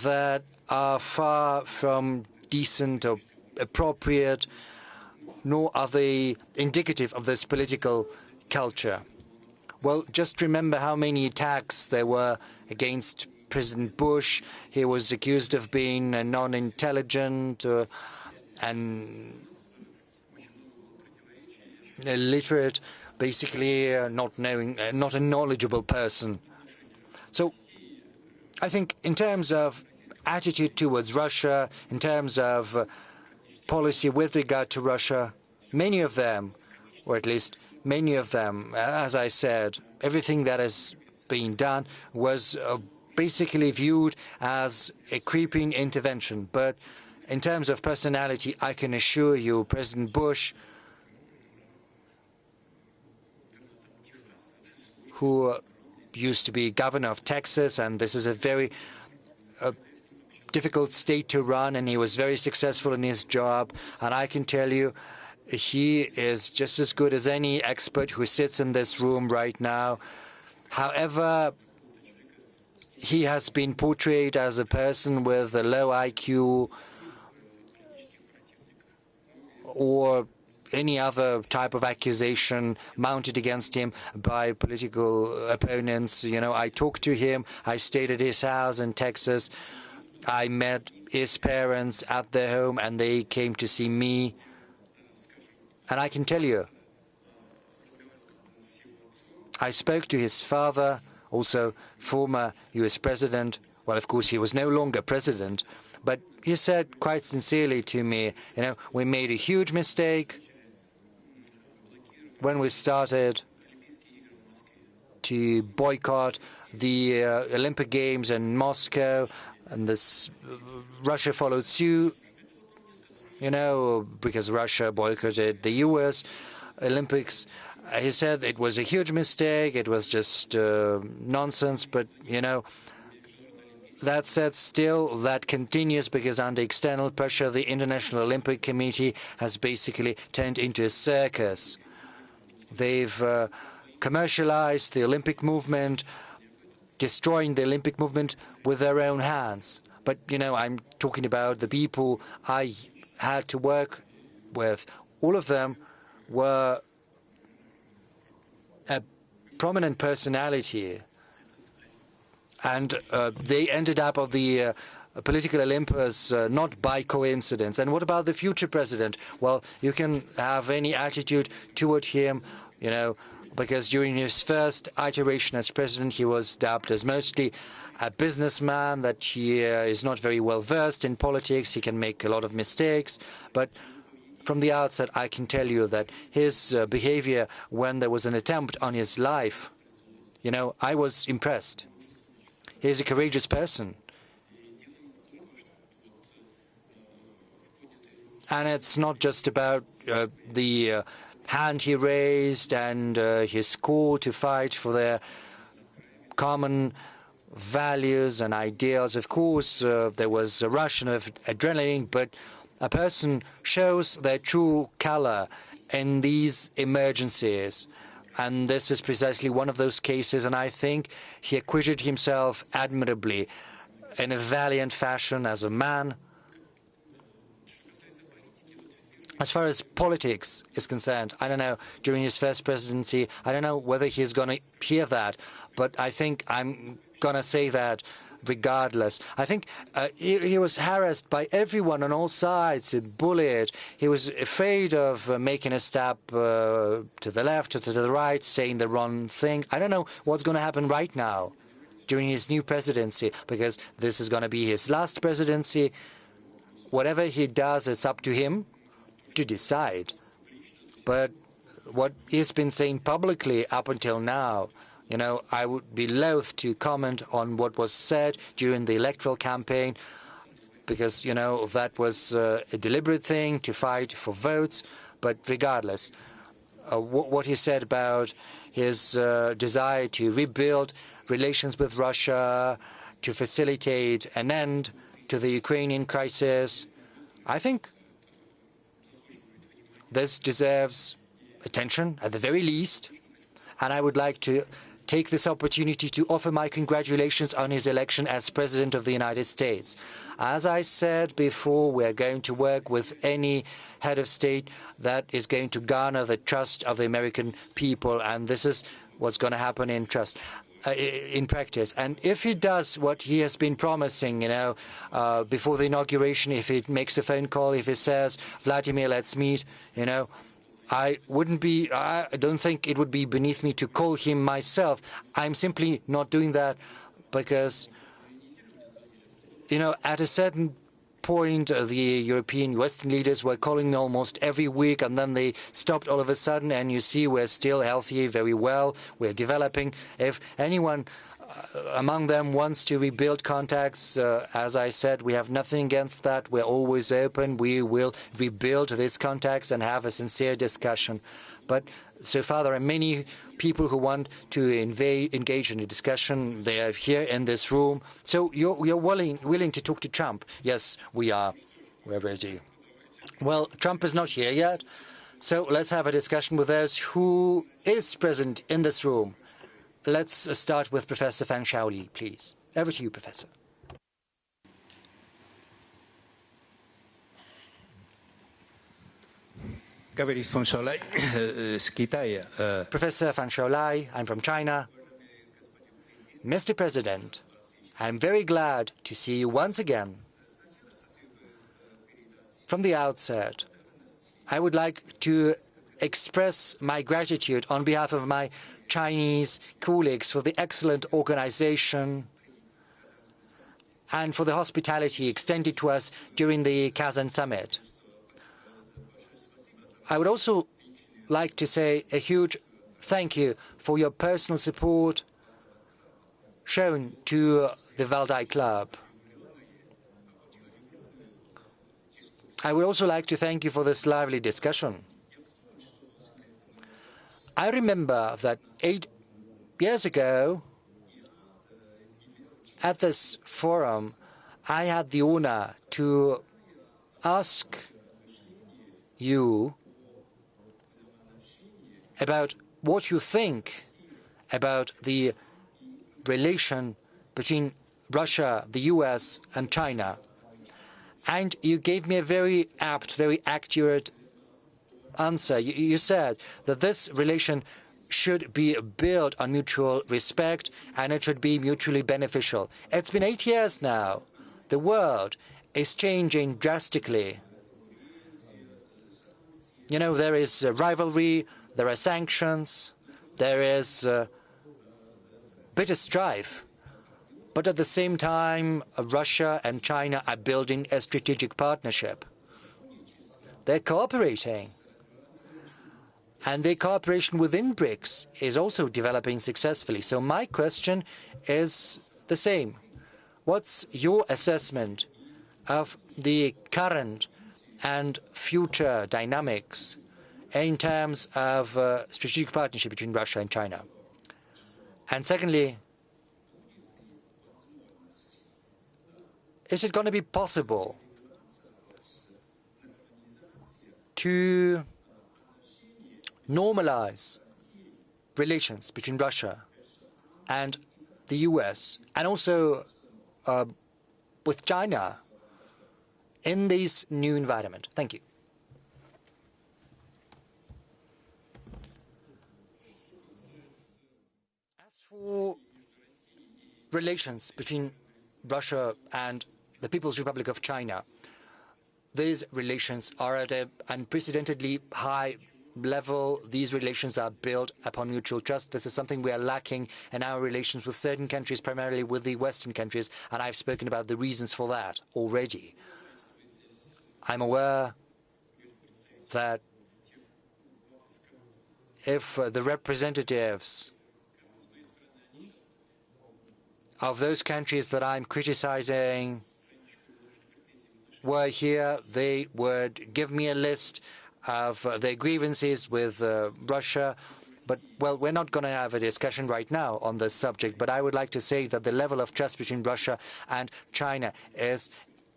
Speaker 7: that are far from decent or appropriate, nor are they indicative of this political culture. Well, just remember how many attacks there were against President Bush. He was accused of being non-intelligent and illiterate, basically not a knowledgeable person. So I think in terms of attitude towards Russia, in terms of policy with regard to Russia, many of them, or at least many of them, as I said, everything that has been done was basically viewed as a creeping intervention. But in terms of personality, I can assure you, President Bush, who used to be governor of Texas, and this is a very difficult state to run, and he was very successful in his job, and I can tell you, he is just as good as any expert who sits in this room right now. However, he has been portrayed as a person with a low IQ or any other type of accusation mounted against him by political opponents. You know, I talked to him. I stayed at his house in Texas. I met his parents at their home, and they came to see me. And I can tell you, I spoke to his father, also former US president. Well, of course, he was no longer president, but he said quite sincerely to me, you know, we made a huge mistake when we started to boycott the Olympic Games in Moscow, and this Russia followed suit, you know, because Russia boycotted the US Olympics. He said it was a huge mistake, it was just nonsense, but, you know, that said, still, that continues because under external pressure, the International Olympic Committee has basically turned into a circus. They've commercialized the Olympic movement, destroying the Olympic movement with their own hands. But, you know, I'm talking about the people I had to work with. All of them were a prominent personality, and they ended up of the political Olympus not by coincidence. And what about the future president? Well, you can have any attitude toward him, you know, because during his first iteration as president, he was dubbed as mostly a businessman, that he is not very well versed in politics. He can make a lot of mistakes. But from the outset, I can tell you that his behavior when there was an attempt on his life, you know, I was impressed. He's a courageous person. And it's not just about the hand he raised and his call to fight for their common values and ideals. Of course, there was a rush of adrenaline, but a person shows their true color in these emergencies. And this is precisely one of those cases, and I think he acquitted himself admirably in a valiant fashion as a man. As far as politics is concerned, I don't know, during his first presidency, I don't know whether he's going to hear that, but I think I'm going to say that regardless. I think he was harassed by everyone on all sides, bullied. He was afraid of making a step to the left or to the right, saying the wrong thing. I don't know what's going to happen right now during his new presidency, because this is going to be his last presidency. Whatever he does, it's up to him to decide. But what he's been saying publicly up until now, you know, I would be loath to comment on what was said during the electoral campaign, because, you know, that was a deliberate thing to fight for votes. But regardless, what he said about his desire to rebuild relations with Russia, to facilitate an end to the Ukrainian crisis, I think this deserves attention at the very least, and I would like to take this opportunity to offer my congratulations on his election as President of the United States. As I said before, we're going to work with any head of state that is going to garner the trust of the American people, and this is what's going to happen in practice. And if he does what he has been promising, you know, before the inauguration, if he makes a phone call, if he says, Vladimir, let's meet, you know, I don't think it would be beneath me to call him myself. I'm simply not doing that because, you know, at a certain point, the European Western leaders were calling me almost every week, and then they stopped all of a sudden, and you see we're still healthy, very well, we're developing. If anyone among them wants to rebuild contacts, as I said, we have nothing against that. We're always open. We will rebuild these contacts and have a sincere discussion. But so far, there are many people who want to engage in a discussion. They are here in this room. So you're willing to talk to Trump? Yes, we are. We're ready. Well, Trump is not here yet. So let's have a discussion with those who is present in this room. Let's start with Professor Fan Shaoli, please. Over to you, Professor. Professor Fan Shaoli, I'm from China. Mr. President, I'm very glad to see you once again. From the outset, I would like to express my gratitude on behalf of my Chinese colleagues for the excellent organization and for the hospitality extended to us during the Kazan summit. I would also like to say a huge thank you for your personal support shown to the Valdai Club. I would also like to thank you for this lively discussion. I remember that 8 years ago, at this forum, I had the honor to ask you about what you think about the relation between Russia, the US, and China. And you gave me a very apt, very accurate answer. You said that this relation should be built on mutual respect and it should be mutually beneficial. It's been 8 years now. The world is changing drastically. You know, there is rivalry, there are sanctions, there is bitter strife. But at the same time, Russia and China are building a strategic partnership. They're cooperating. And the cooperation within BRICS is also developing successfully. So my question is the same. What's your assessment of the current and future dynamics in terms of strategic partnership between Russia and China? And secondly, is it going to be possible to normalize relations between Russia and the US, and also with China in this new environment? Thank you. As for relations between Russia and the People's Republic of China, these relations are at an unprecedentedly high level. These relations are built upon mutual trust. This is something we are lacking in our relations with certain countries, primarily with the Western countries, and I've spoken about the reasons for that already. I'm aware that if the representatives of those countries that I'm criticizing were here, they would give me a list of their grievances with Russia. But, well, we're not going to have a discussion right now on this subject, but I would like to say that the level of trust between Russia and China is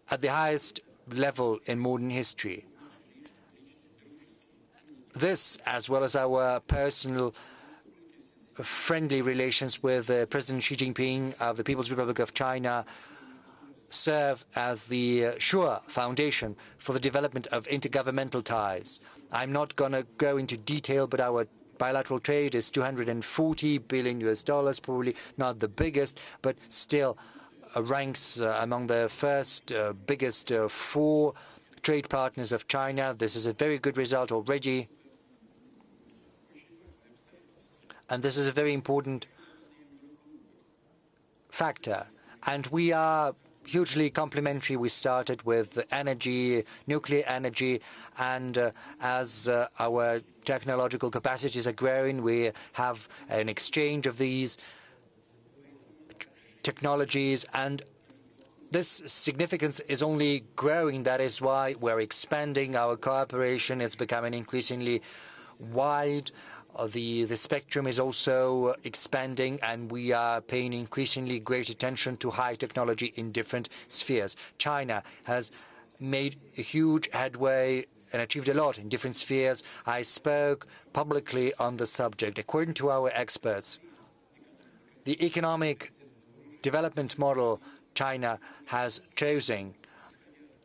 Speaker 7: at the highest level in modern history. This, as well as our personal friendly relations with President Xi Jinping of the People's Republic of China, serve as the sure foundation for the development of intergovernmental ties. I'm not going to go into detail, but our bilateral trade is $240 billion, probably not the biggest, but still ranks among the first biggest 4 trade partners of China. This is a very good result already. And this is a very important factor. And we are hugely complementary. We started with energy, nuclear energy, and as our technological capacities are growing, we have an exchange of these technologies, and this significance is only growing. That is why we're expanding our cooperation. It's becoming increasingly wide. The spectrum is also expanding, and we are paying increasingly great attention to high technology in different spheres. China has made a huge headway and achieved a lot in different spheres. I spoke publicly on the subject. According to our experts, the economic development model China has chosen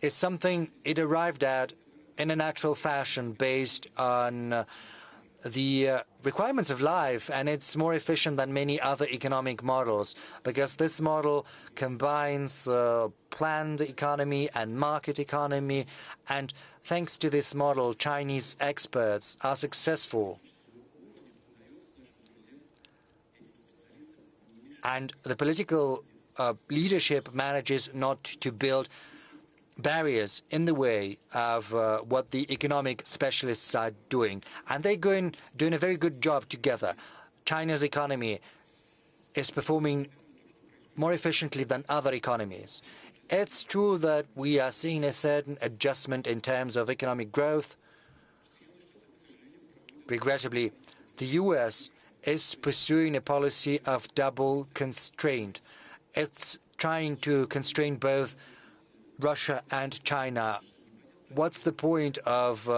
Speaker 7: is something it arrived at in a natural fashion based on the requirements of life, and it's more efficient than many other economic models because this model combines planned economy and market economy, and thanks to this model, Chinese experts are successful. And the political leadership manages not to build barriers in the way of what the economic specialists are doing. And they're doing a very good job together. China's economy is performing more efficiently than other economies. It's true that we are seeing a certain adjustment in terms of economic growth. Regrettably, the US is pursuing a policy of double constraint. It's trying to constrain both Russia and China. What's the point of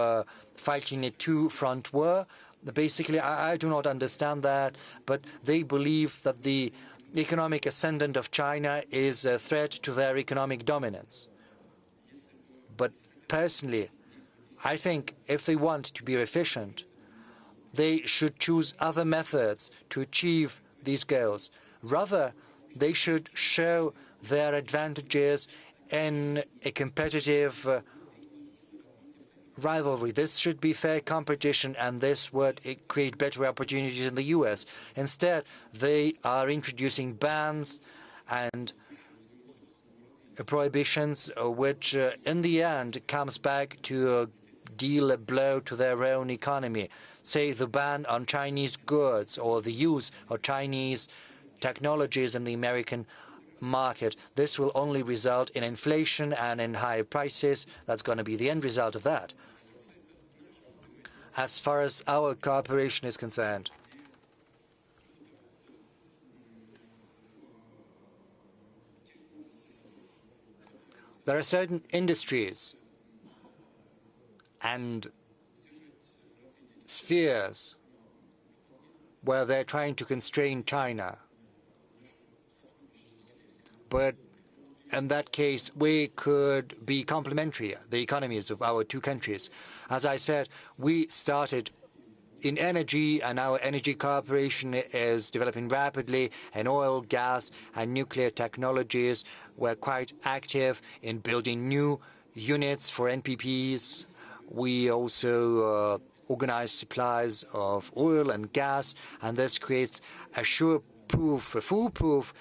Speaker 7: fighting a two-front war? Basically, I do not understand that, but they believe that the economic ascendant of China is a threat to their economic dominance. But personally, I think if they want to be efficient, they should choose other methods to achieve these goals. Rather, they should show their advantages in a competitive rivalry. This should be fair competition, and this would create better opportunities in the US. Instead, they are introducing bans and prohibitions, which in the end comes back to deal a blow to their own economy. Say the ban on Chinese goods or the use of Chinese technologies in the American market. This will only result in inflation and in higher prices. That's going to be the end result of that. As far as our cooperation is concerned, there are certain industries and spheres where they're trying to constrain China. But in that case, we could be complementary, the economies of our two countries. As I said, we started in energy, and our energy cooperation is developing rapidly in oil, gas, and nuclear technologies. We're quite active in building new units for NPPs. We also organize supplies of oil and gas, and this creates a sure-proof, a foolproof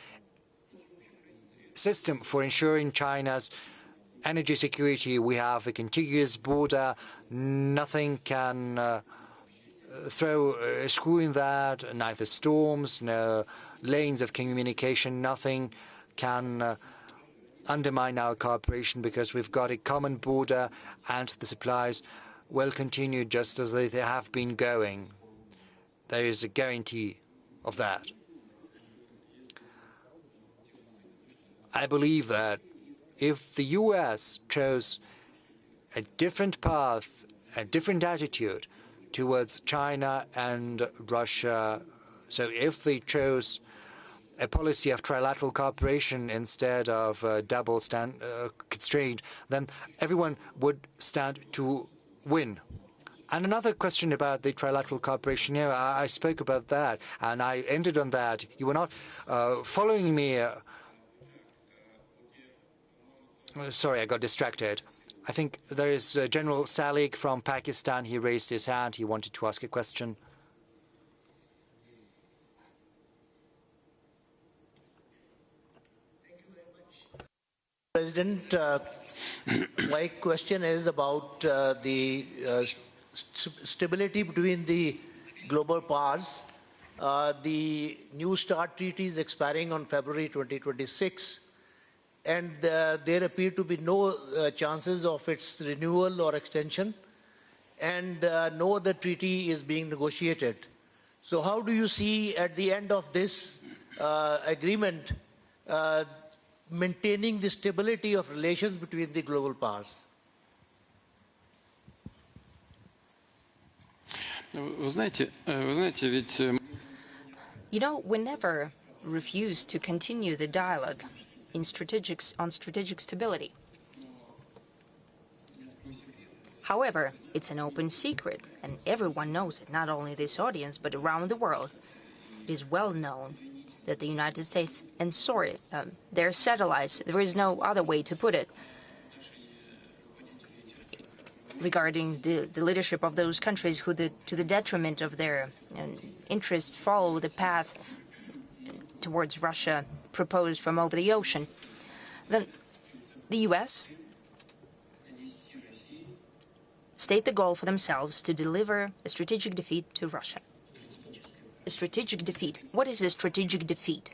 Speaker 7: system for ensuring China's energy security. We have a contiguous border. Nothing can throw a screw in that, neither storms, no lanes of communication, nothing can undermine our cooperation because we've got a common border and the supplies will continue just as they have been going. There is a guarantee of that. I believe that if the US chose a different path, a different attitude towards China and Russia, so if they chose a policy of trilateral cooperation instead of double constraint, then everyone would stand to win. And another question about the trilateral cooperation. Yeah, I spoke about that, and I ended on that. You were not following me. Sorry, I got distracted. I think there is General Salik from Pakistan. He raised his hand. He wanted to ask a question.
Speaker 1: President, my question is about the stability between the global powers. The New START treaty is expiring on February 2026, and there appear to be no chances of its renewal or extension, and no other treaty is being negotiated. So how do you see at the end of this agreement maintaining the stability of relations between the global powers?
Speaker 6: You know, we never refuse to continue the dialogue on strategic stability. However, it's an open secret, and everyone knows it, not only this audience, but around the world. It is well known that the United States and their satellites, there is no other way to put it, regarding the leadership of those countries who, to the detriment of their interests, follow the path towards Russia proposed from over the ocean. Then the U.S. state the goal for themselves to deliver a strategic defeat to Russia. A strategic defeat. What is a strategic defeat?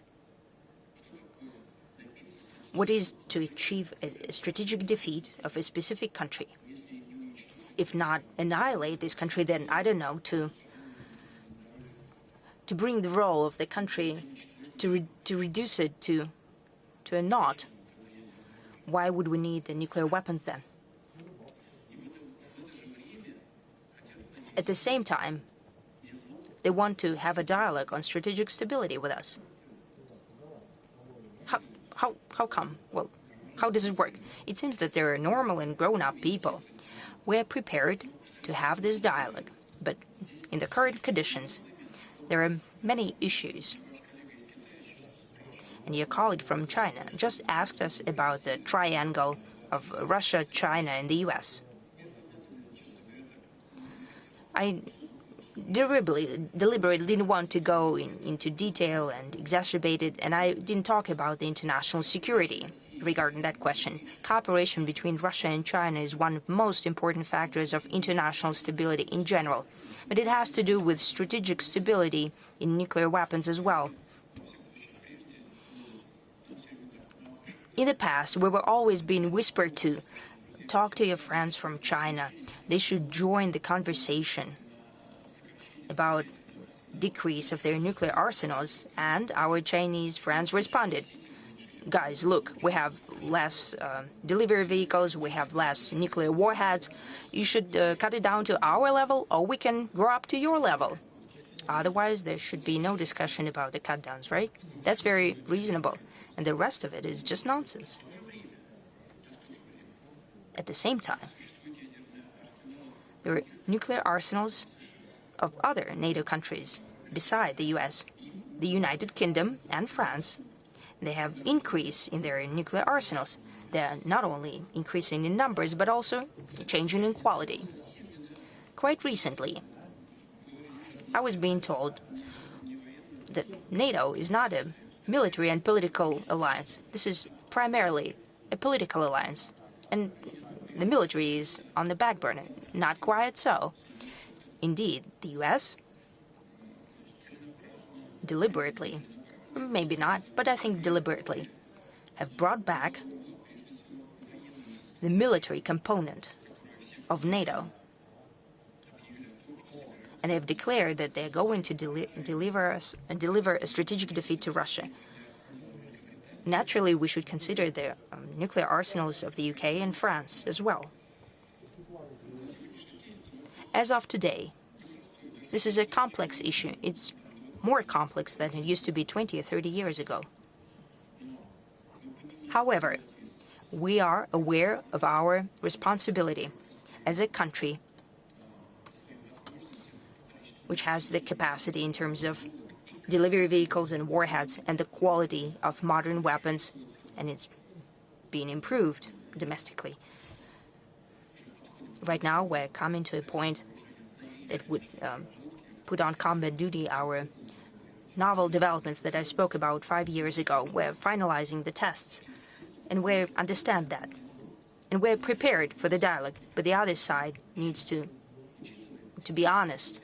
Speaker 6: What is to achieve a strategic defeat of a specific country? If not annihilate this country, then I don't know, to bring the role of the country, to reduce it to a naught. Why would we need the nuclear weapons then? At the same time, they want to have a dialogue on strategic stability with us. How come? Well, how does it work? It seems that they're normal and grown-up people. We are prepared to have this dialogue, but in the current conditions, there are many issues. And your colleague from China just asked us about the triangle of Russia, China, and the U.S. I deliberately didn't want to go into detail and exacerbate it, and I didn't talk about the international security regarding that question. Cooperation between Russia and China is one of the most important factors of international stability in general, but it has to do with strategic stability in nuclear weapons as well. In the past, we were always being whispered to, talk to your friends from China. They should join the conversation about decrease of their nuclear arsenals, and our Chinese friends responded, guys, look, we have less delivery vehicles, we have less nuclear warheads. You should cut it down to our level, or we can grow up to your level. Otherwise, there should be no discussion about the cut-downs, right? That's very reasonable. And the rest of it is just nonsense. At the same time, there are nuclear arsenals of other NATO countries beside the US, the United Kingdom and France. They have increased in their nuclear arsenals. They are not only increasing in numbers, but also changing in quality. Quite recently, I was being told that NATO is not a military and political alliance. This is primarily a political alliance. And the military is on the back burner. Not quite so. Indeed, the US deliberately, maybe not, but I think deliberately, have brought back the military component of NATO. And they have declared that they're going to deliver a strategic defeat to Russia. Naturally, we should consider the nuclear arsenals of the UK and France as well. As of today, this is a complex issue. It's more complex than it used to be 20 or 30 years ago. However, we are aware of our responsibility as a country which has the capacity in terms of delivery vehicles and warheads and the quality of modern weapons, and it's being improved domestically. Right now, we're coming to a point that would put on combat duty our novel developments that I spoke about 5 years ago. We're finalizing the tests, and we understand that. And we're prepared for the dialogue, but the other side needs to be honest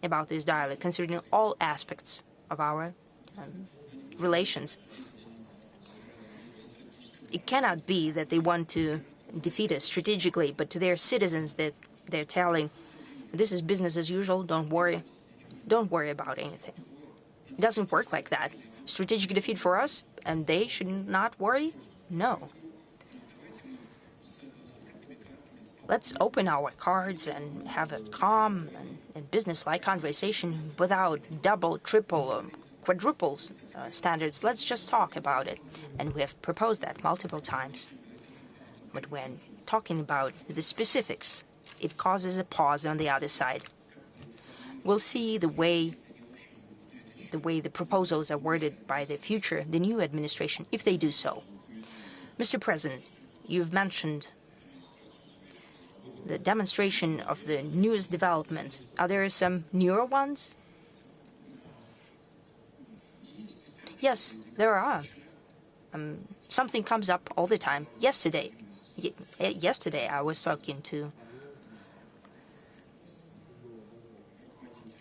Speaker 6: about this dialogue, considering all aspects of our relations. It cannot be that they want to defeat us strategically, but to their citizens that they're telling, this is business as usual, don't worry about anything. It doesn't work like that. Strategic defeat for us, and they should not worry? No. Let's open our cards and have a calm and business-like conversation without double, triple, quadruple standards. Let's just talk about it. And we have proposed that multiple times. But when talking about the specifics, it causes a pause on the other side. We'll see the way the proposals are worded by the new administration, if they do so. Mr. President, you've mentioned the demonstration of the newest developments. Are there some newer ones? Yes, there are. Something comes up all the time. Yesterday I was talking to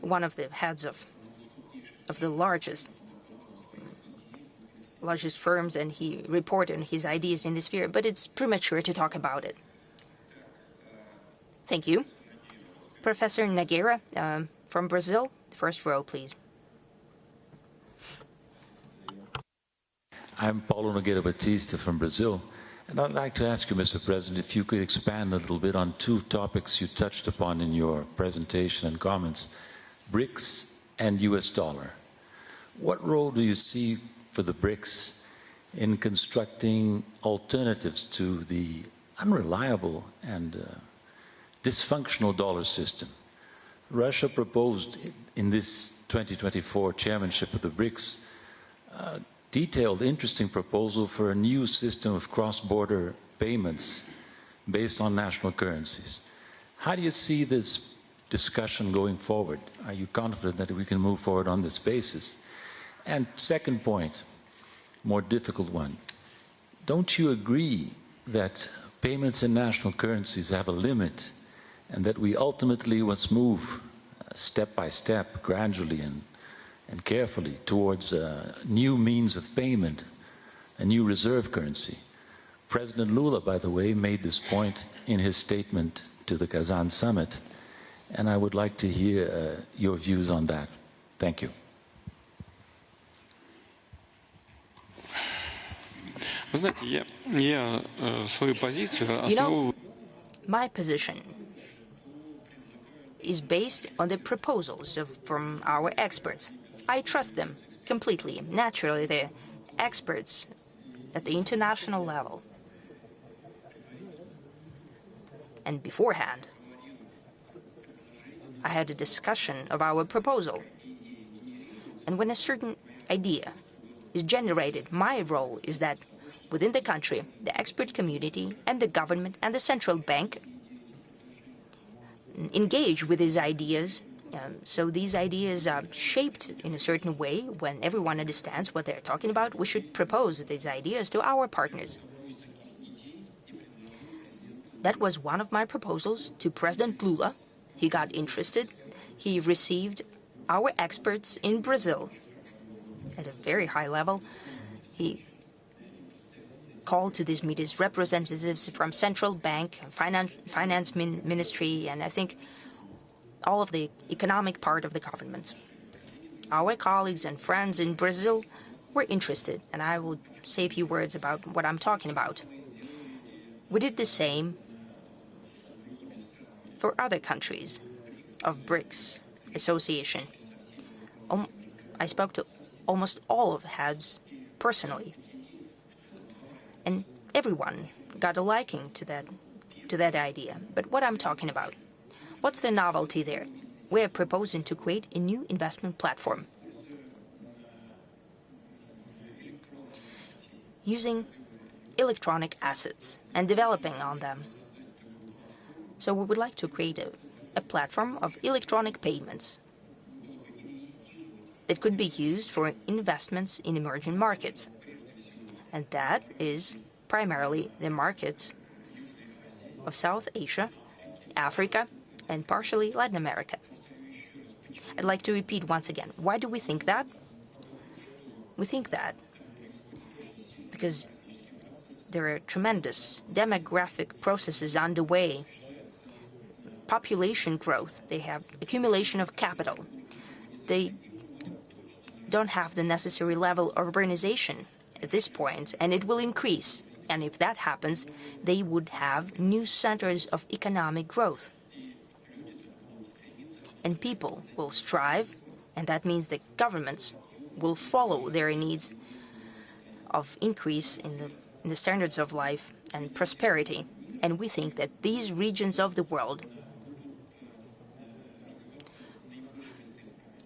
Speaker 6: one of the heads of the largest firms, and he reported on his ideas in this sphere, but it's premature to talk about it. Thank you. Professor Nogueira from Brazil, first row, please.
Speaker 11: I'm Paulo Nogueira Batista from Brazil, and I'd like to ask you, Mr. President, if you could expand a little bit on two topics you touched upon in your presentation and comments, BRICS and US dollar. What role do you see for the BRICS in constructing alternatives to the unreliable and dysfunctional dollar system? Russia proposed in this 2024 chairmanship of the BRICS a detailed, interesting proposal for a new system of cross-border payments based on national currencies. How do you see this discussion going forward? Are you confident that we can move forward on this basis? And second point, more difficult one, don't you agree that payments in national currencies have a limit, and that we ultimately must move step by step, gradually and carefully towards new means of payment a new reserve currency. President Lula, by the way, made this point in his statement to the Kazan summit, and I would like to hear your views on that. Thank you.
Speaker 5: Вы знаете, я свою позицию
Speaker 6: основываю... My position is based on the proposals from our experts. I trust them completely. Naturally, they're experts at the international level. And beforehand, I had a discussion of our proposal. And when a certain idea is generated, my role is that within the country, the expert community and the government and the central bank engage with these ideas. So these ideas are shaped in a certain way. When everyone understands what they're talking about, we should propose these ideas to our partners. That was one of my proposals to President Lula. He got interested. He received our experts in Brazil at a very high level. He called to these meetings representatives from central bank, finance ministry, and I think all of the economic part of the government. Our colleagues and friends in Brazil were interested, and I will say a few words about what I'm talking about. We did the same for other countries of BRICS association. I spoke to almost all of heads personally, and everyone got a liking to that idea. But what I'm talking about, what's the novelty there? We're proposing to create a new investment platform using electronic assets and developing on them. So we would like to create a platform of electronic payments that could be used for investments in emerging markets. And that is primarily the markets of South Asia, Africa, and partially Latin America. I'd like to repeat once again, why do we think that? We think that because there are tremendous demographic processes underway. Population growth, they have accumulation of capital. They don't have the necessary level of urbanization at this point, and it will increase. And if that happens, they would have new centers of economic growth. And people will strive, and that means the governments will follow their needs of increase in the standards of life and prosperity. And we think that these regions of the world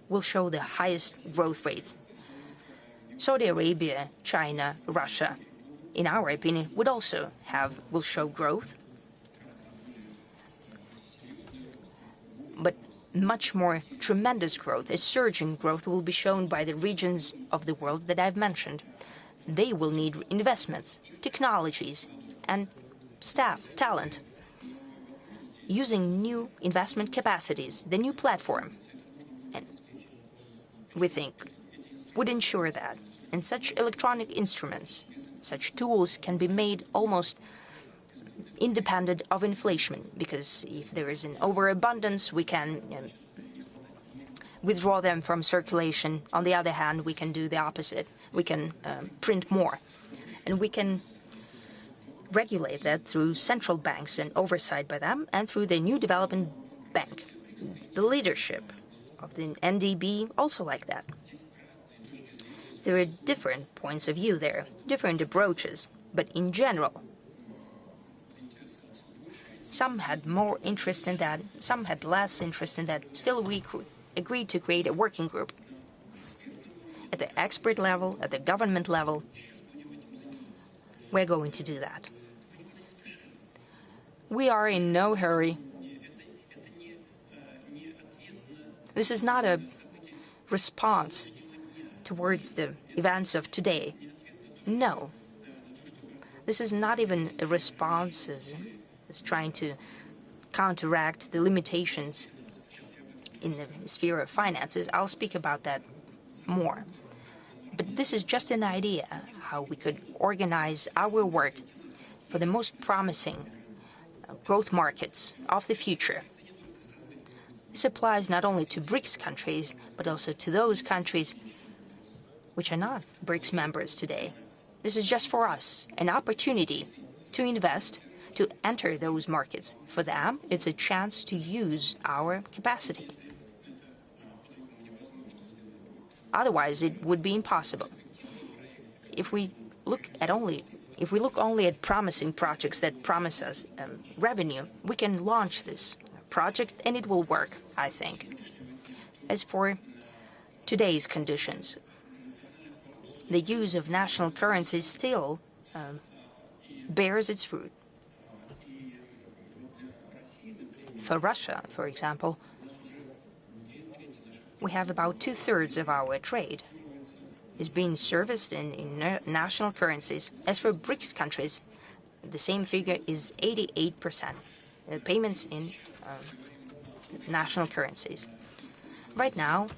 Speaker 6: will show the highest growth rates. Saudi Arabia, China, Russia, in our opinion, will show growth, but much more tremendous growth, a surging growth will be shown by the regions of the world that I've mentioned. They will need investments, technologies, and staff, talent, using new investment capacities, the new platform. And we think would ensure that in such electronic instruments, such tools can be made almost independent of inflation, because if there is an overabundance, we can withdraw them from circulation. On the other hand, we can do the opposite. We can print more. And we can regulate that through central banks and oversight by them, and through the new development bank. The leadership of the NDB also like that. There are different points of view there, different approaches, but in general, some had more interest in that, some had less interest in that. Still, we agreed to create a working group at the expert level, at the government level. We're going to do that. We are in no hurry. This is not a response towards the events of today. No. This is not even a response as trying to counteract the limitations in the sphere of finances. I'll speak about that more. But this is just an idea how we could organize our work for the most promising growth markets of the future. This applies not only to BRICS countries, but also to those countries which are not BRICS members today. This is just for us, an opportunity to invest, to enter those markets. For them, it's a chance to use our capacity. Otherwise, it would be impossible. If we look only at promising projects that promise us revenue, we can launch this project and it will work, I think. As for today's conditions, the use of national currency still bears its fruit. For Russia, for example, we have about 2/3 of our trade is being serviced in national currencies. As for BRICS countries, the same figure is 88%, payments in national currencies. Right now,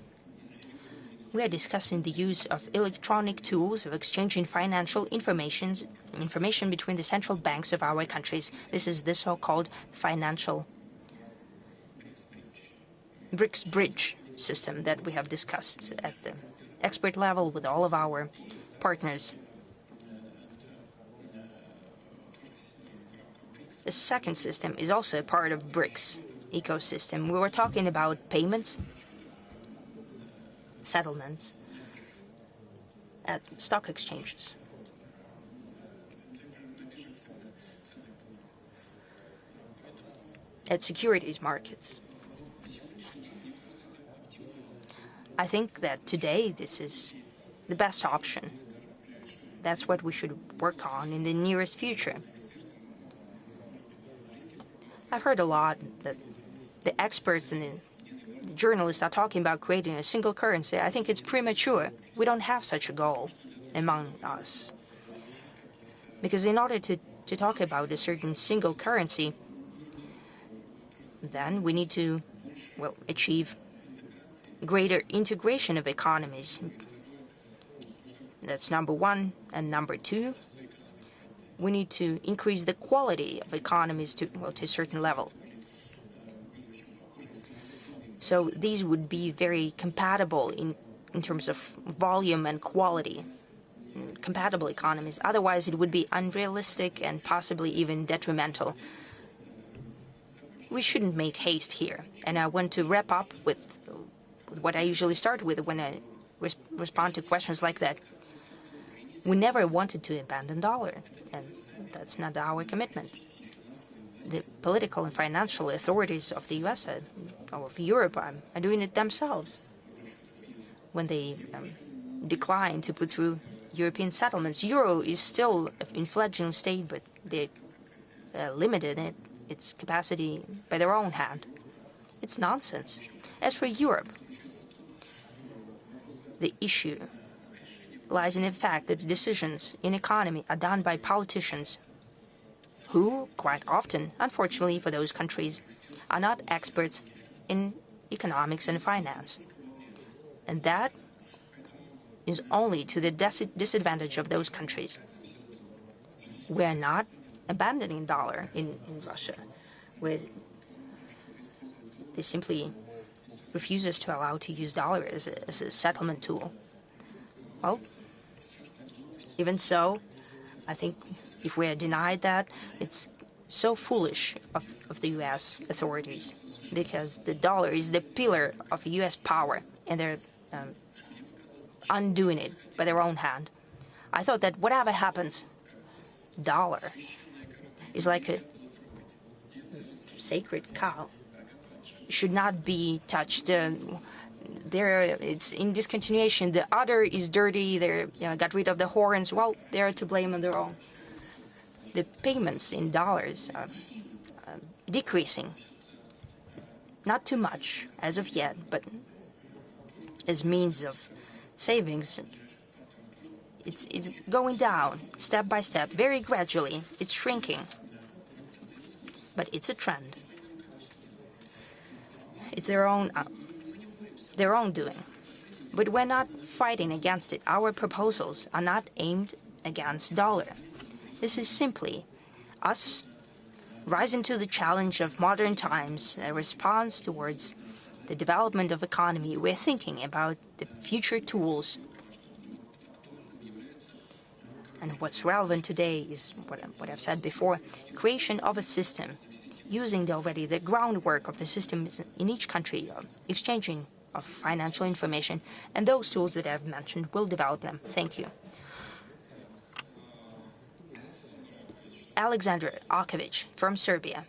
Speaker 6: we are discussing the use of electronic tools of exchanging financial information between the central banks of our countries. This is the so-called financial BRICS bridge system that we have discussed at the expert level with all of our partners. The second system is also a part of BRICS ecosystem. We were talking about payments, settlements at stock exchanges. At securities markets. I think that today this is the best option. That's what we should work on in the nearest future. I've heard a lot that the experts and the journalists are talking about creating a single currency. I think it's premature. We don't have such a goal among us. Because in order to talk about a certain single currency, then we need to, achieve greater integration of economies. That's number one. And number two, we need to increase the quality of economies to a certain level. So these would be very compatible in terms of volume and quality, compatible economies. Otherwise, it would be unrealistic and possibly even detrimental. We shouldn't make haste here. And I want to wrap up with what I usually start with when I respond to questions like that. We never wanted to abandon dollar, and that's not our commitment. The political and financial authorities of the US or of Europe are doing it themselves. When they decline to put through European settlements, Euro is still in fledgling state, but they limited its capacity by their own hand. It's nonsense. As for Europe, the issue lies in the fact that decisions in economy are done by politicians who, quite often, unfortunately for those countries, are not experts in economics and finance. And that is only to the disadvantage of those countries. We are not abandoning dollar in Russia, where they simply refuses to allow to use dollar as a settlement tool. Well, even so, I think if we are denied that, it's so foolish of the U.S. authorities, because the dollar is the pillar of U.S. power, and they're undoing it by their own hand. I thought that whatever happens, dollar is like a sacred cow. It should not be touched. It's in discontinuation. The udder is dirty. They got rid of the horns. Well, they're to blame on their own. The payments in dollars are decreasing. Not too much as of yet, but as means of savings, it's going down step by step, very gradually. It's shrinking, but it's a trend. It's their own doing. But we're not fighting against it. Our proposals are not aimed against dollar. This is simply us rising to the challenge of modern times, a response towards the development of economy. We're thinking about the future tools. And what's relevant today is what I've said before, creation of a system, using already the groundwork of the systems in each country, exchanging of financial information, and those tools that I've mentioned will develop them. Thank you. Alexander Arkovich from Serbia.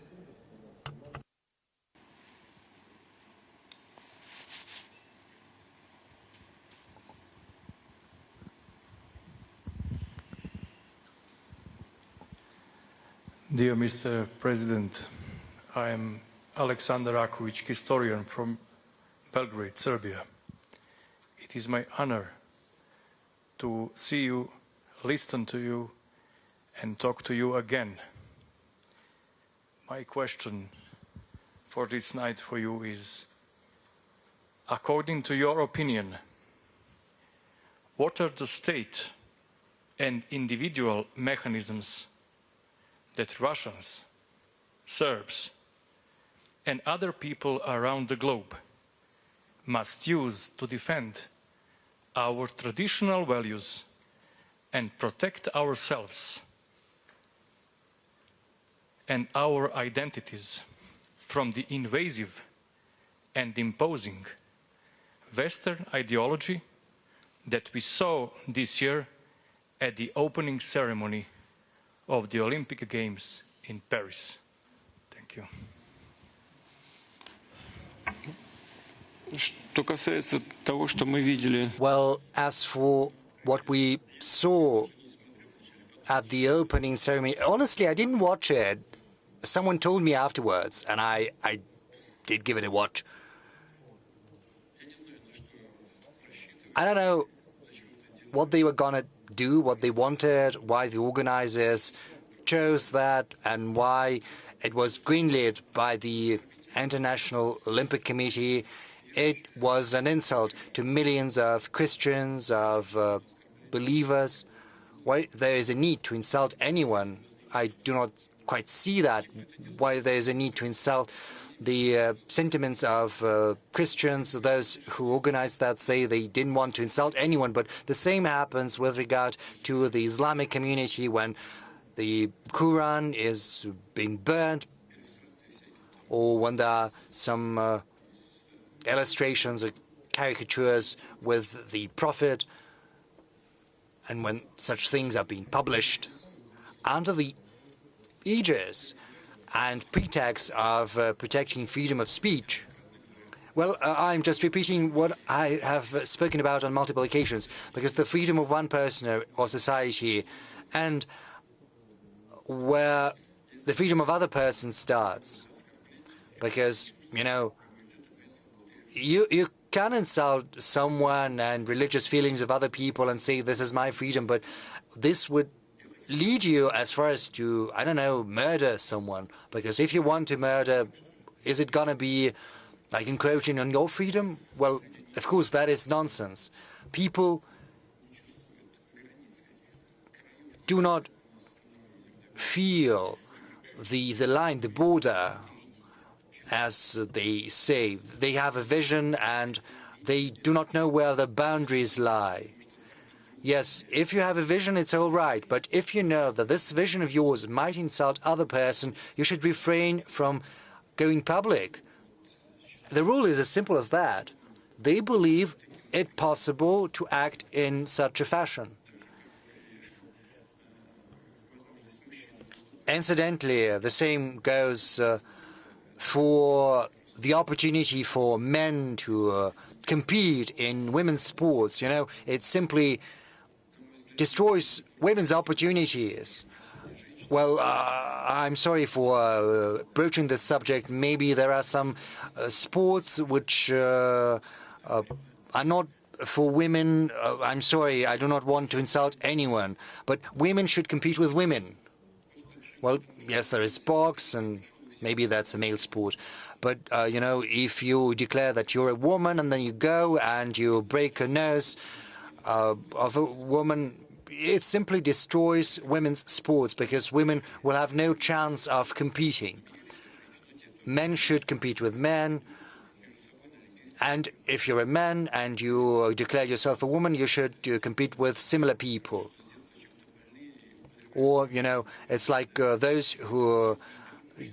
Speaker 12: Dear Mr. President, I am Alexander Arkovich, historian from Belgrade, Serbia. It is my honor to see you, listen to you, and talk to you again. My question for this night for you is, according to your opinion, what are the state and individual mechanisms that Russians, Serbs, and other people around the globe must use to defend our traditional values and protect ourselves and our identities from the invasive and imposing Western ideology that we saw this year at the opening ceremony of the Olympic Games in Paris. Thank you.
Speaker 7: Well, as for what we saw at the opening ceremony, honestly, I didn't watch it. Someone told me afterwards, and I did give it a watch. I don't know what they were gonna do, what they wanted, why the organizers chose that, and why it was greenlit by the International Olympic Committee. It was an insult to millions of Christians, of believers. Why there is a need to insult anyone, I do not quite see that. Why there is a need to insult the sentiments of Christians. Those who organized that say they didn't want to insult anyone, but the same happens with regard to the Islamic community when the Quran is being burnt, or when there are some illustrations or caricatures with the Prophet, and when such things are being published under the aegis and pretext of protecting freedom of speech. Well, I'm just repeating what I have spoken about on multiple occasions, because the freedom of one person or society and where the freedom of other persons starts. Because, you know, you can insult someone and religious feelings of other people and say, this is my freedom, but this would lead you as far as to, I don't know, murder someone. Because if you want to murder, is it going to be like encroaching on your freedom? Well, of course, that is nonsense. People do not feel the line, the border, as they say. They have a vision and they do not know where the boundaries lie. Yes, if you have a vision, it's all right. But if you know that this vision of yours might insult other person, you should refrain from going public. The rule is as simple as that. They believe it possible to act in such a fashion. Incidentally, the same goes for the opportunity for men to compete in women's sports. You know, it simply destroys women's opportunities. Well, I'm sorry for broaching this subject. Maybe there are some sports which are not for women. I'm sorry, I do not want to insult anyone. But women should compete with women. Well, yes, there is box and maybe that's a male sport. But, you know, if you declare that you're a woman and then you go and you break a nose of a woman, it simply destroys women's sports because women will have no chance of competing. Men should compete with men. And if you're a man and you declare yourself a woman, you should compete with similar people. Or, you know, it's like those who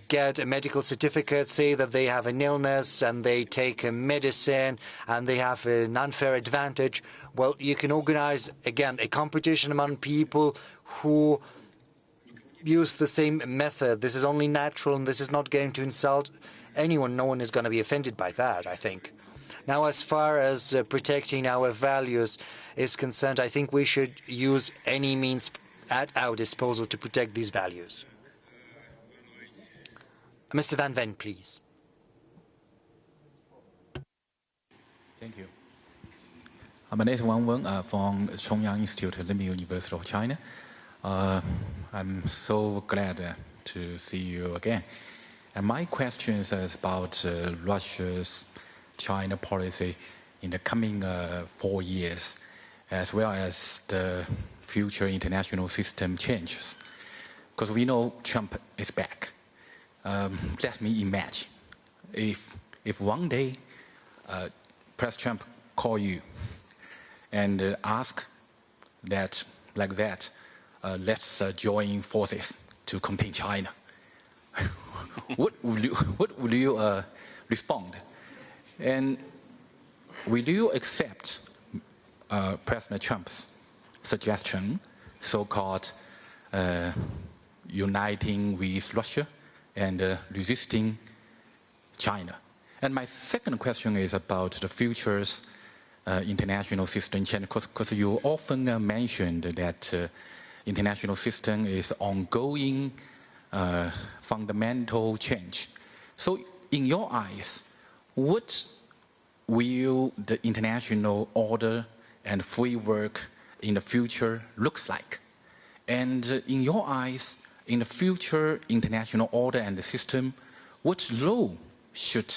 Speaker 7: get a medical certificate, say that they have an illness and they take a medicine and they have an unfair advantage. Well, you can organize, again, a competition among people who use the same method. This is only natural and this is not going to insult anyone. No one is going to be offended by that, I think. Now, as far as protecting our values is concerned, I think we should use any means at our disposal to protect these values. Mr. Van Ven, please.
Speaker 13: Thank you. My name is Wang Wen from Chongyang Institute, Liming University of China. I'm so glad to see you again. And my question is about Russia's China policy in the coming 4 years, as well as the future international system changes. Because we know Trump is back. Let me imagine if one day President Trump call you and ask that, like that, let's join forces to contain China. What will you respond? And will you accept President Trump's suggestion, so-called uniting with Russia and resisting China? And my second question is about the future's international system change, because you often mentioned that international system is ongoing fundamental change. So in your eyes, what will the international order and framework in the future looks like? And in your eyes, in the future international order and the system, what role should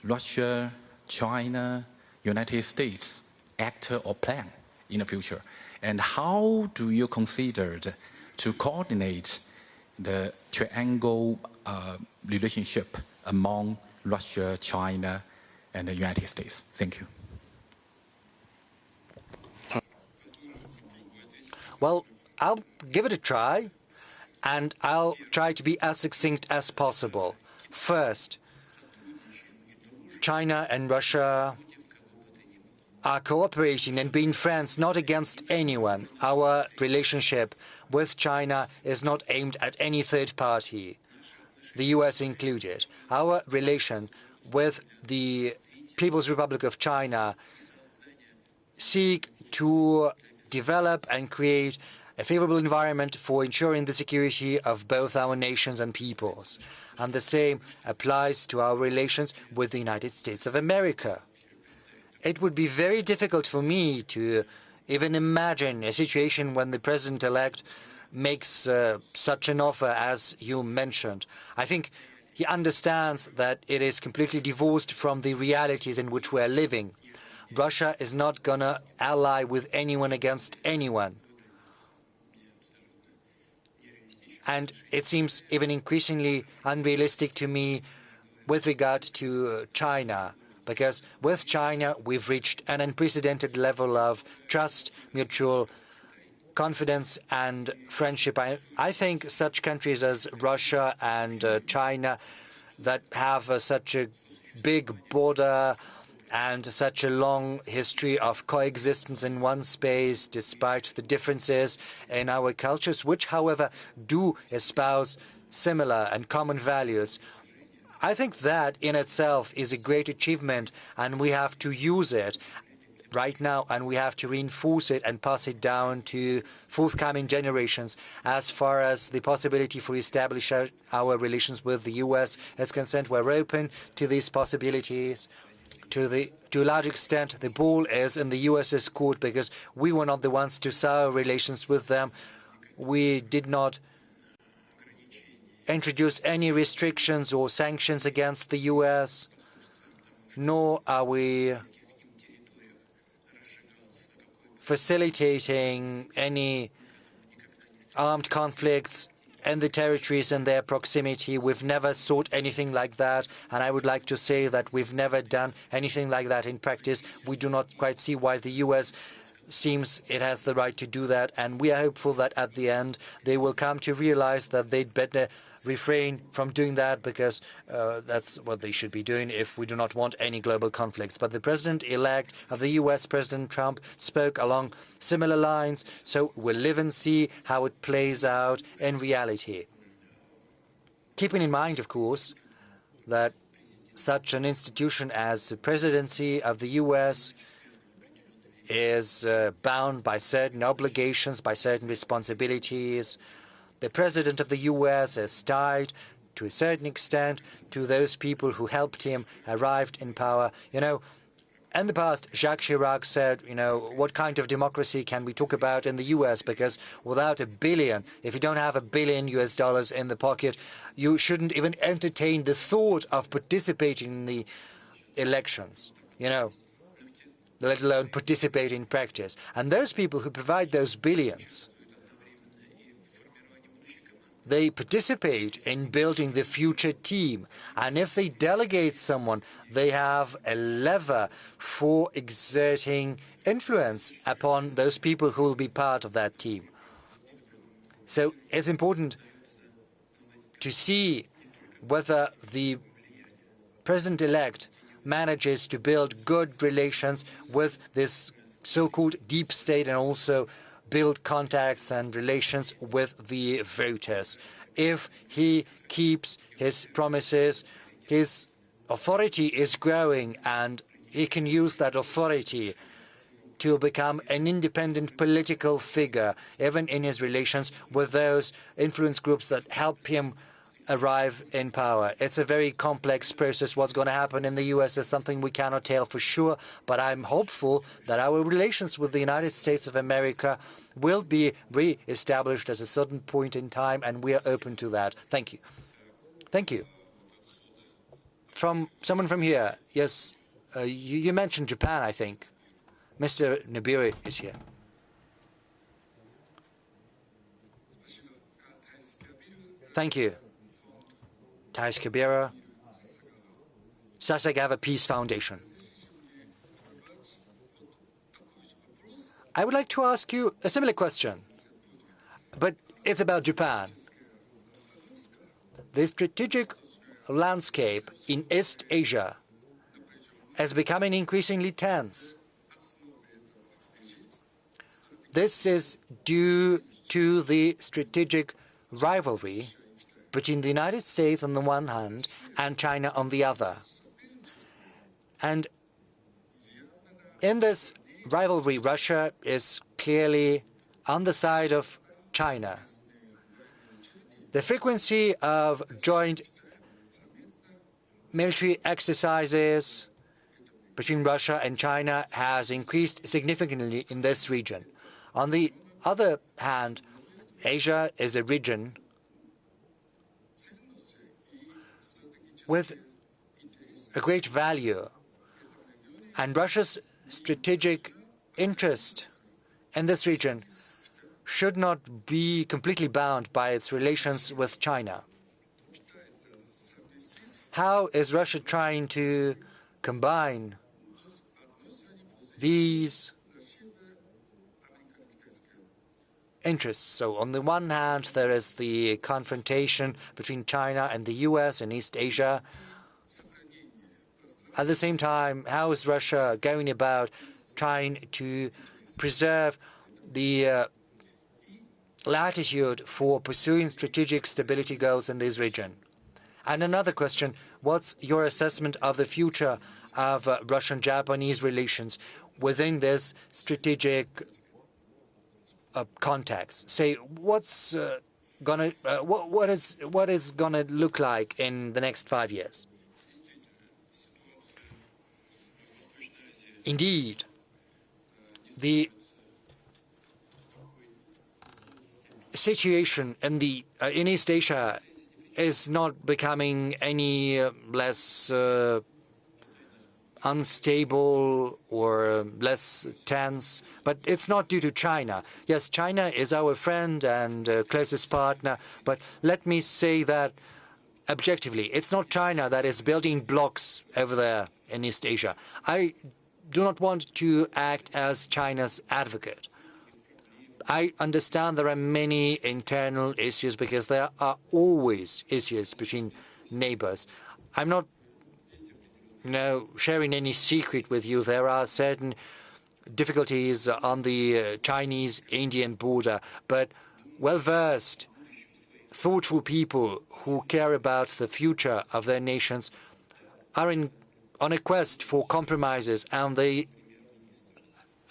Speaker 13: Russia, China, United States act or plan in the future? And how do you consider to coordinate the triangle relationship among Russia, China, and the United States? Thank you.
Speaker 7: Well, I'll give it a try, and I'll try to be as succinct as possible. First, China and Russia are cooperating and being friends, not against anyone. Our relationship with China is not aimed at any third party, the US included. Our relation with the People's Republic of China seek to develop and create a favorable environment for ensuring the security of both our nations and peoples. And the same applies to our relations with the United States of America. It would be very difficult for me to even imagine a situation when the president-elect makes such an offer as you mentioned. I think he understands that it is completely divorced from the realities in which we are living. Russia is not going to ally with anyone against anyone. And it seems even increasingly unrealistic to me with regard to China, because with China we've reached an unprecedented level of trust, mutual confidence and friendship. I think such countries as Russia and China that have such a big border and such a long history of coexistence in one space, despite the differences in our cultures, which, however, do espouse similar and common values. I think that in itself is a great achievement, and we have to use it right now, and we have to reinforce it and pass it down to forthcoming generations. As far as the possibility for establishing our relations with the US is concerned, we're open to these possibilities. To a large extent, the ball is in the US's court because we were not the ones to sour relations with them. We did not introduce any restrictions or sanctions against the US, nor are we facilitating any armed conflicts in the territories in their proximity. We've never sought anything like that, and I would like to say that we've never done anything like that in practice. We do not quite see why the US seems it has the right to do that, and we are hopeful that at the end they will come to realize that they'd better refrain from doing that, because that's what they should be doing if we do not want any global conflicts. But the president-elect of the US, President Trump, spoke along similar lines, so we'll live and see how it plays out in reality. Keeping in mind, of course, that such an institution as the presidency of the US is bound by certain obligations, by certain responsibilities. The president of the US is tied to a certain extent to those people who helped him arrive in power. You know, in the past, Jacques Chirac said, you know, what kind of democracy can we talk about in the US? Because without a billion, if you don't have $1 billion US in the pocket, you shouldn't even entertain the thought of participating in the elections, you know, let alone participate in practice. And those people who provide those billions, they participate in building the future team. And if they delegate someone, they have a lever for exerting influence upon those people who will be part of that team. So it's important to see whether the president-elect manages to build good relations with this so-called deep state and also build contacts and relations with the voters. If he keeps his promises, his authority is growing, and he can use that authority to become an independent political figure, even in his relations with those influence groups that help him arrive in power. It's a very complex process. What's going to happen in the US is something we cannot tell for sure, but I'm hopeful that our relations with the United States of America will be re-established at a certain point in time, and we are open to that. Thank you. Thank you. From someone from here. Yes, you mentioned Japan, I think. Mr. Nabiri is here. Thank you. Thais Kabira, Sasagawa Peace Foundation. I would like to ask you a similar question, but it's about Japan. The strategic landscape in East Asia is becoming increasingly tense. This is due to the strategic rivalry between the United States on the one hand and China on the other. And in this rivalry, Russia is clearly on the side of China. The frequency of joint military exercises between Russia and China has increased significantly in this region. On the other hand, Asia is a region with a great value, and Russia's strategic interest in this region should not be completely bound by its relations with China. How is Russia trying to combine these interests? So on the one hand, there is the confrontation between China and the US in East Asia. At the same time, how is Russia going about trying to preserve the latitude for pursuing strategic stability goals in this region? And another question, what's your assessment of the future of Russian-Japanese relations within this strategic context? Say, what is gonna look like in the next 5 years? Indeed, the situation in East Asia is not becoming any less unstable or less tense, but it's not due to China. Yes, China is our friend and closest partner, but let me say that objectively, it's not China that is building blocks over there in East Asia. I do not want to act as China's advocate. I understand there are many internal issues because there are always issues between neighbors. I'm not sharing any secret with you. There are certain difficulties on the Chinese-Indian border, but well-versed, thoughtful people who care about the future of their nations are on a quest for compromises, and they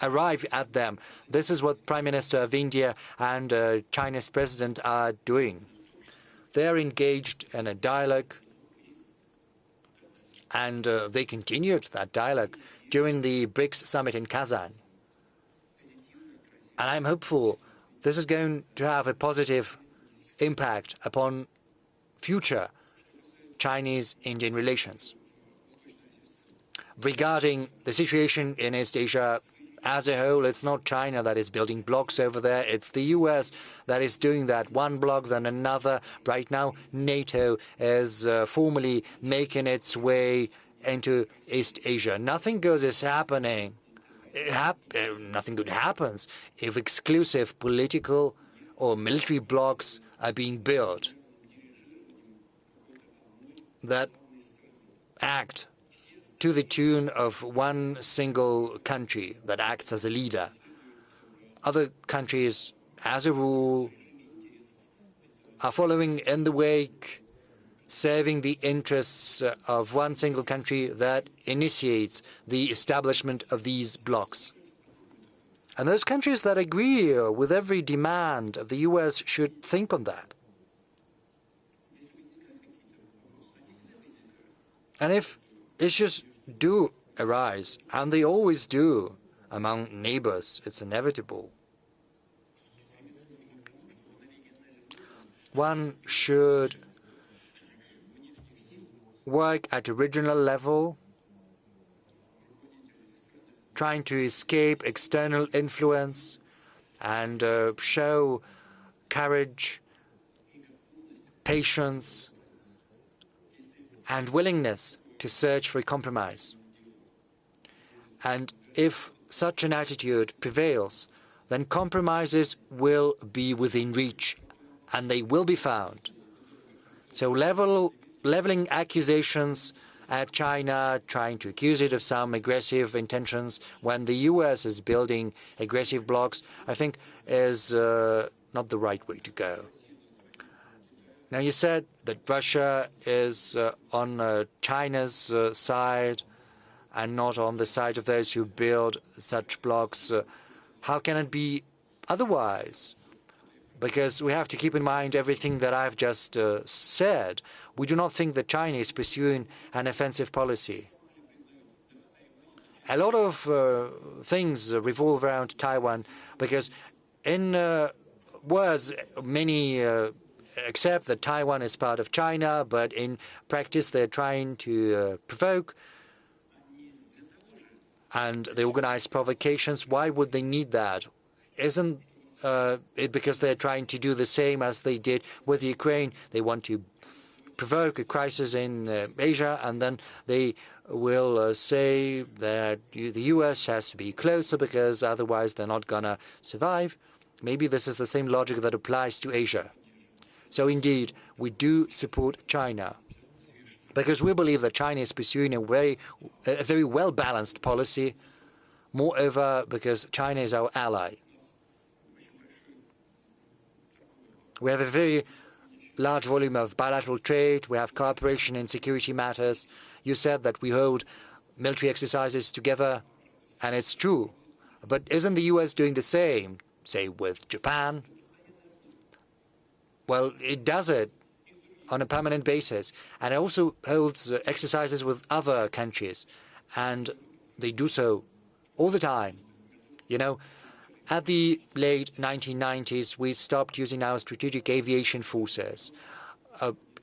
Speaker 7: arrive at them. This is what Prime Minister of India and China's president are doing. They're engaged in a dialogue, and they continued that dialogue during the BRICS summit in Kazan. And I'm hopeful this is going to have a positive impact upon future Chinese-Indian relations. Regarding the situation in East Asia as a whole, it's not China that is building blocks over there. It's the U.S. that is doing that, one block then another. Right now, NATO is formally making its way into East Asia. Nothing good is happening. Nothing good happens if exclusive political or military blocks are being built that act to the tune of one single country that acts as a leader. Other countries, as a rule, are following in the wake, serving the interests of one single country that initiates the establishment of these blocs. And those countries that agree with every demand of the U.S. should think on that. And if issues do arise, and they always do among neighbors, it's inevitable, one should work at a regional level, trying to escape external influence and show courage, patience, and willingness to search for a compromise. And if such an attitude prevails, then compromises will be within reach, and they will be found. So leveling accusations at China, trying to accuse it of some aggressive intentions when the U.S. is building aggressive blocs, I think is not the right way to go. Now, you said that Russia is on China's side and not on the side of those who build such blocks. How can it be otherwise? Because we have to keep in mind everything that I've just said. We do not think that China is pursuing an offensive policy. A lot of things revolve around Taiwan because in words, many accept that Taiwan is part of China, but in practice they're trying to provoke and they organize provocations. Why would they need that? Isn't it because they're trying to do the same as they did with Ukraine? They want to provoke a crisis in Asia, and then they will say that the U.S. has to be closer because otherwise they're not going to survive. Maybe this is the same logic that applies to Asia. So indeed, we do support China because we believe that China is pursuing a very well-balanced policy, moreover because China is our ally. We have a very large volume of bilateral trade. We have cooperation in security matters. You said that we hold military exercises together, and it's true. But isn't the U.S. doing the same, say, with Japan? Well, it does it on a permanent basis, and it also holds exercises with other countries, and they do so all the time. You know, at the late 1990s, we stopped using our strategic aviation forces.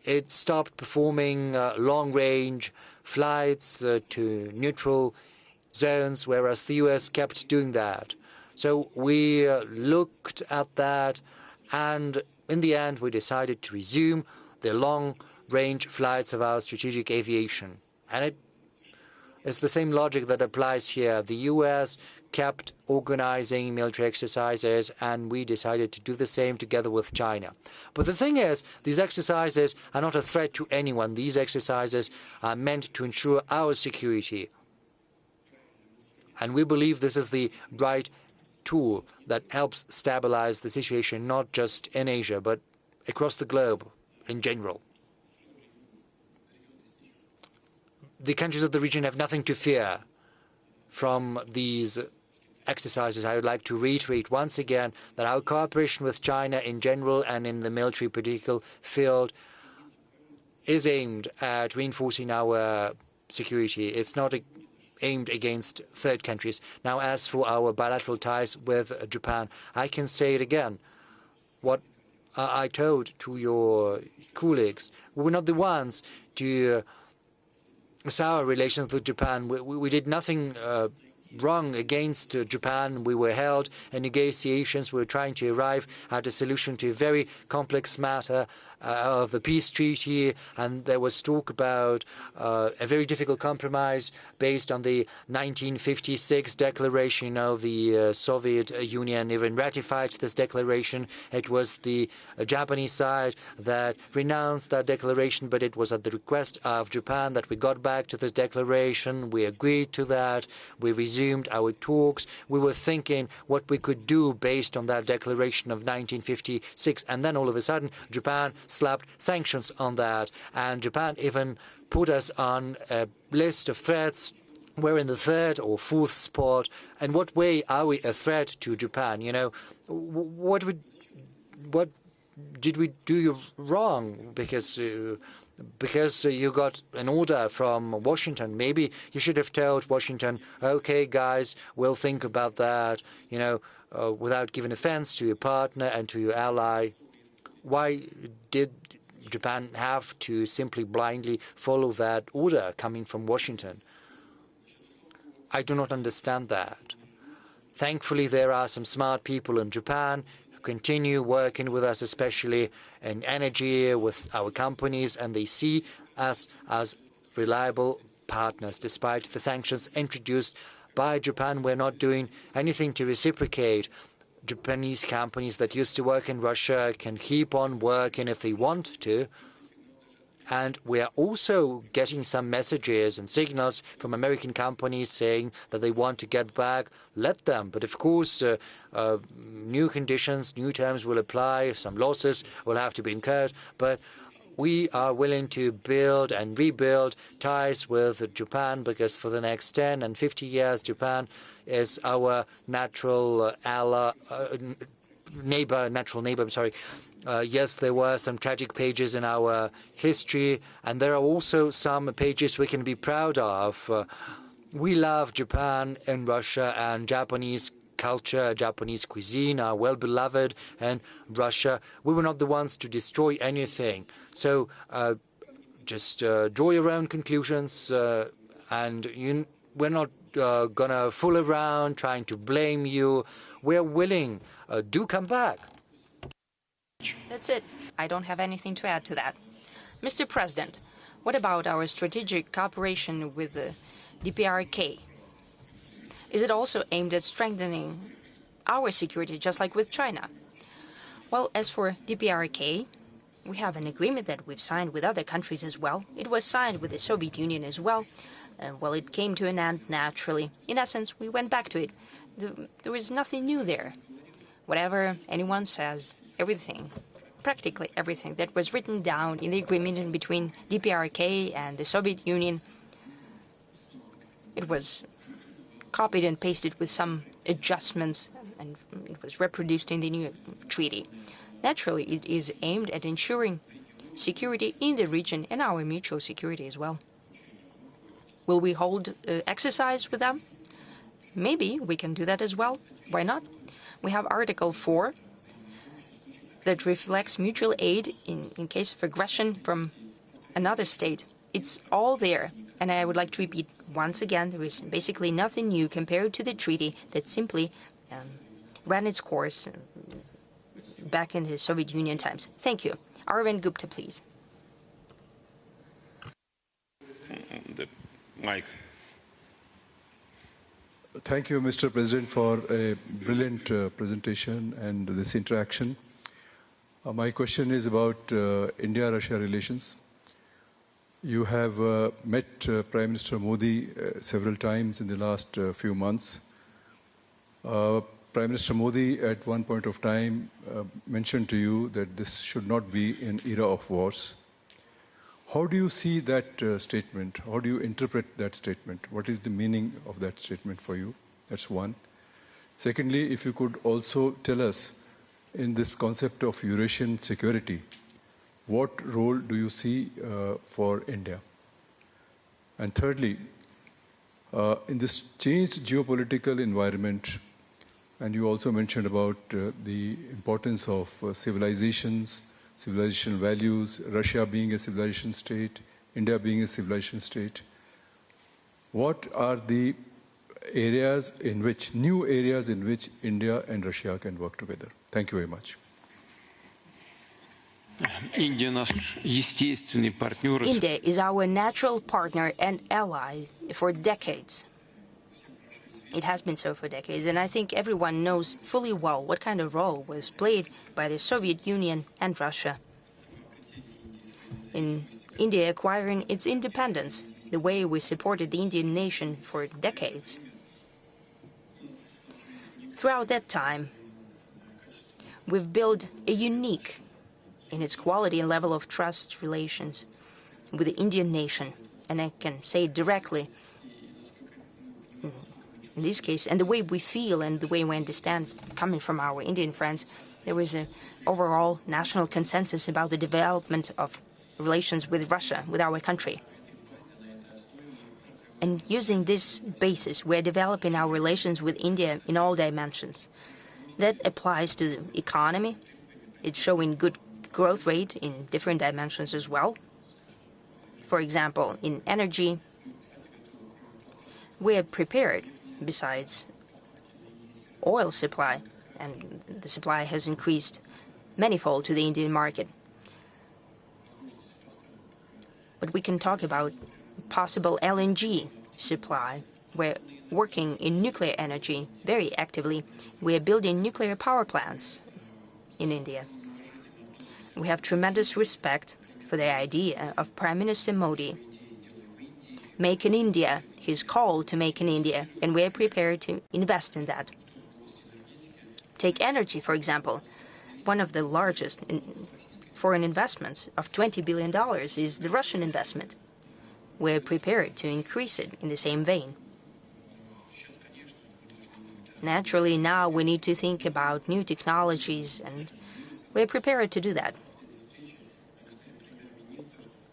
Speaker 7: it stopped performing long-range flights to neutral zones, whereas the US kept doing that. So we looked at that, and in the end, we decided to resume the long-range flights of our strategic aviation. And it's the same logic that applies here. The US kept organizing military exercises, and we decided to do the same together with China. But the thing is, these exercises are not a threat to anyone. These exercises are meant to ensure our security. And we believe this is the right tool that helps stabilize the situation, not just in Asia, but across the globe in general. The countries of the region have nothing to fear from these exercises. I would like to reiterate once again that our cooperation with China in general and in the military political field is aimed at reinforcing our security. It's not aimed against third countries. Now, as for our bilateral ties with Japan, I can say it again. What I told to your colleagues, we were not the ones to sour relations with Japan. We did nothing wrong against Japan. We were held in negotiations. We were trying to arrive at a solution to a very complex matter of the peace treaty, and there was talk about a very difficult compromise based on the 1956 declaration of the Soviet Union. Even ratified this declaration. It was the Japanese side that renounced that declaration, but it was at the request of Japan that we got back to this declaration. We agreed to that. We resumed our talks. We were thinking what we could do based on that declaration of 1956, and then all of a sudden Japan slapped sanctions on that, and Japan even put us on a list of threats. We're in the third or fourth spot. In what way are we a threat to Japan? You know, what did we do wrong? Because you got an order from Washington. Maybe you should have told Washington, okay, guys, we'll think about that, you know, without giving offense to your partner and to your ally. Why did Japan have to simply blindly follow that order coming from Washington? I do not understand that. Thankfully, there are some smart people in Japan who continue working with us, especially in energy with our companies, and they see us as reliable partners. Despite the sanctions introduced by Japan, we're not doing anything to reciprocate. Japanese companies that used to work in Russia can keep on working if they want to. And we are also getting some messages and signals from American companies saying that they want to get back. Let them. But of course, new conditions, new terms will apply. Some losses will have to be incurred. But we are willing to build and rebuild ties with Japan, because for the next 10 and 50 years, Japan is our natural neighbor. Yes, there were some tragic pages in our history, and there are also some pages we can be proud of. We love Japan and Russia, and Japanese culture, Japanese cuisine are well beloved in Russia. We were not the ones to destroy anything. So just draw your own conclusions, and we're not going to fool around trying to blame you. We're willing. Do come back.
Speaker 6: That's it. I don't have anything to add to that. Mr. President, what about our strategic cooperation with the DPRK? Is it also aimed at strengthening our security, just like with China? Well, as for DPRK, we have an agreement that we've signed with other countries as well. It was signed with the Soviet Union as well. Well, it came to an end naturally. In essence, we went back to it. There was nothing new there. Whatever anyone says, everything, practically everything that was written down in the agreement between DPRK and the Soviet Union, it was copied and pasted with some adjustments, and it was reproduced in the new treaty. Naturally, it is aimed at ensuring security in the region and our mutual security as well. Will we hold exercise with them? Maybe we can do that as well. Why not? We have Article 4 that reflects mutual aid in case of aggression from another state. It's all there. And I would like to repeat once again, there is basically nothing new compared to the treaty that simply ran its course back in the Soviet Union times. Thank you. Arvind Gupta, please.
Speaker 3: Mike.
Speaker 2: Thank you, Mr. President, for a brilliant presentation and this interaction. My question is about India-Russia relations. You have met Prime Minister Modi several times in the last few months. Prime Minister Modi at one point of time mentioned to you that this should not be an era of wars. How do you see that statement? How do you interpret that statement? What is the meaning of that statement for you? That's one. Secondly, if you could also tell us, in this concept of Eurasian security, what role do you see for India? And thirdly, in this changed geopolitical environment, and you also mentioned about the importance of civilizations, civilizational values, Russia being a civilization state, India being a civilization state. What are the areas in which, new areas in which India and Russia can work together? Thank you very much.
Speaker 6: India is our natural partner and ally for decades. It has been so for decades, and I think everyone knows fully well what kind of role was played by the Soviet Union and Russia in India acquiring its independence, the way we supported the Indian nation for decades. Throughout that time, we've built a unique, in its quality and level of trust relations with the Indian nation, and I can say directly, in this case, and the way we feel and the way we understand coming from our Indian friends, there is an overall national consensus about the development of relations with Russia, with our country. And using this basis, we're developing our relations with India in all dimensions. That applies to the economy. It's showing good growth rate in different dimensions as well. For example, in energy, we are prepared. Besides oil supply, and the supply has increased manifold to the Indian market. But we can talk about possible LNG supply. We're working in nuclear energy very actively. We are building nuclear power plants in India. We have tremendous respect for the idea of Prime Minister Modi. Make in India, his call to make in India, and we are prepared to invest in that. Take energy, for example. One of the largest foreign investments of $20 billion is the Russian investment. We are prepared to increase it in the same vein. Naturally, now we need to think about new technologies, and we are prepared to do that.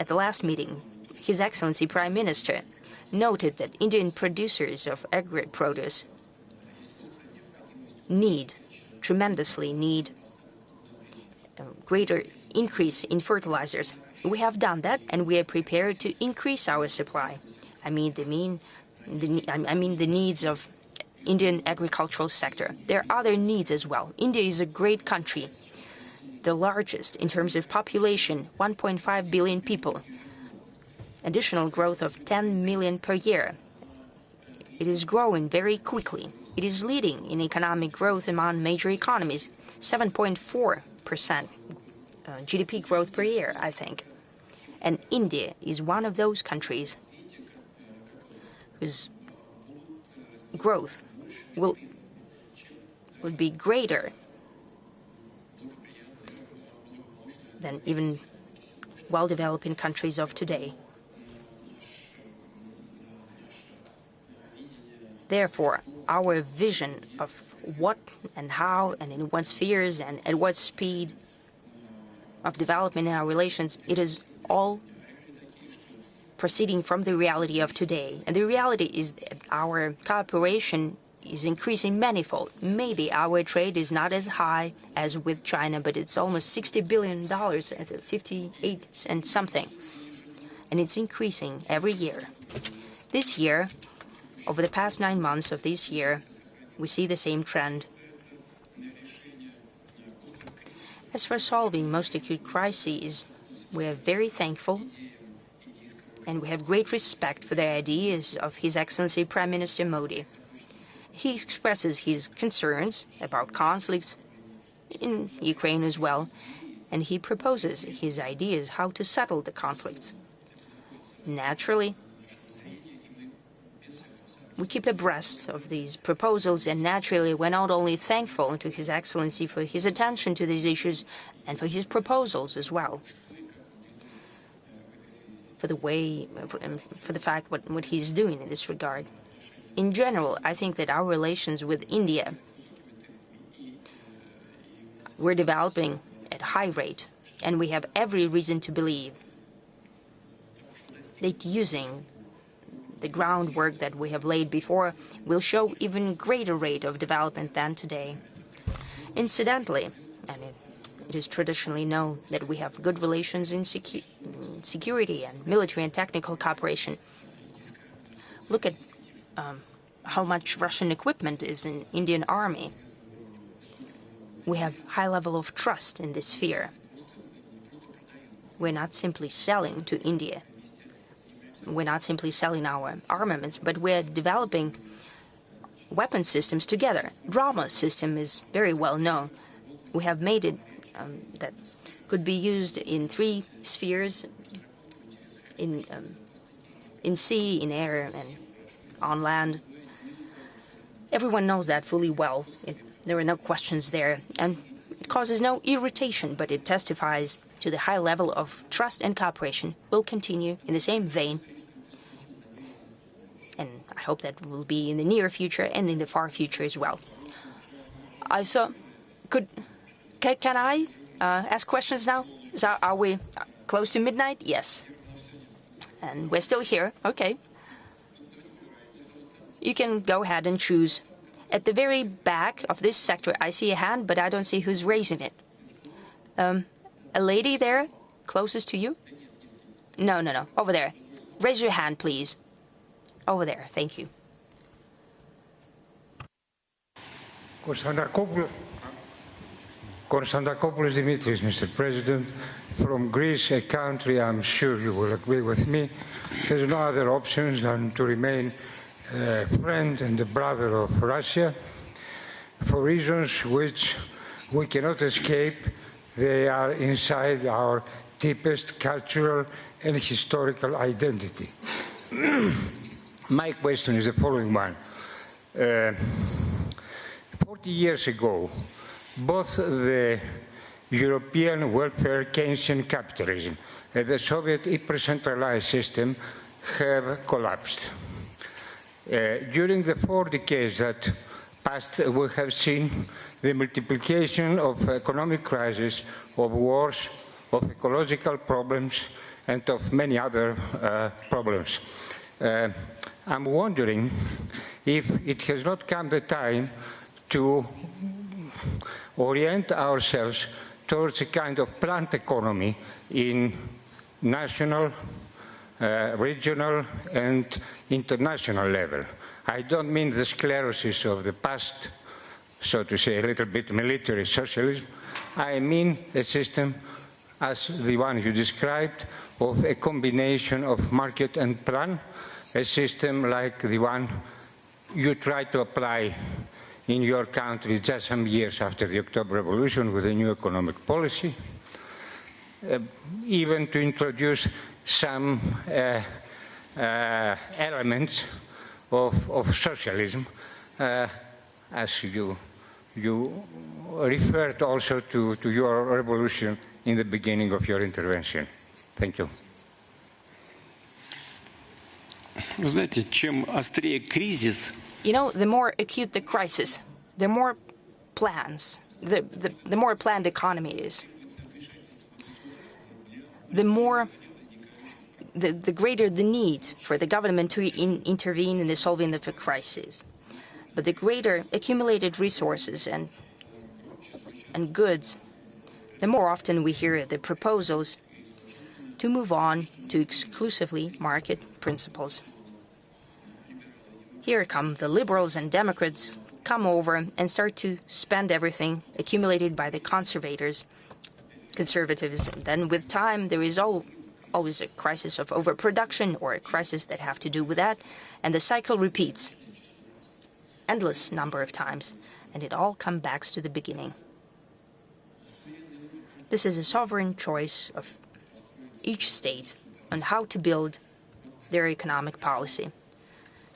Speaker 6: At the last meeting, His Excellency Prime Minister noted that Indian producers of agri-produce tremendously need a greater increase in fertilizers. We have done that, and we are prepared to increase our supply. I mean the needs of Indian agricultural sector. There are other needs as well. India is a great country, the largest in terms of population, 1.5 billion people. Additional growth of 10 million per year. It is growing very quickly. It is leading in economic growth among major economies, 7.4% GDP growth per year, I think. And India is one of those countries whose growth will be greater than even well-developing countries of today. Therefore, our vision of what and how and in what spheres and at what speed of development in our relations, it is all proceeding from the reality of today. And the reality is that our cooperation is increasing manifold. Maybe our trade is not as high as with China, but it's almost $60 billion at 58 and something. and it's increasing every year. This year, over the past 9 months of this year, we see the same trend. As for solving most acute crises, we are very thankful and we have great respect for the ideas of His Excellency Prime Minister Modi. He expresses his concerns about conflicts in Ukraine as well, and he proposes his ideas how to settle the conflicts. Naturally, we keep abreast of these proposals, and naturally we're not only thankful to His Excellency for his attention to these issues and for his proposals as well, for the fact what he's doing in this regard. In general, I think that our relations with India, we're developing at a high rate, and we have every reason to believe that using the groundwork that we have laid before will show even greater rate of development than today. Incidentally, and it is traditionally known that we have good relations in security and military and technical cooperation. Look at how much Russian equipment is in Indian Army. We have high level of trust in this sphere. We're not simply selling to India. We're not simply selling our armaments, but we're developing weapon systems together. Drama system is very well known. We have made it that could be used in 3 spheres, in sea, in air, and on land. Everyone knows that fully well. There are no questions there, and it causes no irritation, but it testifies to the high level of trust and cooperation. Will continue in the same vein, and I hope that will be in the near future and in the far future as well. Can I ask questions now? Are we close to midnight? Yes. And we're still here. Okay. You can go ahead and choose. At the very back of this sector, I see a hand, but I don't see who's raising it. A lady there, closest to you? No. Over there. Raise your hand, please. Over there. Thank you.
Speaker 14: Konstantakopoulos Dimitris, Mr. President, from Greece, a country I'm sure you will agree with me, has no other options than to remain a friend and a brother of Russia for reasons which we cannot escape. They are inside our deepest cultural and historical identity. My question is the following one. 40 years ago, both the European welfare Keynesian capitalism and the Soviet hyper-centralized system have collapsed. During the 4 decades that passed, we have seen the multiplication of economic crises, of wars, of ecological problems, and of many other problems. I'm wondering if it has not come the time to orient ourselves towards a kind of planned economy in national, regional, and international level. I don't mean the sclerosis of the past, so to say, a little bit military socialism. I mean a system as the one you described, of a combination of market and plan, a system like the one you tried to apply in your country just some years after the October Revolution with a new economic policy, even to introduce some elements of socialism, as you referred also to your revolution in the beginning of your intervention. Thank you.
Speaker 5: Вы знаете, чем острее кризис,
Speaker 6: You know, the more acute the crisis, the more plans, the more planned economy is. The greater the need for the government to intervene in the solving of the crisis. But the greater accumulated resources and goods, the more often we hear the proposals to move on to exclusively market principles. Here come the liberals and Democrats come over and start to spend everything accumulated by the conservatives. And then with time, there is always a crisis of overproduction or a crisis that have to do with that. And the cycle repeats endless number of times. And it all comes back to the beginning. This is a sovereign choice of each state on how to build their economic policy.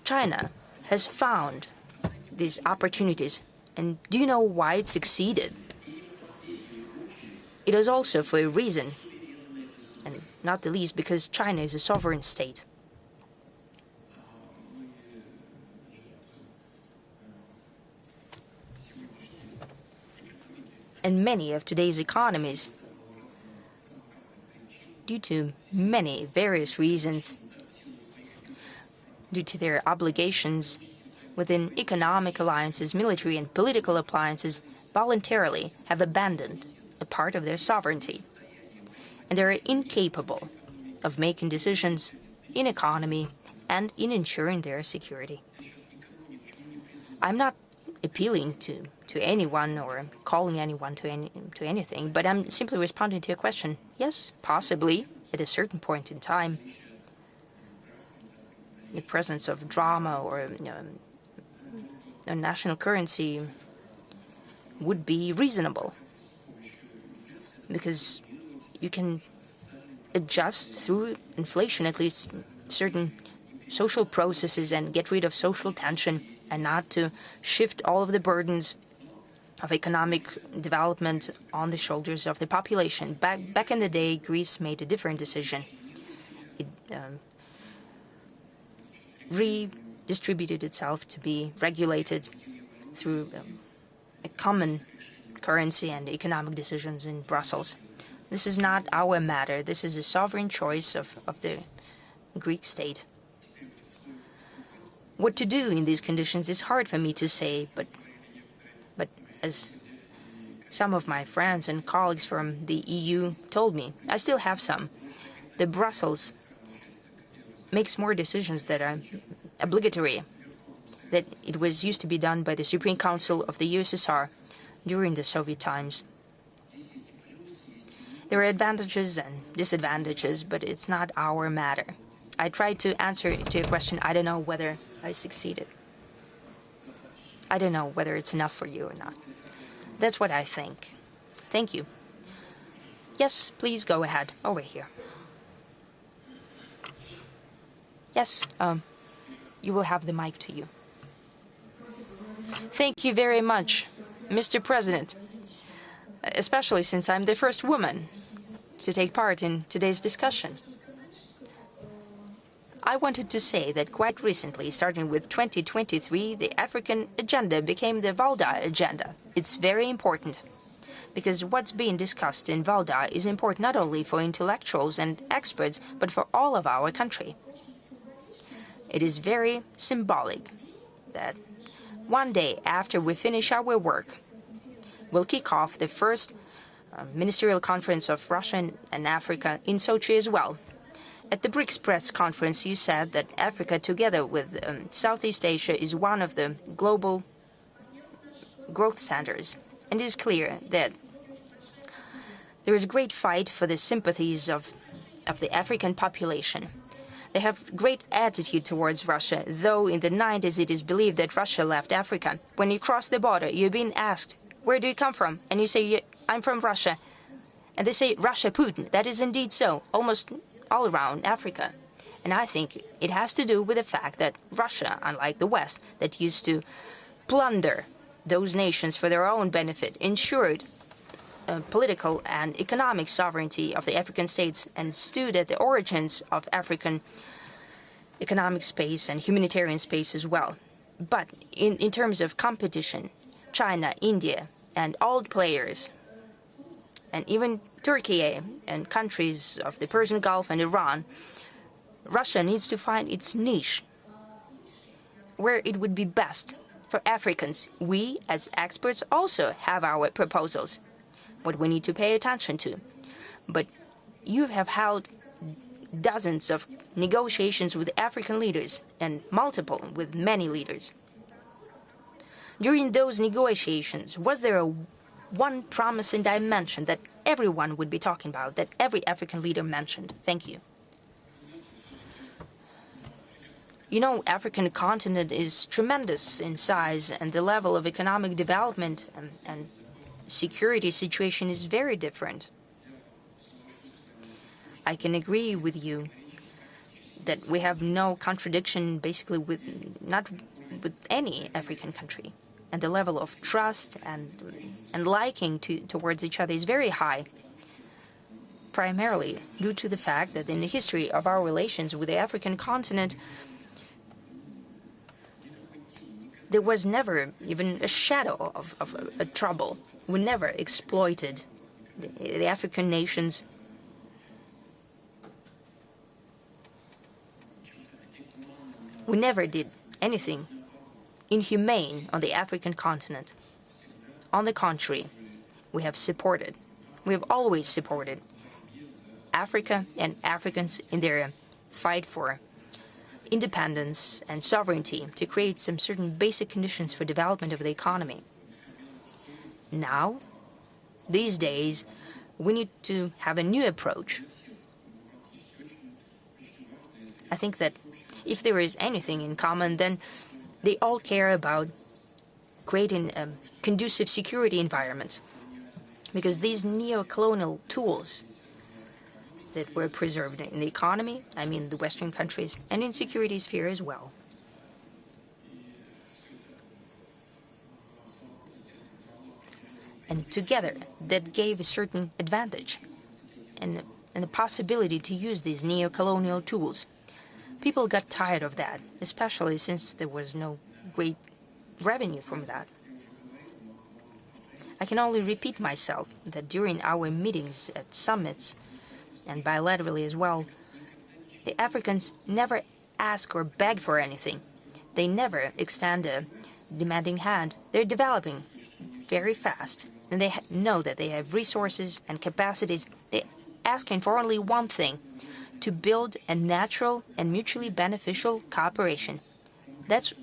Speaker 6: China has found these opportunities. And do you know why it succeeded? It is also for a reason, and not the least because China is a sovereign state. And many of today's economies, due to many various reasons, due to their obligations within economic alliances, military and political alliances, voluntarily have abandoned a part of their sovereignty. And they are incapable of making decisions in economy and in ensuring their security. I'm not appealing to anyone or calling anyone to anything, but I'm simply responding to your question. Yes, possibly, at a certain point in time, the presence of drama or a national currency would be reasonable, because you can adjust through inflation at least certain social processes and get rid of social tension, and not to shift all of the burdens of economic development on the shoulders of the population. Back in the day, Greece made a different decision. It redistributed itself to be regulated through a common currency and economic decisions in Brussels. This is not our matter. This is a sovereign choice of the Greek state. What to do in these conditions is hard for me to say, but as some of my friends and colleagues from the EU told me, I still have some, the Brussels makes more decisions that are obligatory, that it was used to be done by the Supreme Council of the USSR during the Soviet times. There are advantages and disadvantages, but it's not our matter. I tried to answer to your question. I don't know whether I succeeded. I don't know whether it's enough for you or not. That's what I think. Thank you. Yes, please go ahead. Over here. Yes, you will have the mic to you. Thank you very much, Mr. President, especially since I'm the first woman to take part in today's discussion. I wanted to say that quite recently, starting with 2023, the African agenda became the Valdai agenda. It's very important, because what's being discussed in Valdai is important not only for intellectuals and experts, but for all of our country. It is very symbolic that one day after we finish our work, we'll kick off the first ministerial conference of Russia and Africa in Sochi as well. At the BRICS press conference, you said that Africa, together with Southeast Asia, is one of the global growth centers. And it is clear that there is a great fight for the sympathies of the African population. They have great attitude towards Russia, though in the 90s it is believed that Russia left Africa. When you cross the border, you're being asked, where do you come from? And you say, I'm from Russia. And they say, Russia, Putin. That is indeed so, almost all around Africa. And I think it has to do with the fact that Russia, unlike the West, that used to plunder those nations for their own benefit, ensured political and economic sovereignty of the African states and stood at the origins of African economic space and humanitarian space as well. But in terms of competition, China, India, and all players, and even Turkey and countries of the Persian Gulf and Iran, Russia needs to find its niche where it would be best for Africans. We, as experts, also have our proposals, what we need to pay attention to. But you have held dozens of negotiations with African leaders and multiple with many leaders. During those negotiations, was there one promising dimension that everyone would be talking about, that every African leader mentioned? Thank you. You know, African continent is tremendous in size, and the level of economic development and security situation is very different. I can agree with you that we have no contradiction basically with any African country. And the level of trust and liking towards each other is very high, primarily due to the fact that in the history of our relations with the African continent, there was never even a shadow of a trouble. We never exploited the African nations. We never did anything inhumane on the African continent. On the contrary, we have always supported Africa and Africans in their fight for independence and sovereignty to create some certain basic conditions for development of the economy. Now, these days, we need to have a new approach. I think that if there is anything in common, then they all care about creating a conducive security environment, because these neo-colonial tools that were preserved in the economy, I mean the Western countries, and in security sphere as well. And together, that gave a certain advantage and the possibility to use these neo-colonial tools. People got tired of that, especially since there was no great revenue from that. I can only repeat myself that during our meetings at summits, and bilaterally as well, the Africans never ask or beg for anything. They never extend a demanding hand. They're developing very fast, and they know that they have resources and capacities. They're asking for only one thing: to build a natural and mutually beneficial cooperation. That's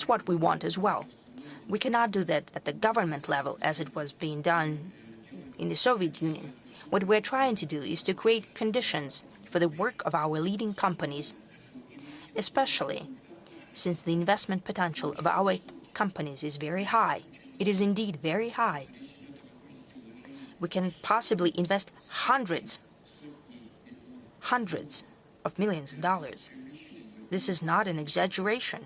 Speaker 6: what we want as well. We cannot do that at the government level as it was being done in the Soviet Union. What we're trying to do is to create conditions for the work of our leading companies, especially since the investment potential of our companies is very high. It is indeed very high. We can possibly invest hundreds of millions of dollars. This is not an exaggeration.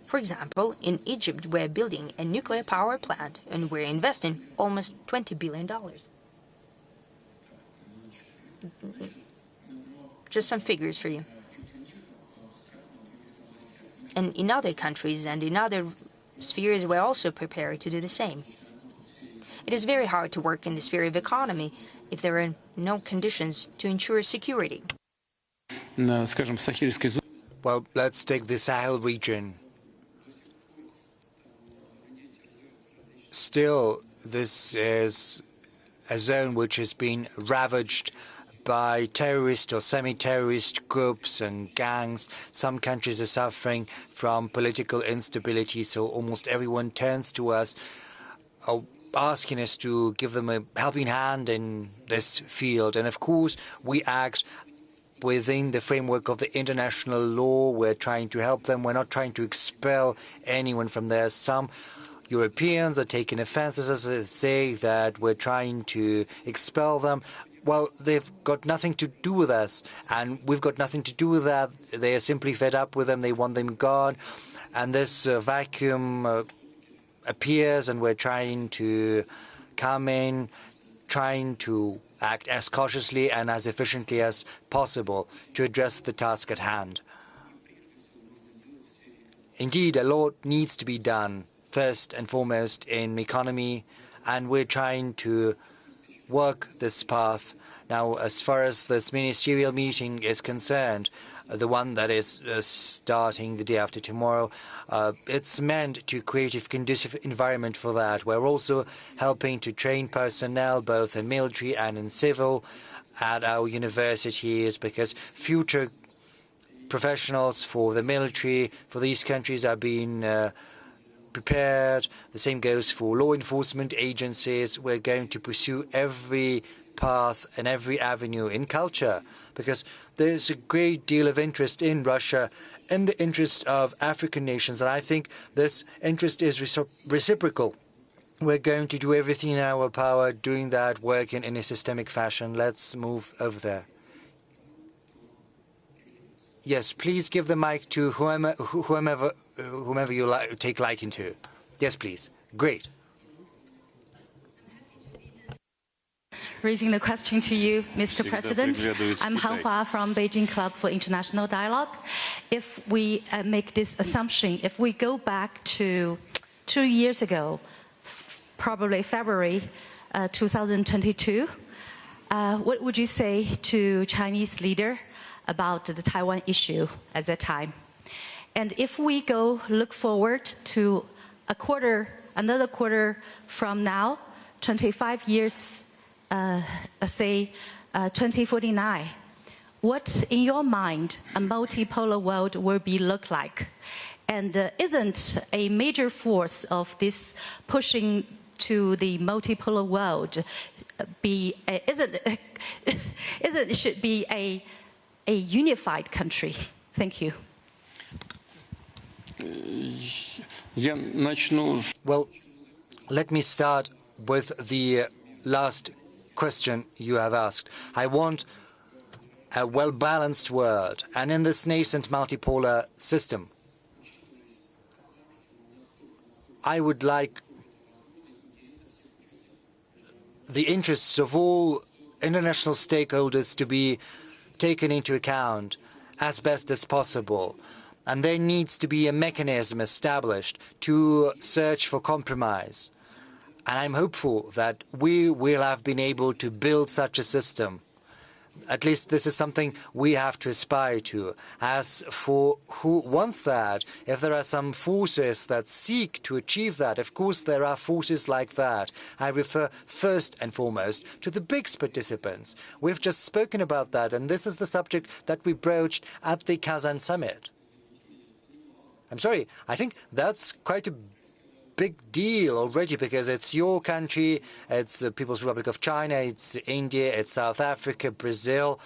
Speaker 6: For example, in Egypt, we're building a nuclear power plant, and we're investing almost $20 billion. Just some figures for you. And in other countries and in other spheres, we're also prepared to do the same. It is very hard to work in the sphere of economy if there are no conditions to ensure security.
Speaker 7: Well, let's take the Sahel region. Still, this is a zone which has been ravaged by terrorist or semi-terrorist groups and gangs. Some countries are suffering from political instability, so almost everyone turns to us, asking us to give them a helping hand in this field. And of course, we act within the framework of the international law. We're trying to help them. We're not trying to expel anyone from there. Some Europeans are taking offenses as they say that we're trying to expel them. Well, they've got nothing to do with us, and we've got nothing to do with that. They are simply fed up with them. They want them gone. And this vacuum appears, and we're trying to come in, trying to act as cautiously and as efficiently as possible to address the task at hand. Indeed, a lot needs to be done, first and foremost in economy, and we're trying to work this path. Now, as far as this ministerial meeting is concerned, the one that is starting the day after tomorrow, it's meant to create a conducive environment for that. We're also helping to train personnel, both in military and in civil, at our universities, because future professionals for the military, for these countries are being prepared. The same goes for law enforcement agencies. We're going to pursue every path and every avenue in culture, because there's a great deal of interest in Russia in the interest of African nations, and I think this interest is reciprocal. We're going to do everything in our power, doing that, working in a systemic fashion. Let's move over there. Yes, please give the mic to whomever you take liking to. Yes, please. Great.
Speaker 15: Raising the question to you, Mr. President. I'm Han Hua from Beijing Club for International Dialogue. If we make this assumption, if we go back to 2 years ago, probably February 2022, what would you say to Chinese leader about the Taiwan issue at that time? And if we look forward to another quarter from now, 25 years, say 2049, what in your mind a multipolar world will look like? And isn't a major force of this pushing to the multipolar world should be a unified country? Thank you.
Speaker 7: Well, let me start with the last question you have asked. I want a well-balanced world, and in this nascent multipolar system, I would like the interests of all international stakeholders to be taken into account as best as possible. And there needs to be a mechanism established to search for compromise. And I'm hopeful that we will have been able to build such a system. At least this is something we have to aspire to. As for who wants that, if there are some forces that seek to achieve that, of course there are forces like that. I refer first and foremost to the BRICS participants. We've just spoken about that, and this is the subject that we broached at the Kazan summit. I'm sorry, I think that's quite a big deal already, because it's your country, it's the People's Republic of China, it's India, it's South Africa, Brazil,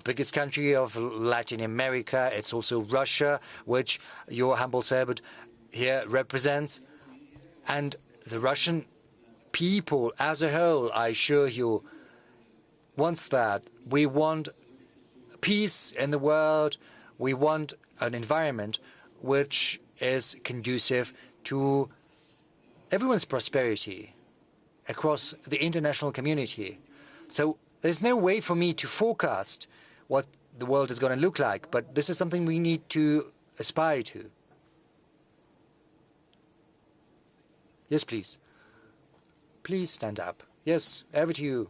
Speaker 7: biggest country of Latin America. It's also Russia, which your humble servant here represents. And the Russian people as a whole, I assure you, wants that. We want peace in the world. We want an environment which is conducive to everyone's prosperity across the international community. So there's no way for me to forecast what the world is going to look like, but this is something we need to aspire to. Yes, please. Please stand up. Yes, over to you.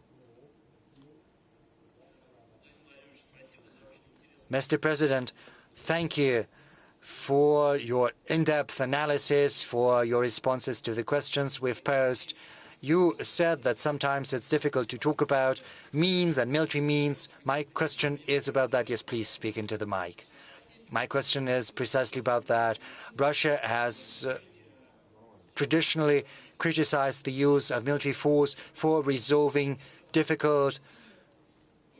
Speaker 7: Mr. President, thank you for your in-depth analysis, for your responses to the questions we've posed. You said that sometimes it's difficult to talk about means and military means. My question is about that. Yes, please speak into the mic. My question is precisely about that. Russia has traditionally criticized the use of military force for resolving difficult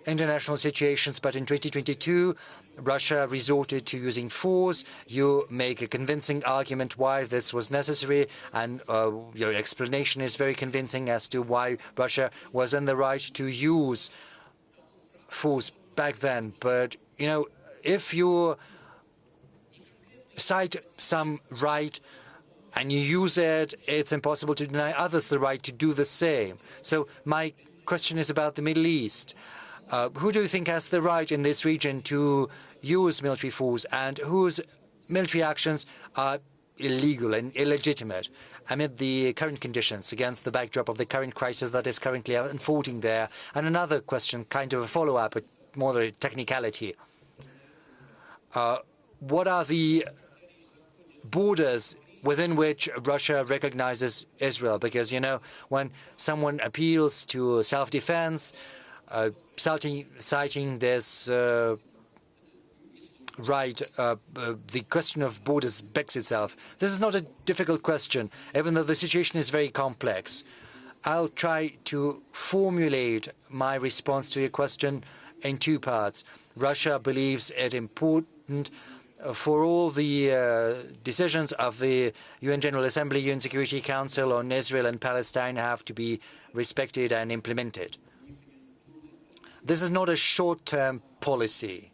Speaker 7: international situations, but in 2022, Russia resorted to using force. You make a convincing argument why this was necessary, and your explanation is very convincing as to why Russia was in the right to use force back then. But, you know, if you cite some right and you use it, it's impossible to deny others the right to do the same. So my question is about the Middle East. Who do you think has the right in this region to use military force, and whose military actions are illegal and illegitimate amid the current conditions, against the backdrop of the current crisis that is currently unfolding there? And another question, kind of a follow-up, but more a technicality. What are the borders within which Russia recognizes Israel? Because, you know, when someone appeals to self-defense, citing this right, the question of borders begs itself. This is not a difficult question, even though the situation is very complex. I'll try to formulate my response to your question in two parts. Russia believes it important for all the decisions of the UN General Assembly, UN Security Council on Israel and Palestine have to be respected and implemented. This is not a short-term policy.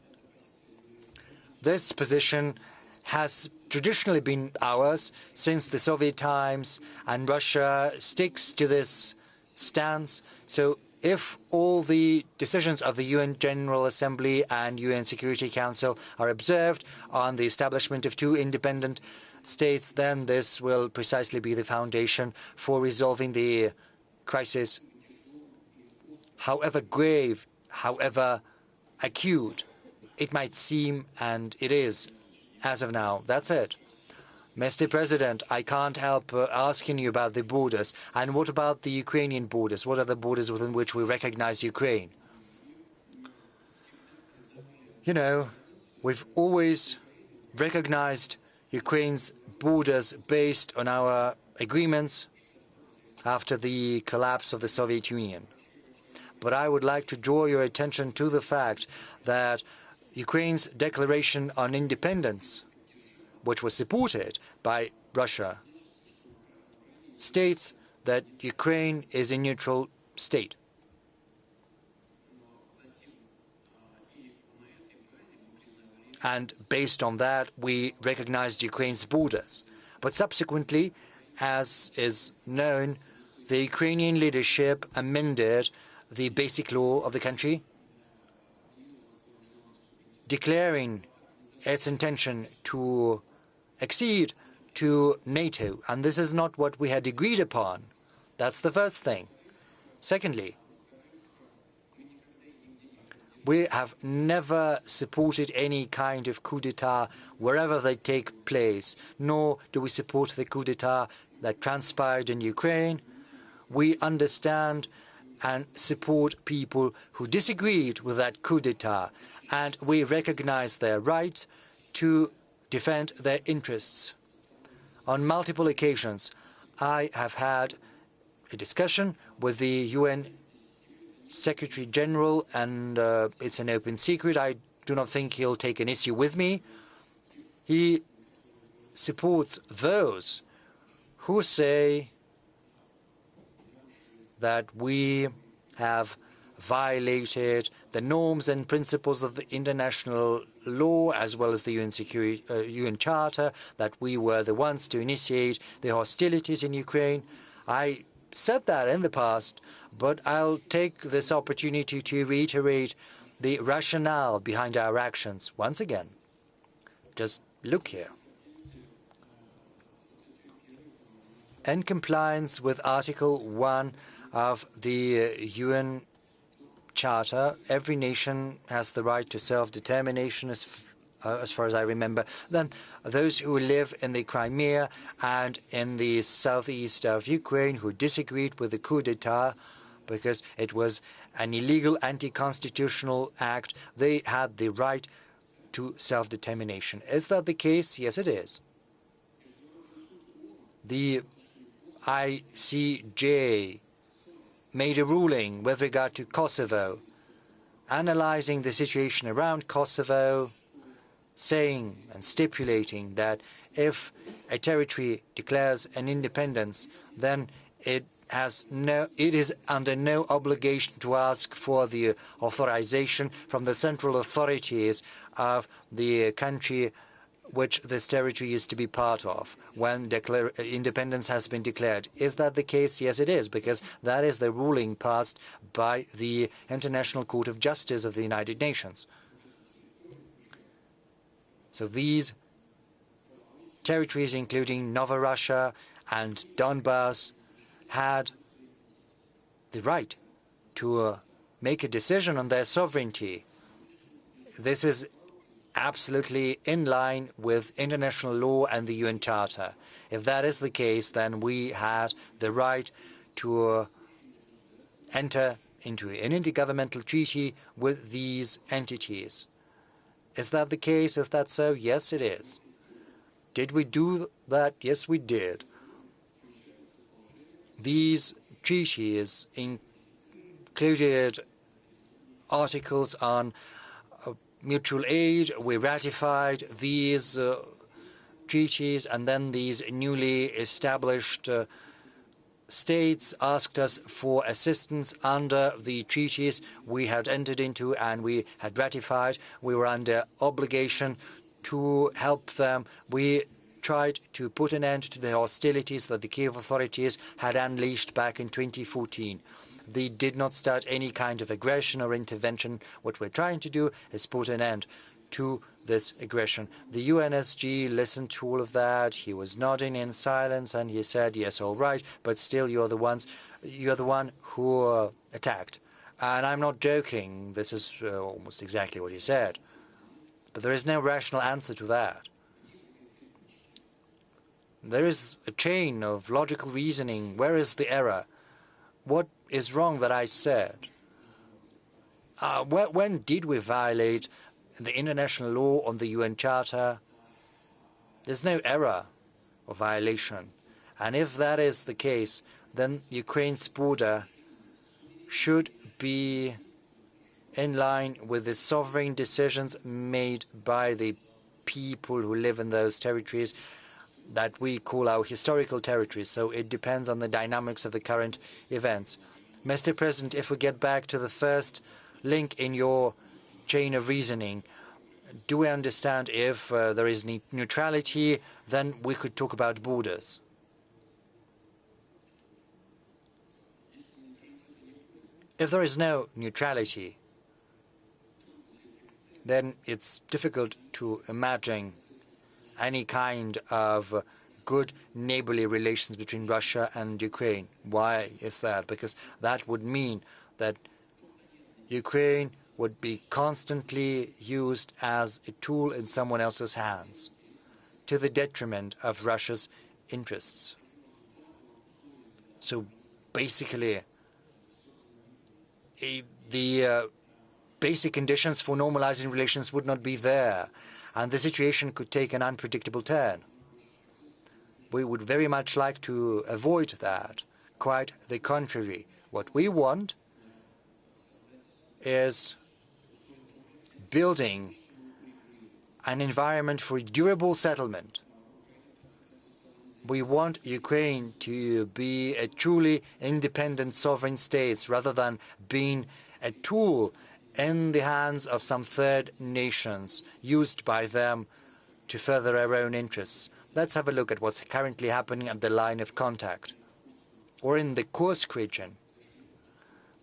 Speaker 7: This position has traditionally been ours since the Soviet times, and Russia sticks to this stance. So if all the decisions of the UN General Assembly and UN Security Council are observed on the establishment of two independent states, then this will precisely be the foundation for resolving the crisis, however grave, however acute it might seem, and it is, as of now. That's it. Mr. President, I can't help asking you about the borders. And what about the Ukrainian borders? What are the borders within which we recognize Ukraine? You know, we've always recognized Ukraine's borders based on our agreements after the collapse of the Soviet Union. But I would like to draw your attention to the fact that Ukraine's declaration on independence, which was supported by Russia, states that Ukraine is a neutral state. And based on that, we recognized Ukraine's borders. But subsequently, as is known, the Ukrainian leadership amended the basic law of the country, declaring its intention to accede to NATO, and this is not what we had agreed upon. That's the first thing. Secondly, we have never supported any kind of coup d'etat wherever they take place, nor do we support the coup d'etat that transpired in Ukraine. We understand and support people who disagreed with that coup d'etat, and we recognize their right to defend their interests. On multiple occasions, I have had a discussion with the UN Secretary General, and it's an open secret. I do not think he'll take an issue with me. He supports those who say that we have violated the norms and principles of the international law as well as the UN Charter, that we were the ones to initiate the hostilities in Ukraine. I said that in the past, but I'll take this opportunity to reiterate the rationale behind our actions once again. Just look here. In compliance with Article 1 of the UN Charter, every nation has the right to self-determination, as far as I remember. Then those who live in the Crimea and in the southeast of Ukraine who disagreed with the coup d'etat because it was an illegal anti-constitutional act, they had the right to self-determination. Is that the case? Yes, it is. The ICJ made a ruling with regard to Kosovo, analyzing the situation around Kosovo, saying and stipulating that if a territory declares an independence, then it is under no obligation to ask for the authorization from the central authorities of the country which this territory is to be part of when independence has been declared. Is that the case? Yes, it is, because that is the ruling passed by the International Court of Justice of the United Nations. So these territories, including Novorossiya and Donbass, had the right to make a decision on their sovereignty. This is absolutely in line with international law and the UN Charter. If that is the case, then we had the right to enter into an intergovernmental treaty with these entities. Is that the case? Is that so? Yes, it is. Did we do that? Yes, we did. These treaties included articles on mutual aid. We ratified these treaties, and then these newly established states asked us for assistance under the treaties we had entered into and we had ratified. We were under obligation to help them. We tried to put an end to the hostilities that the Kiev authorities had unleashed back in 2014. They did not start any kind of aggression or intervention. What we're trying to do is put an end to this aggression. The UNSG listened to all of that. He was nodding in silence, and he said, "Yes, all right, but still, you're the one who attacked." And I'm not joking. This is almost exactly what he said. But there is no rational answer to that. There is a chain of logical reasoning. Where is the error? What is wrong that I said? When did we violate the international law on the UN Charter? There's no error or violation. And if that is the case, then Ukraine's border should be in line with the sovereign decisions made by the people who live in those territories that we call our historical territories. So it depends on the dynamics of the current events. Mr. President, if we get back to the first link in your chain of reasoning, do we understand if there is neutrality, then we could talk about borders? If there is no neutrality, then it's difficult to imagine any kind of good neighborly relations between Russia and Ukraine. Why is that? Because that would mean that Ukraine would be constantly used as a tool in someone else's hands, to the detriment of Russia's interests. So basically, the basic conditions for normalizing relations would not be there, and the situation could take an unpredictable turn. We would very much like to avoid that. Quite the contrary. What we want is building an environment for durable settlement. We want Ukraine to be a truly independent sovereign state rather than being a tool in the hands of some third nations used by them to further their own interests. Let's have a look at what's currently happening at the line of contact, or in the Kursk region.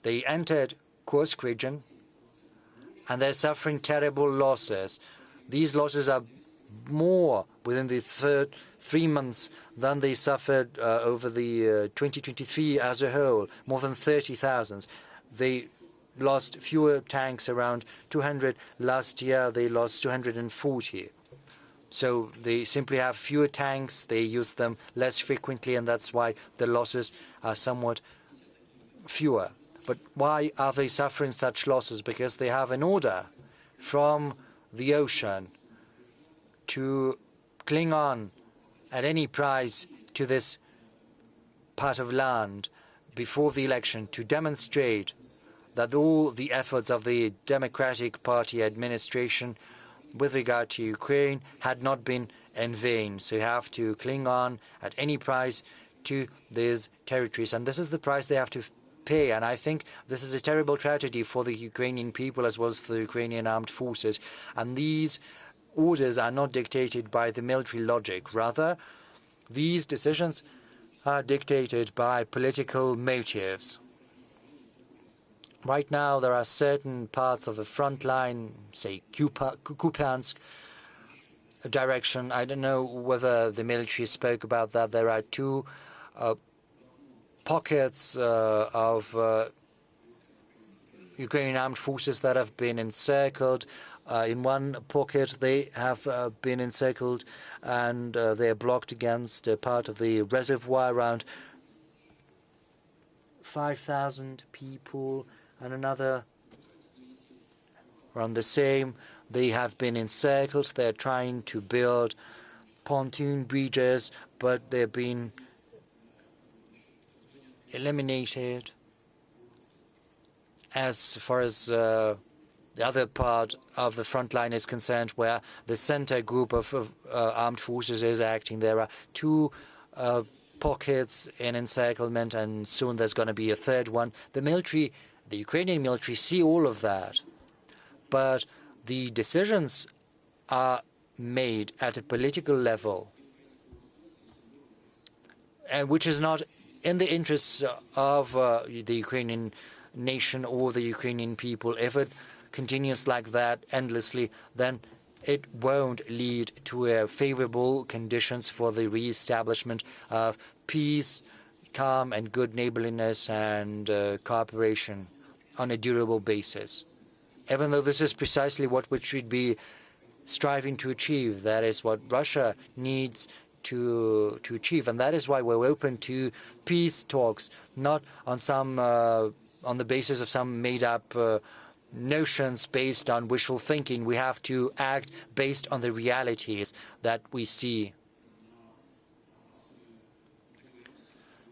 Speaker 7: They entered Kursk region, and they're suffering terrible losses. These losses are more within the 3 months than they suffered over the 2023 as a whole, more than 30,000. They lost fewer tanks, around 200. Last year, they lost 240. So they simply have fewer tanks, they use them less frequently, and that's why the losses are somewhat fewer. But why are they suffering such losses? Because they have an order from the ocean to cling on at any price to this part of land before the election, to demonstrate that all the efforts of the Democratic Party administration with regard to Ukraine had not been in vain. So you have to cling on at any price to these territories. And this is the price they have to pay. And I think this is a terrible tragedy for the Ukrainian people as well as for the Ukrainian armed forces. And these orders are not dictated by the military logic. Rather, these decisions are dictated by political motives. Right now, there are certain parts of the front line, say Kupiansk direction. I don't know whether the military spoke about that. There are two pockets of Ukrainian armed forces that have been encircled. In one pocket, they have been encircled, and they are blocked against part of the reservoir. Around 5,000 people and another around the same. They have been encircled. They're trying to build pontoon bridges, but they've been eliminated. As far as the other part of the front line is concerned, where the center group of armed forces is acting, there are two pockets in encirclement, and soon there's going to be a third one. The military, the Ukrainian military, see all of that, but the decisions are made at a political level, and which is not in the interests of the Ukrainian nation or the Ukrainian people. If it continues like that endlessly, then it won't lead to favorable conditions for the re-establishment of peace, calm, and good neighborliness and cooperation on a durable basis. Even though this is precisely what we should be striving to achieve, that is what Russia needs to achieve, and that is why we're open to peace talks, not on some on the basis of some made-up notions based on wishful thinking. We have to act based on the realities that we see,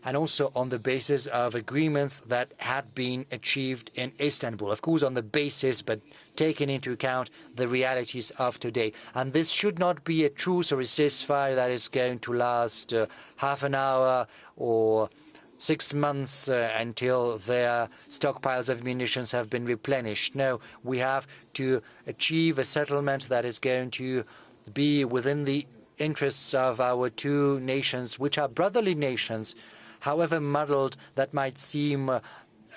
Speaker 7: and also on the basis of agreements that had been achieved in Istanbul. Of course, on the basis, but taking into account the realities of today. And this should not be a truce or a ceasefire that is going to last half an hour or 6 months until their stockpiles of munitions have been replenished. No, we have to achieve a settlement that is going to be within the interests of our two nations, which are brotherly nations, however muddled that might seem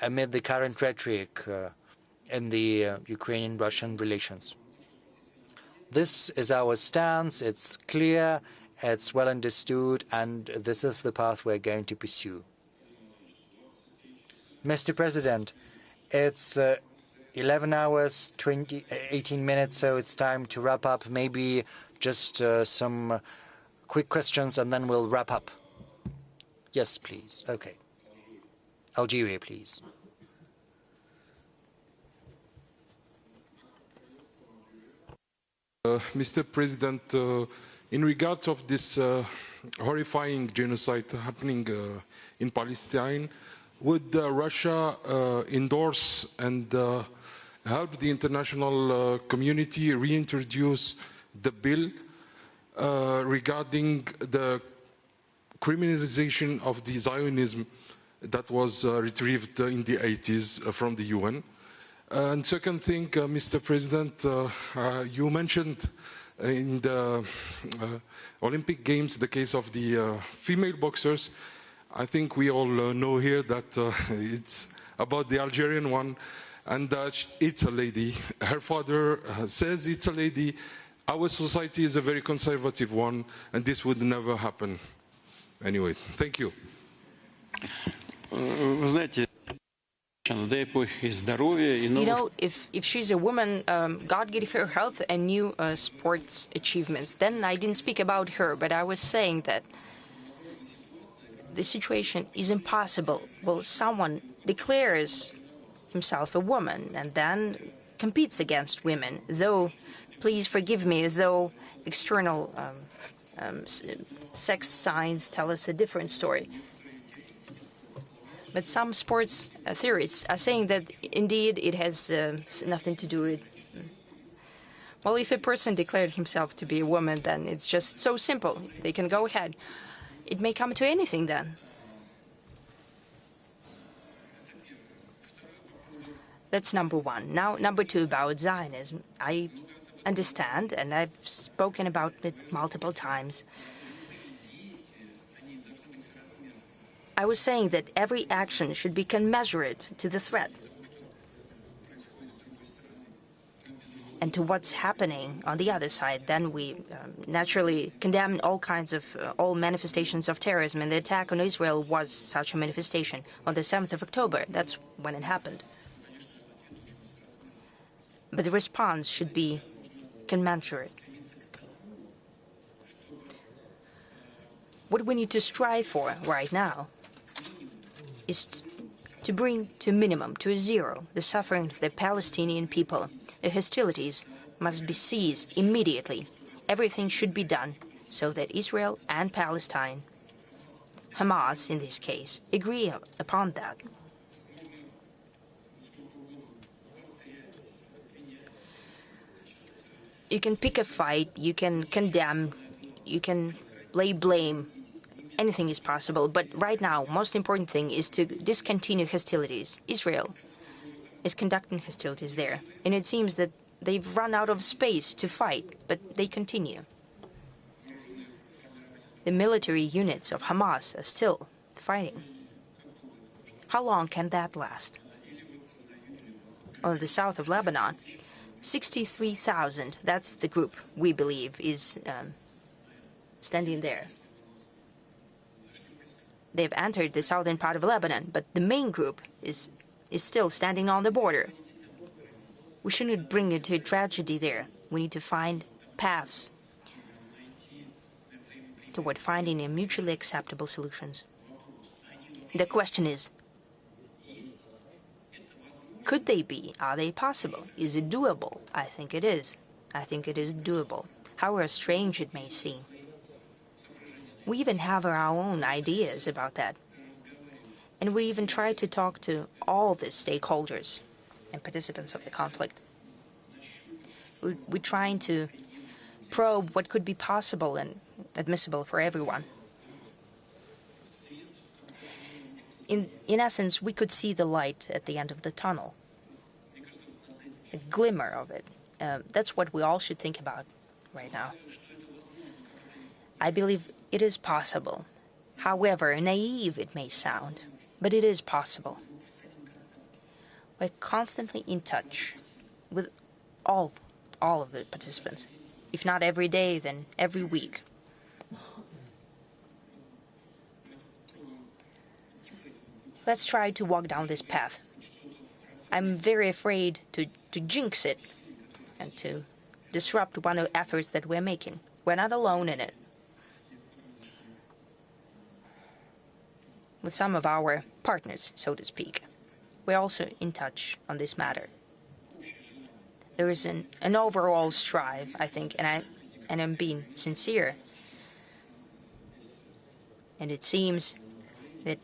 Speaker 7: amid the current rhetoric in the Ukrainian-Russian relations. This is our stance. It's clear, it's well understood, and this is the path we're going to pursue. Mr. President, it's 11 hours, 18 minutes, so it's time to wrap up. Maybe just some quick questions, and then we'll wrap up. Yes, please. Okay. Algeria, please.
Speaker 16: Mr. President, in regards of this horrifying genocide happening in Palestine, would Russia endorse and help the international community reintroduce the bill regarding the criminalization of the Zionism that was retrieved in the 80s from the UN? And second thing, Mr. President, you mentioned in the Olympic Games the case of the female boxers. I think we all know here that it's about the Algerian one, and it's a lady. Her father says it's a lady. Our society is a very conservative one, and this would never happen. Anyway, thank you.
Speaker 6: You know, if she's a woman, God gave her health and new sports achievements. Then I didn't speak about her, but I was saying that the situation is impossible. Well, someone declares himself a woman and then competes against women, though, please forgive me, though external sex signs tell us a different story. But some sports theorists are saying that, indeed, it has nothing to do with... Well, if a person declared himself to be a woman, then it's just so simple. They can go ahead. It may come to anything then. That's number one. Now, number two, about Zionism. I understand, and I've spoken about it multiple times. I was saying that every action should be commensurate to the threat and to what's happening on the other side. Then we naturally condemn all kinds of, all manifestations of terrorism, and the attack on Israel was such a manifestation on the 7th of October. That's when it happened. But the response should be commensurate. What we need to strive for right now is to bring to a minimum, to a zero, the suffering of the Palestinian people. The hostilities must be ceased immediately. Everything should be done so that Israel and Palestine, Hamas in this case, agree upon that. You can pick a fight, you can condemn, you can lay blame. Anything is possible, but right now, most important thing is to discontinue hostilities. Israel is conducting hostilities there, and it seems that they've run out of space to fight, but they continue. The military units of Hamas are still fighting. How long can that last? On the south of Lebanon, 63,000, that's the group we believe is standing there. They've entered the southern part of Lebanon, but the main group is still standing on the border. We shouldn't bring it to a tragedy there. We need to find paths toward finding a mutually acceptable solutions. The question is, could they be? Are they possible? Is it doable? I think it is. I think it is doable, however strange it may seem. We even have our own ideas about that. And we even try to talk to all the stakeholders and participants of the conflict. We're trying to probe what could be possible and admissible for everyone. In essence, we could see the light at the end of the tunnel, the glimmer of it. That's what we all should think about right now. I believe it is possible, however naive it may sound, but it is possible. We're constantly in touch with all of the participants, if not every day, then every week. Let's try to walk down this path. I'm very afraid to jinx it and to disrupt one of the efforts that we're making. We're not alone in it. With some of our partners, so to speak, we're also in touch on this matter. There is an overall strive, I think, and I'm being sincere. And it seems that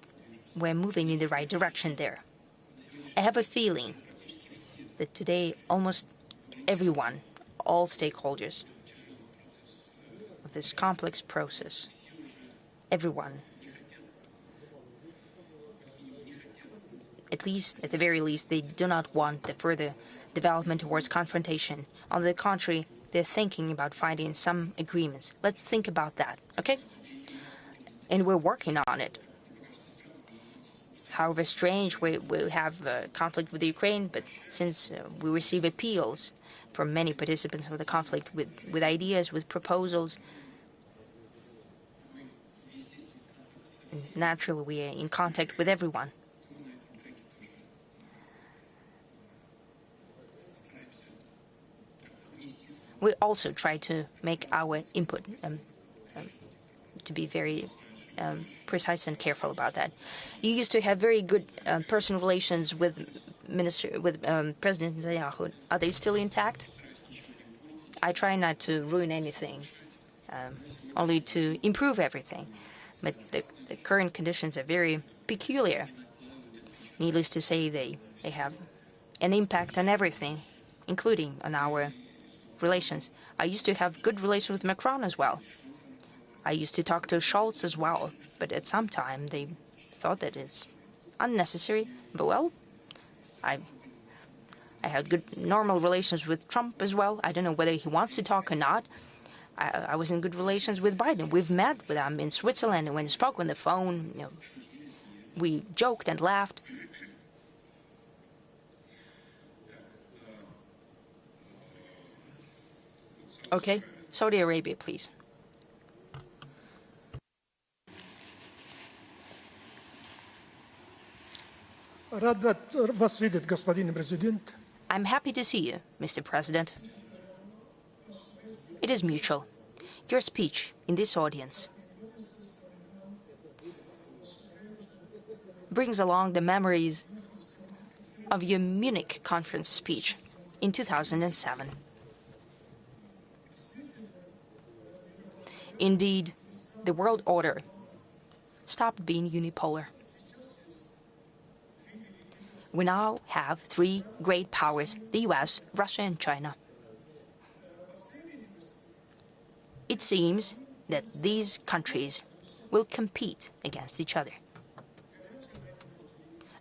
Speaker 6: we're moving in the right direction there. I have a feeling that today almost everyone, all stakeholders of this complex process, everyone, at the very least, they do not want the further development towards confrontation. On the contrary, they're thinking about finding some agreements. Let's think about that, okay? And we're working on it. However strange, we have a conflict with Ukraine, but since we receive appeals from many participants of the conflict with ideas, with proposals, naturally we are in contact with everyone. We also try to make our input to be very precise and careful about that. You used to have very good personal relations with President Netanyahu. Are they still intact? I try not to ruin anything, only to improve everything. But the current conditions are very peculiar. Needless to say, they have an impact on everything, including on our relations. I used to have good relations with Macron as well. I used to talk to Scholz as well, but at some time they thought that it's unnecessary. But well, I had good normal relations with Trump as well. I don't know whether he wants to talk or not. I was in good relations with Biden. We've met with him in Switzerland, and when he spoke on the phone, we joked and laughed. Okay, Saudi Arabia, please. I'm happy to see you, Mr. President. It is mutual. Your speech in this audience brings along the memories of your Munich conference speech in 2007. Indeed, the world order stopped being unipolar. We now have three great powers: the US, Russia, and China. It seems that these countries will compete against each other.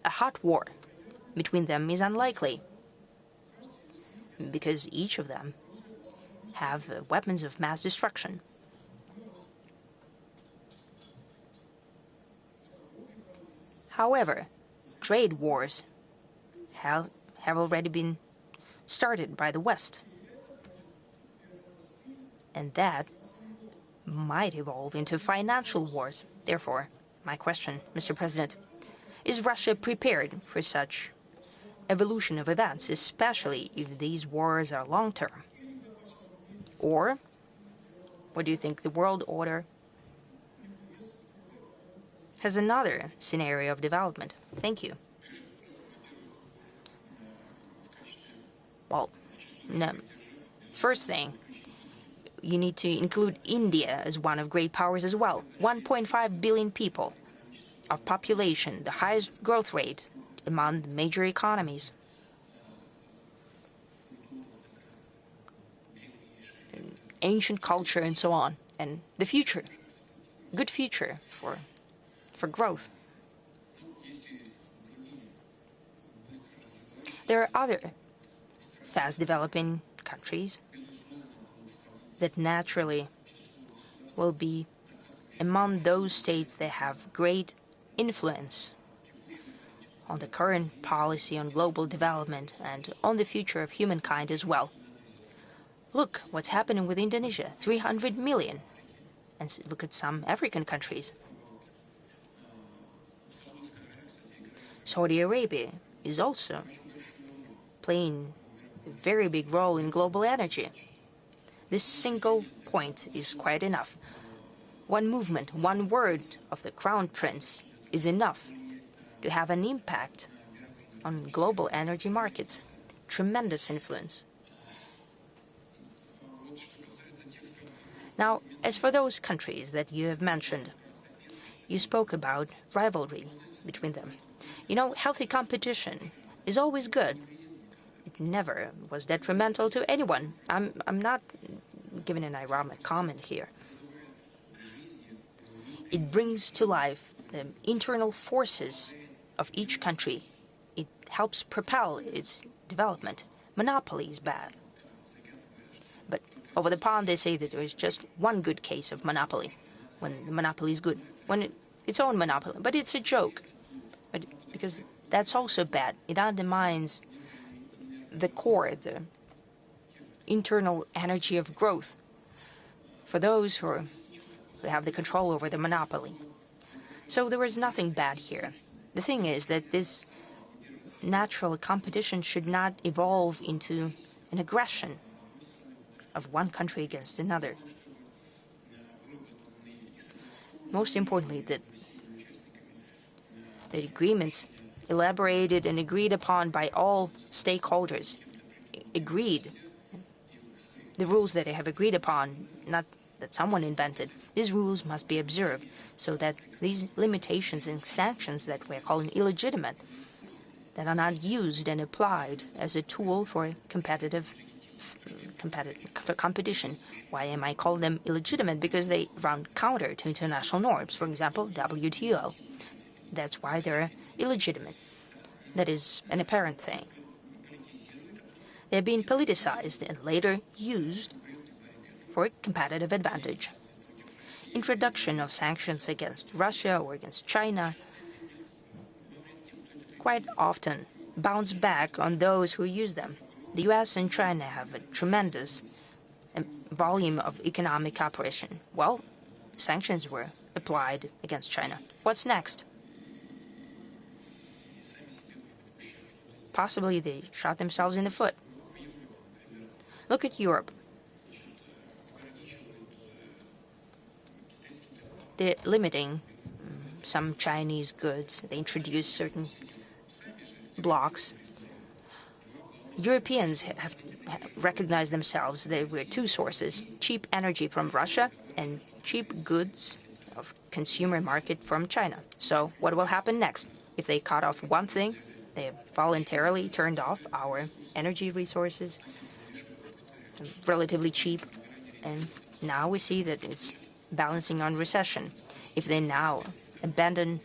Speaker 6: A hot war between them is unlikely, because each of them have weapons of mass destruction. However, trade wars have already been started by the West, and that might evolve into financial wars. Therefore, my question, Mr. President, is Russia prepared for such evolution of events, especially if these wars are long-term? Or what do you think, the world order has another scenario of development? Thank you. Well, no. First thing, you need to include India as one of great powers as well. 1.5 billion people of population, the highest growth rate among the major economies. Ancient culture and so on, and the future, good future for growth. There are other fast-developing countries that naturally will be among those states that have great influence on the current policy on global development and on the future of humankind as well. Look what's happening with Indonesia, 300 million. And look at some African countries. Saudi Arabia is also playing a very big role in global energy. This single point is quite enough. One movement, one word of the Crown Prince is enough to have an impact on global energy markets. Tremendous influence. Now, as for those countries that you have mentioned, you spoke about rivalry between them. You know, healthy competition is always good. It never was detrimental to anyone. I'm not giving an ironic comment here. It brings to life the internal forces of each country. It helps propel its development. Monopoly is bad. But over the pond, they say that there is just one good case of monopoly, when the monopoly is good, when its own monopoly. But it's a joke, because that's also bad. It undermines the core, the internal energy of growth for those who have the control over the monopoly. So there is nothing bad here. The thing is that this natural competition should not evolve into an aggression of one country against another. Most importantly, that the agreements elaborated and agreed upon by all stakeholders, the rules that they have agreed upon, not that someone invented, these rules must be observed so that these limitations and sanctions that we're calling illegitimate, that are not used and applied as a tool for competition. Why am I calling them illegitimate? Because they run counter to international norms. For example, WTO. That's why they're illegitimate. That is an apparent thing. They're being politicized and later used for competitive advantage. Introduction of sanctions against Russia or against China quite often bounce back on those who use them. The US and China have a tremendous volume of economic cooperation. Well, sanctions were applied against China. What's next? Possibly they shot themselves in the foot. Look at Europe. They're limiting some Chinese goods. They introduce certain blocks Europeans have recognized themselves. There were two sources: cheap energy from Russia and cheap goods of consumer market from China. So what will happen next? If they cut off one thing, they voluntarily turned off our energy resources, relatively cheap, and now we see that it's balancing on recession. If they now abandon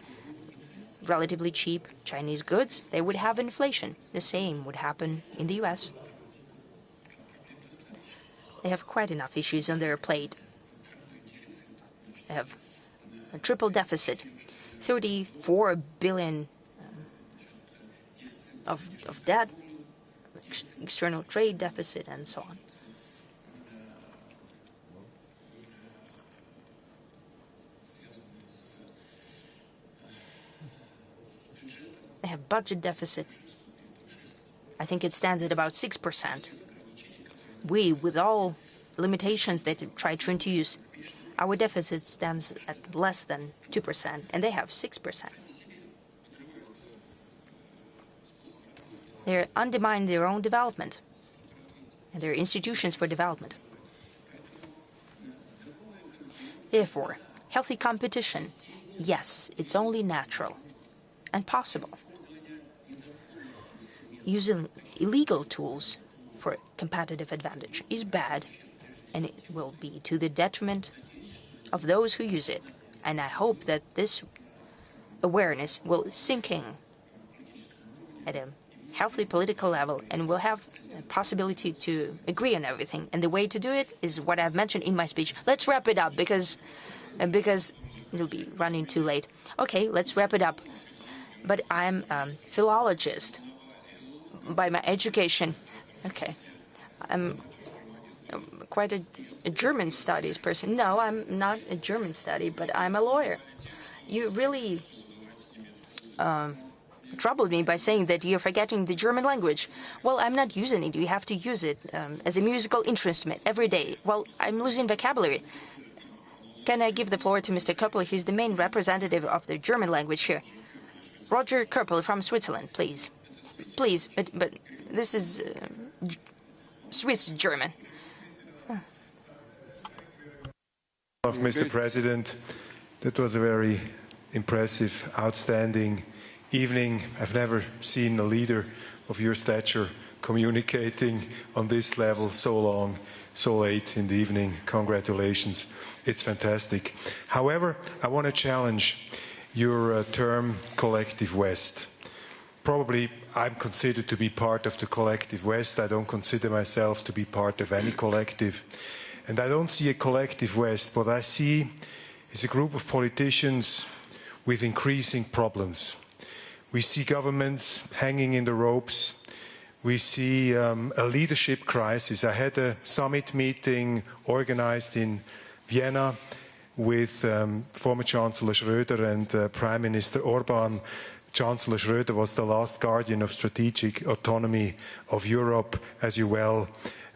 Speaker 6: relatively cheap Chinese goods, they would have inflation. The same would happen in the US. They have quite enough issues on their plate. They have a triple deficit, 34 billion of debt, external trade deficit, and so on. They have budget deficit. I think it stands at about 6%. We, with all limitations they try to introduce, our deficit stands at less than 2%, and they have 6%. They undermine their own development and their institutions for development. Therefore, healthy competition, yes, it's only natural and possible. Using illegal tools for competitive advantage is bad, and it will be to the detriment of those who use it. And I hope that this awareness will sink in at a healthy political level, and we'll have a possibility to agree on everything. And the way to do it is what I've mentioned in my speech. Let's wrap it up because it'll be running too late. Okay, let's wrap it up. But I'm a philologist by my education. Okay. I'm quite a German studies person. No, I'm not a German study, but I'm a lawyer. You really troubled me by saying that you're forgetting the German language. Well, I'm not using it. You have to use it as a musical instrument every day. Well, I'm losing vocabulary. Can I give the floor to Mr. Köppel? He's the main representative of the German language here. Roger Köppel from Switzerland, please. Please, but this is Swiss German.
Speaker 17: Mr. President, that was a very impressive, outstanding evening. I've never seen a leader of your stature communicating on this level so long, so late in the evening. Congratulations. It's fantastic. However, I want to challenge your term collective West. Probably I'm considered to be part of the collective West. I don't consider myself to be part of any collective. And I don't see a collective West. What I see is a group of politicians with increasing problems. We see governments hanging in the ropes. We see a leadership crisis. I had a summit meeting organized in Vienna with former Chancellor Schröder and Prime Minister Orban. Chancellor Schröder was the last guardian of strategic autonomy of Europe, as you well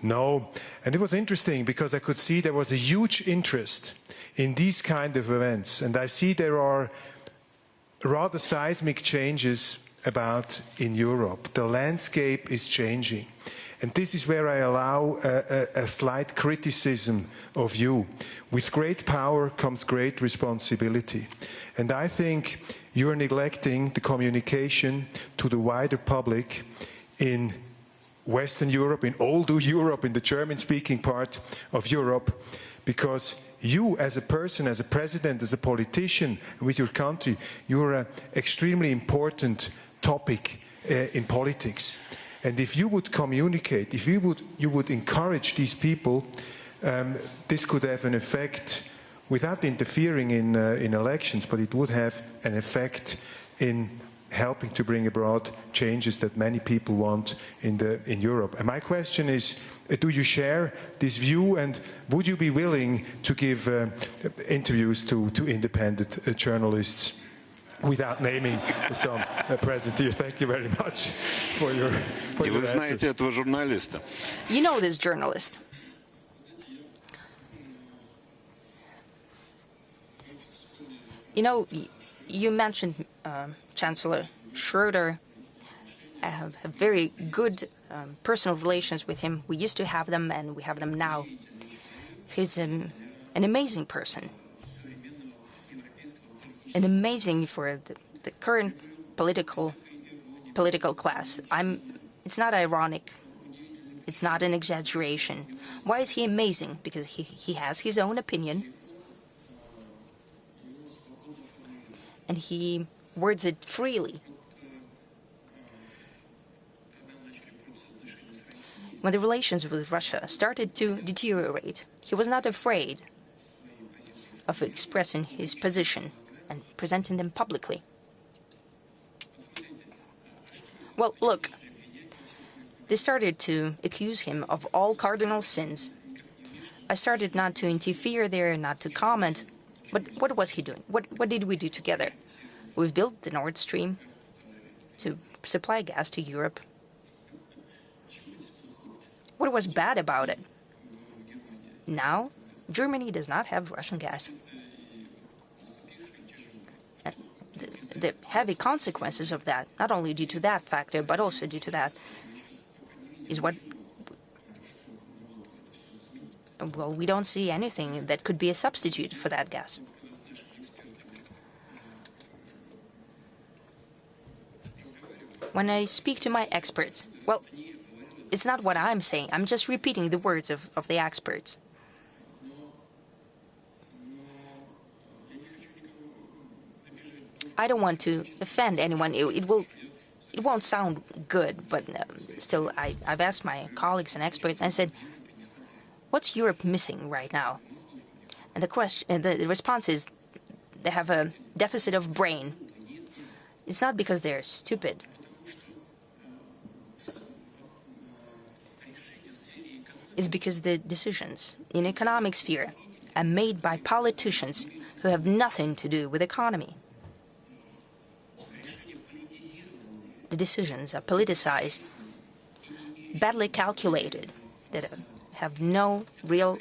Speaker 17: know. And it was interesting because I could see there was a huge interest in these kind of events. And I see there are rather seismic changes about in Europe. The landscape is changing. And this is where I allow a slight criticism of you. With great power comes great responsibility. And I think you're neglecting the communication to the wider public in Western Europe, in older Europe, in the German-speaking part of Europe, because you as a person, as a president, as a politician with your country, you're an extremely important topic in politics. And if you would communicate, if you would encourage these people, this could have an effect without interfering in elections, but it would have an effect in helping to bring about changes that many people want in Europe. And my question is, do you share this view, and would you be willing to give interviews to independent journalists without naming some present here? Thank you very much for your answer.
Speaker 6: You know this journalist. You know, you mentioned Chancellor Schröder. I have a very good personal relations with him. We used to have them, and we have them now. He's an amazing person. And amazing for the current political class. It's not ironic. It's not an exaggeration. Why is he amazing? Because he has his own opinion. And he words it freely. When the relations with Russia started to deteriorate, he was not afraid of expressing his position and presenting them publicly. Well, look, they started to accuse him of all cardinal sins. I started not to interfere there, not to comment, but what was he doing? What did we do together? We've built the Nord Stream to supply gas to Europe. What was bad about it? Now, Germany does not have Russian gas. The heavy consequences of that, not only due to that factor, but also due to that, is what... Well, we don't see anything that could be a substitute for that gas. When I speak to my experts, well, it's not what I'm saying. I'm just repeating the words of the experts. I don't want to offend anyone. It won't sound good, but still, I've asked my colleagues and experts. I said, "What's Europe missing right now?" And the response is, they have a deficit of brain. It's not because they're stupid. Is because the decisions in economic sphere are made by politicians who have nothing to do with economy. The decisions are politicized, badly calculated, that have no real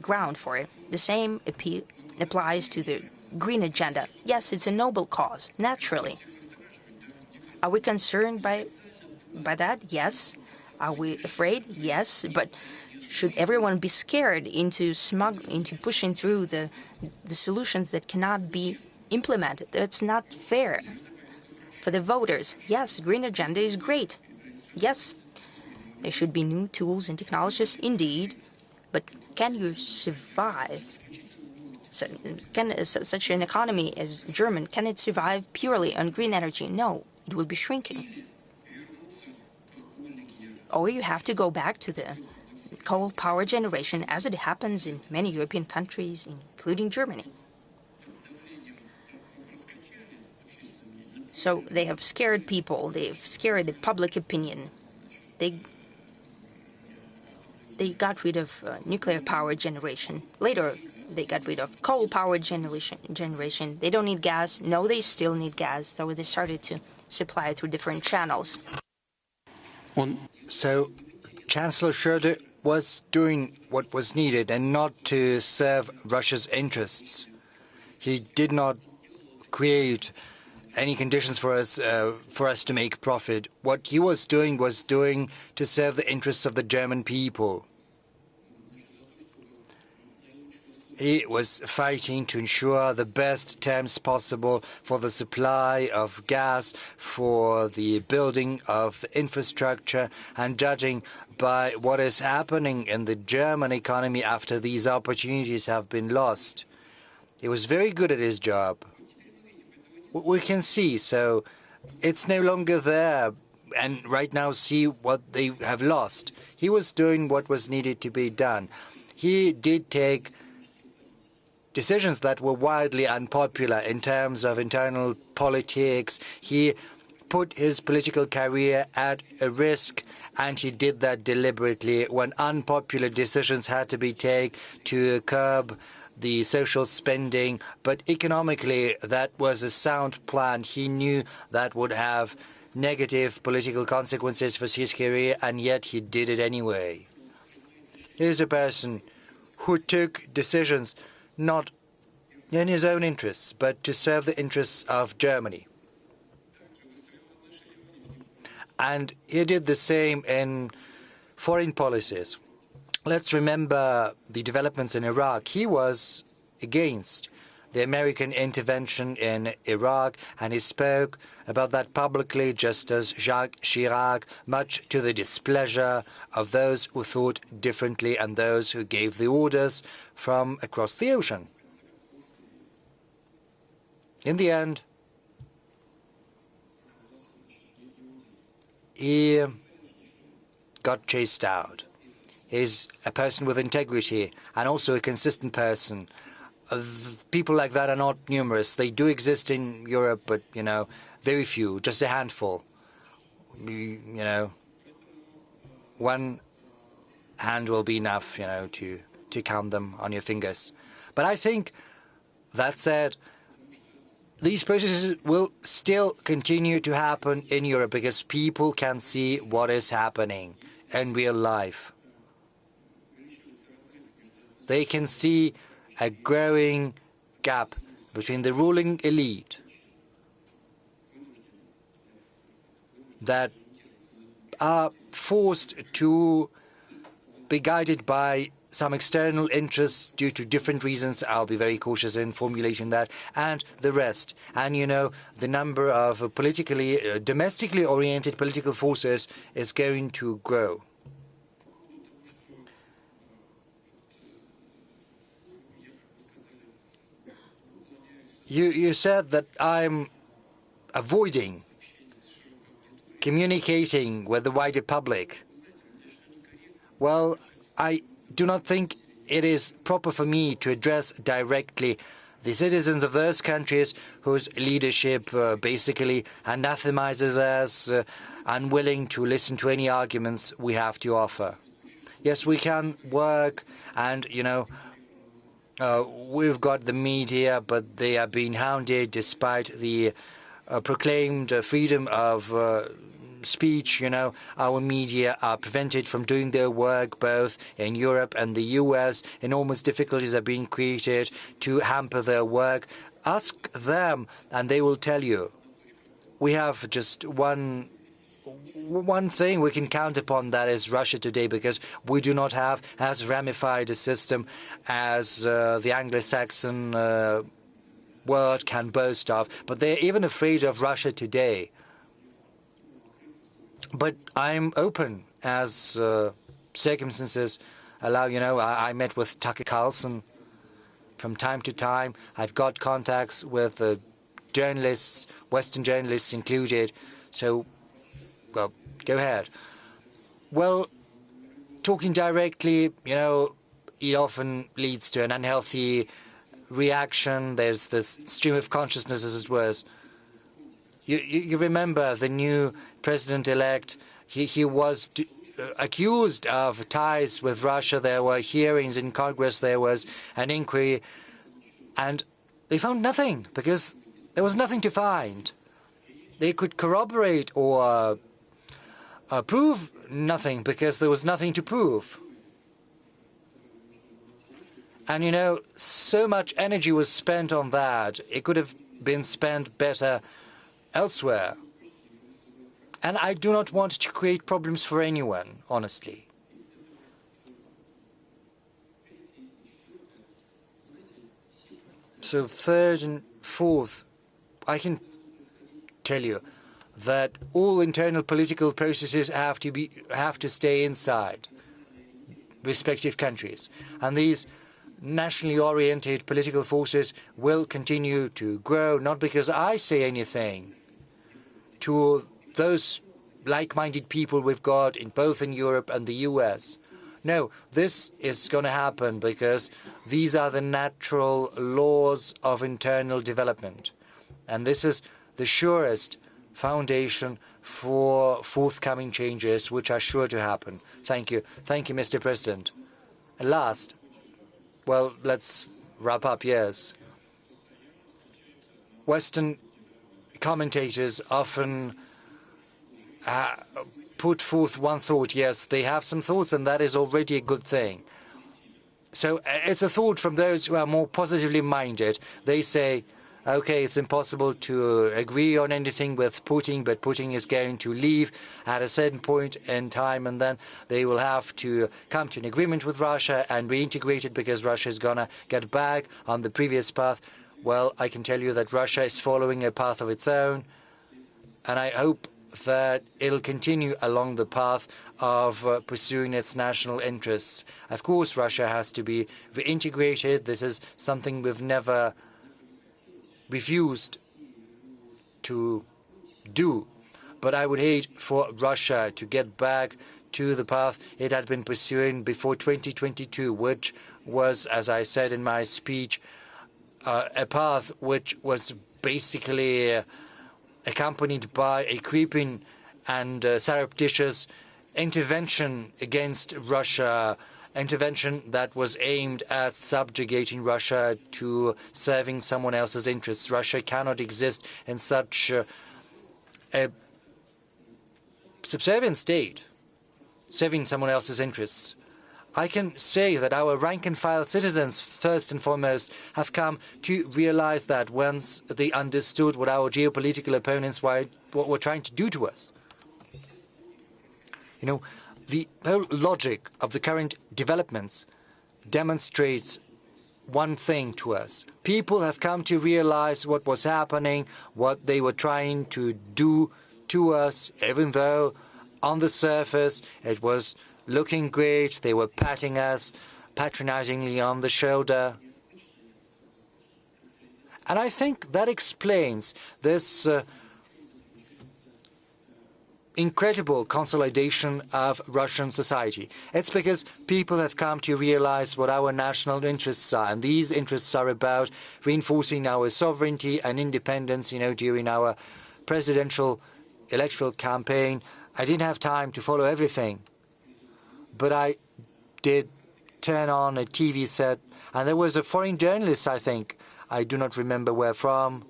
Speaker 6: ground for it. The same applies to the green agenda. Yes, it's a noble cause, naturally. Are we concerned by that? Yes. Are we afraid? Yes. But should everyone be scared into pushing through the solutions that cannot be implemented? That's not fair. For the voters, yes, green agenda is great. Yes, there should be new tools and technologies, indeed. But can you survive? Can such an economy as German, can it survive purely on green energy? No, it will be shrinking. Or you have to go back to the coal power generation, as it happens in many European countries, including Germany. So they have scared people. They've scared the public opinion. They got rid of nuclear power generation. Later, they got rid of coal power generation. They don't need gas. No, they still need gas. So they started to supply it through different channels.
Speaker 7: So Chancellor Schröder was doing what was needed and not to serve Russia's interests. He did not create any conditions for us to make profit. What he was doing to serve the interests of the German people. He was fighting to ensure the best terms possible for the supply of gas, for the building of the infrastructure, and judging by what is happening in the German economy after these opportunities have been lost. He was very good at his job. We can see, so it's no longer there, and right now see what they have lost. He was doing what was needed to be done. He did take decisions that were widely unpopular in terms of internal politics. He put his political career at a risk, and he did that deliberately when unpopular decisions had to be taken to curb the social spending. But economically, that was a sound plan. He knew that would have negative political consequences for his career, and yet he did it anyway. He's a person who took decisions not in his own interests, but to serve the interests of Germany. And he did the same in foreign policies. Let's remember the developments in Iraq. He was against the American intervention in Iraq, and he spoke about that publicly, just as Jacques Chirac, much to the displeasure of those who thought differently and those who gave the orders from across the ocean. In the end, he got chased out. He's a person with integrity and also a consistent person. People like that are not numerous. They do exist in Europe, but, you know, very few, just a handful. You know, one hand will be enough, you know, to count them on your fingers. But I think, that said, these processes will still continue to happen in Europe because people can see what is happening in real life. They can see a growing gap between the ruling elite that are forced to be guided by some external interests due to different reasons. I'll be very cautious in formulating that, and the rest. And, you know, the number of politically, domestically oriented political forces is going to grow. You said that I'm avoiding communicating with the wider public. Well, I do not think it is proper for me to address directly the citizens of those countries whose leadership basically anathemizes us, unwilling to listen to any arguments we have to offer. Yes, we can work and, you know, we've got the media, but they are being hounded despite the proclaimed freedom of speech. You know, our media are prevented from doing their work both in Europe and the US. Enormous difficulties are being created to hamper their work. Ask them and they will tell you. We have just one thing we can count upon, that is Russia today, because we do not have as ramified a system as the Anglo-Saxon world can boast of. But they're even afraid of Russia today. But I'm open as circumstances allow. You know, I met with Tucker Carlson from time to time. I've got contacts with journalists, Western journalists included. So, well, go ahead. Well, talking directly, you know, it often leads to an unhealthy reaction. There's this stream of consciousness, as it were. You remember the new president-elect, he was accused of ties with Russia. There were hearings in Congress, there was an inquiry, and they found nothing because there was nothing to find. They could corroborate or prove nothing because there was nothing to prove. And, you know, so much energy was spent on that. It could have been spent better elsewhere. And I do not want to create problems for anyone, honestly. So third and fourth, I can tell you that all internal political processes have to stay inside respective countries. And these nationally oriented political forces will continue to grow, not because I say anything to those like-minded people we've got both in Europe and the US. No, this is going to happen because these are the natural laws of internal development. And this is the surest foundation for forthcoming changes, which are sure to happen. Thank you. Thank you, Mr. President. And last, well, let's wrap up, yes. Western commentators often put forth one thought. Yes, they have some thoughts, and that is already a good thing. So it's a thought from those who are more positively minded. They say okay, it's impossible to agree on anything with Putin, but Putin is going to leave at a certain point in time, and then they will have to come to an agreement with Russia and reintegrate it because Russia is going to get back on the previous path. Well, I can tell you that Russia is following a path of its own, and I hope that it'll continue along the path of pursuing its national interests. Of course, Russia has to be reintegrated. This is something we've never refused to do. But I would hate for Russia to get back to the path it had been pursuing before 2022, which was, as I said in my speech, a path which was basically accompanied by a creeping and surreptitious intervention against Russia, intervention that was aimed at subjugating Russia to serving someone else's interests. Russia cannot exist in such a subservient state, serving someone else's interests. I can say that our rank-and-file citizens, first and foremost, have come to realize that once they understood what our geopolitical opponents were trying to do to us. You know, the whole logic of the current developments demonstrates one thing to us. People have come to realize what was happening, what they were trying to do to us, even though on the surface it was looking great. They were patting us patronizingly on the shoulder. And I think that explains this incredible consolidation of Russian society. It's because people have come to realize what our national interests are, and these interests are about reinforcing our sovereignty and independence. You know, during our presidential electoral campaign, I didn't have time to follow everything, but I did turn on a TV set, and there was a foreign journalist, I think, I do not remember where from.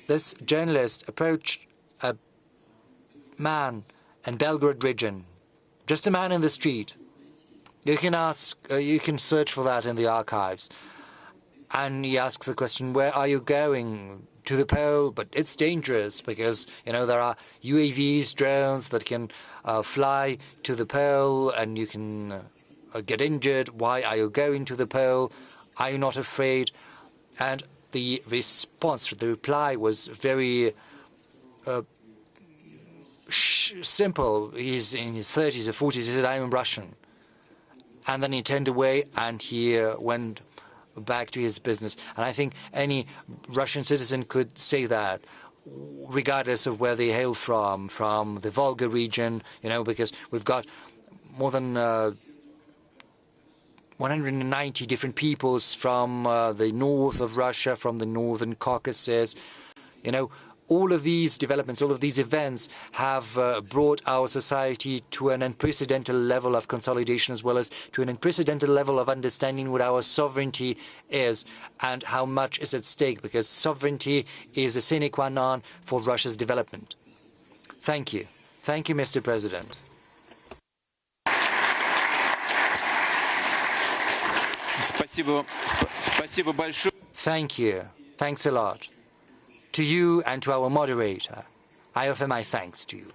Speaker 7: This journalist approached a man in Belgrade region, just a man in the street. You can ask, you can search for that in the archives. And he asks the question, where are you going? To the pole, but it's dangerous because, you know, there are UAVs, drones that can fly to the pole and you can get injured. Why are you going to the pole? Are you not afraid? And the response, the reply was very simple. He's in his 30s or 40s. He said, I am Russian. And then he turned away and he went back to his business. And I think any Russian citizen could say that, regardless of where they hail from the Volga region, you know, because we've got more than 190 different peoples from the north of Russia, from the northern Caucasus. You know, all of these developments, all of these events have brought our society to an unprecedented level of consolidation, as well as to an unprecedented level of understanding what our sovereignty is and how much is at stake, because sovereignty is a sine qua non for Russia's development. Thank you. Thank you, Mr. President. Thank you. Thanks a lot. To you and to our moderator, I offer my thanks to you.